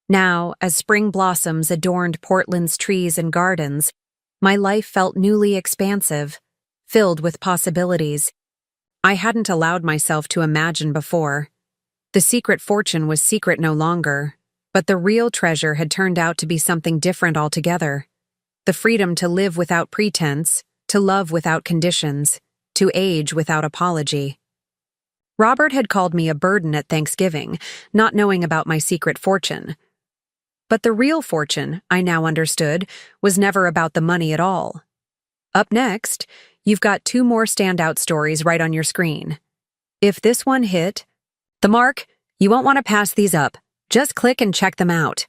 Now, as spring blossoms adorned Portland's trees and gardens, my life felt newly expansive, filled with possibilities I hadn't allowed myself to imagine before. The secret fortune was secret no longer, but the real treasure had turned out to be something different altogether. The freedom to live without pretense, to love without conditions, to age without apology. Robert had called me a burden at Thanksgiving, not knowing about my secret fortune. But the real fortune, I now understood, was never about the money at all. Up next, you've got 2 more standout stories right on your screen. If this one hit the mark, you won't want to pass these up. Just click and check them out.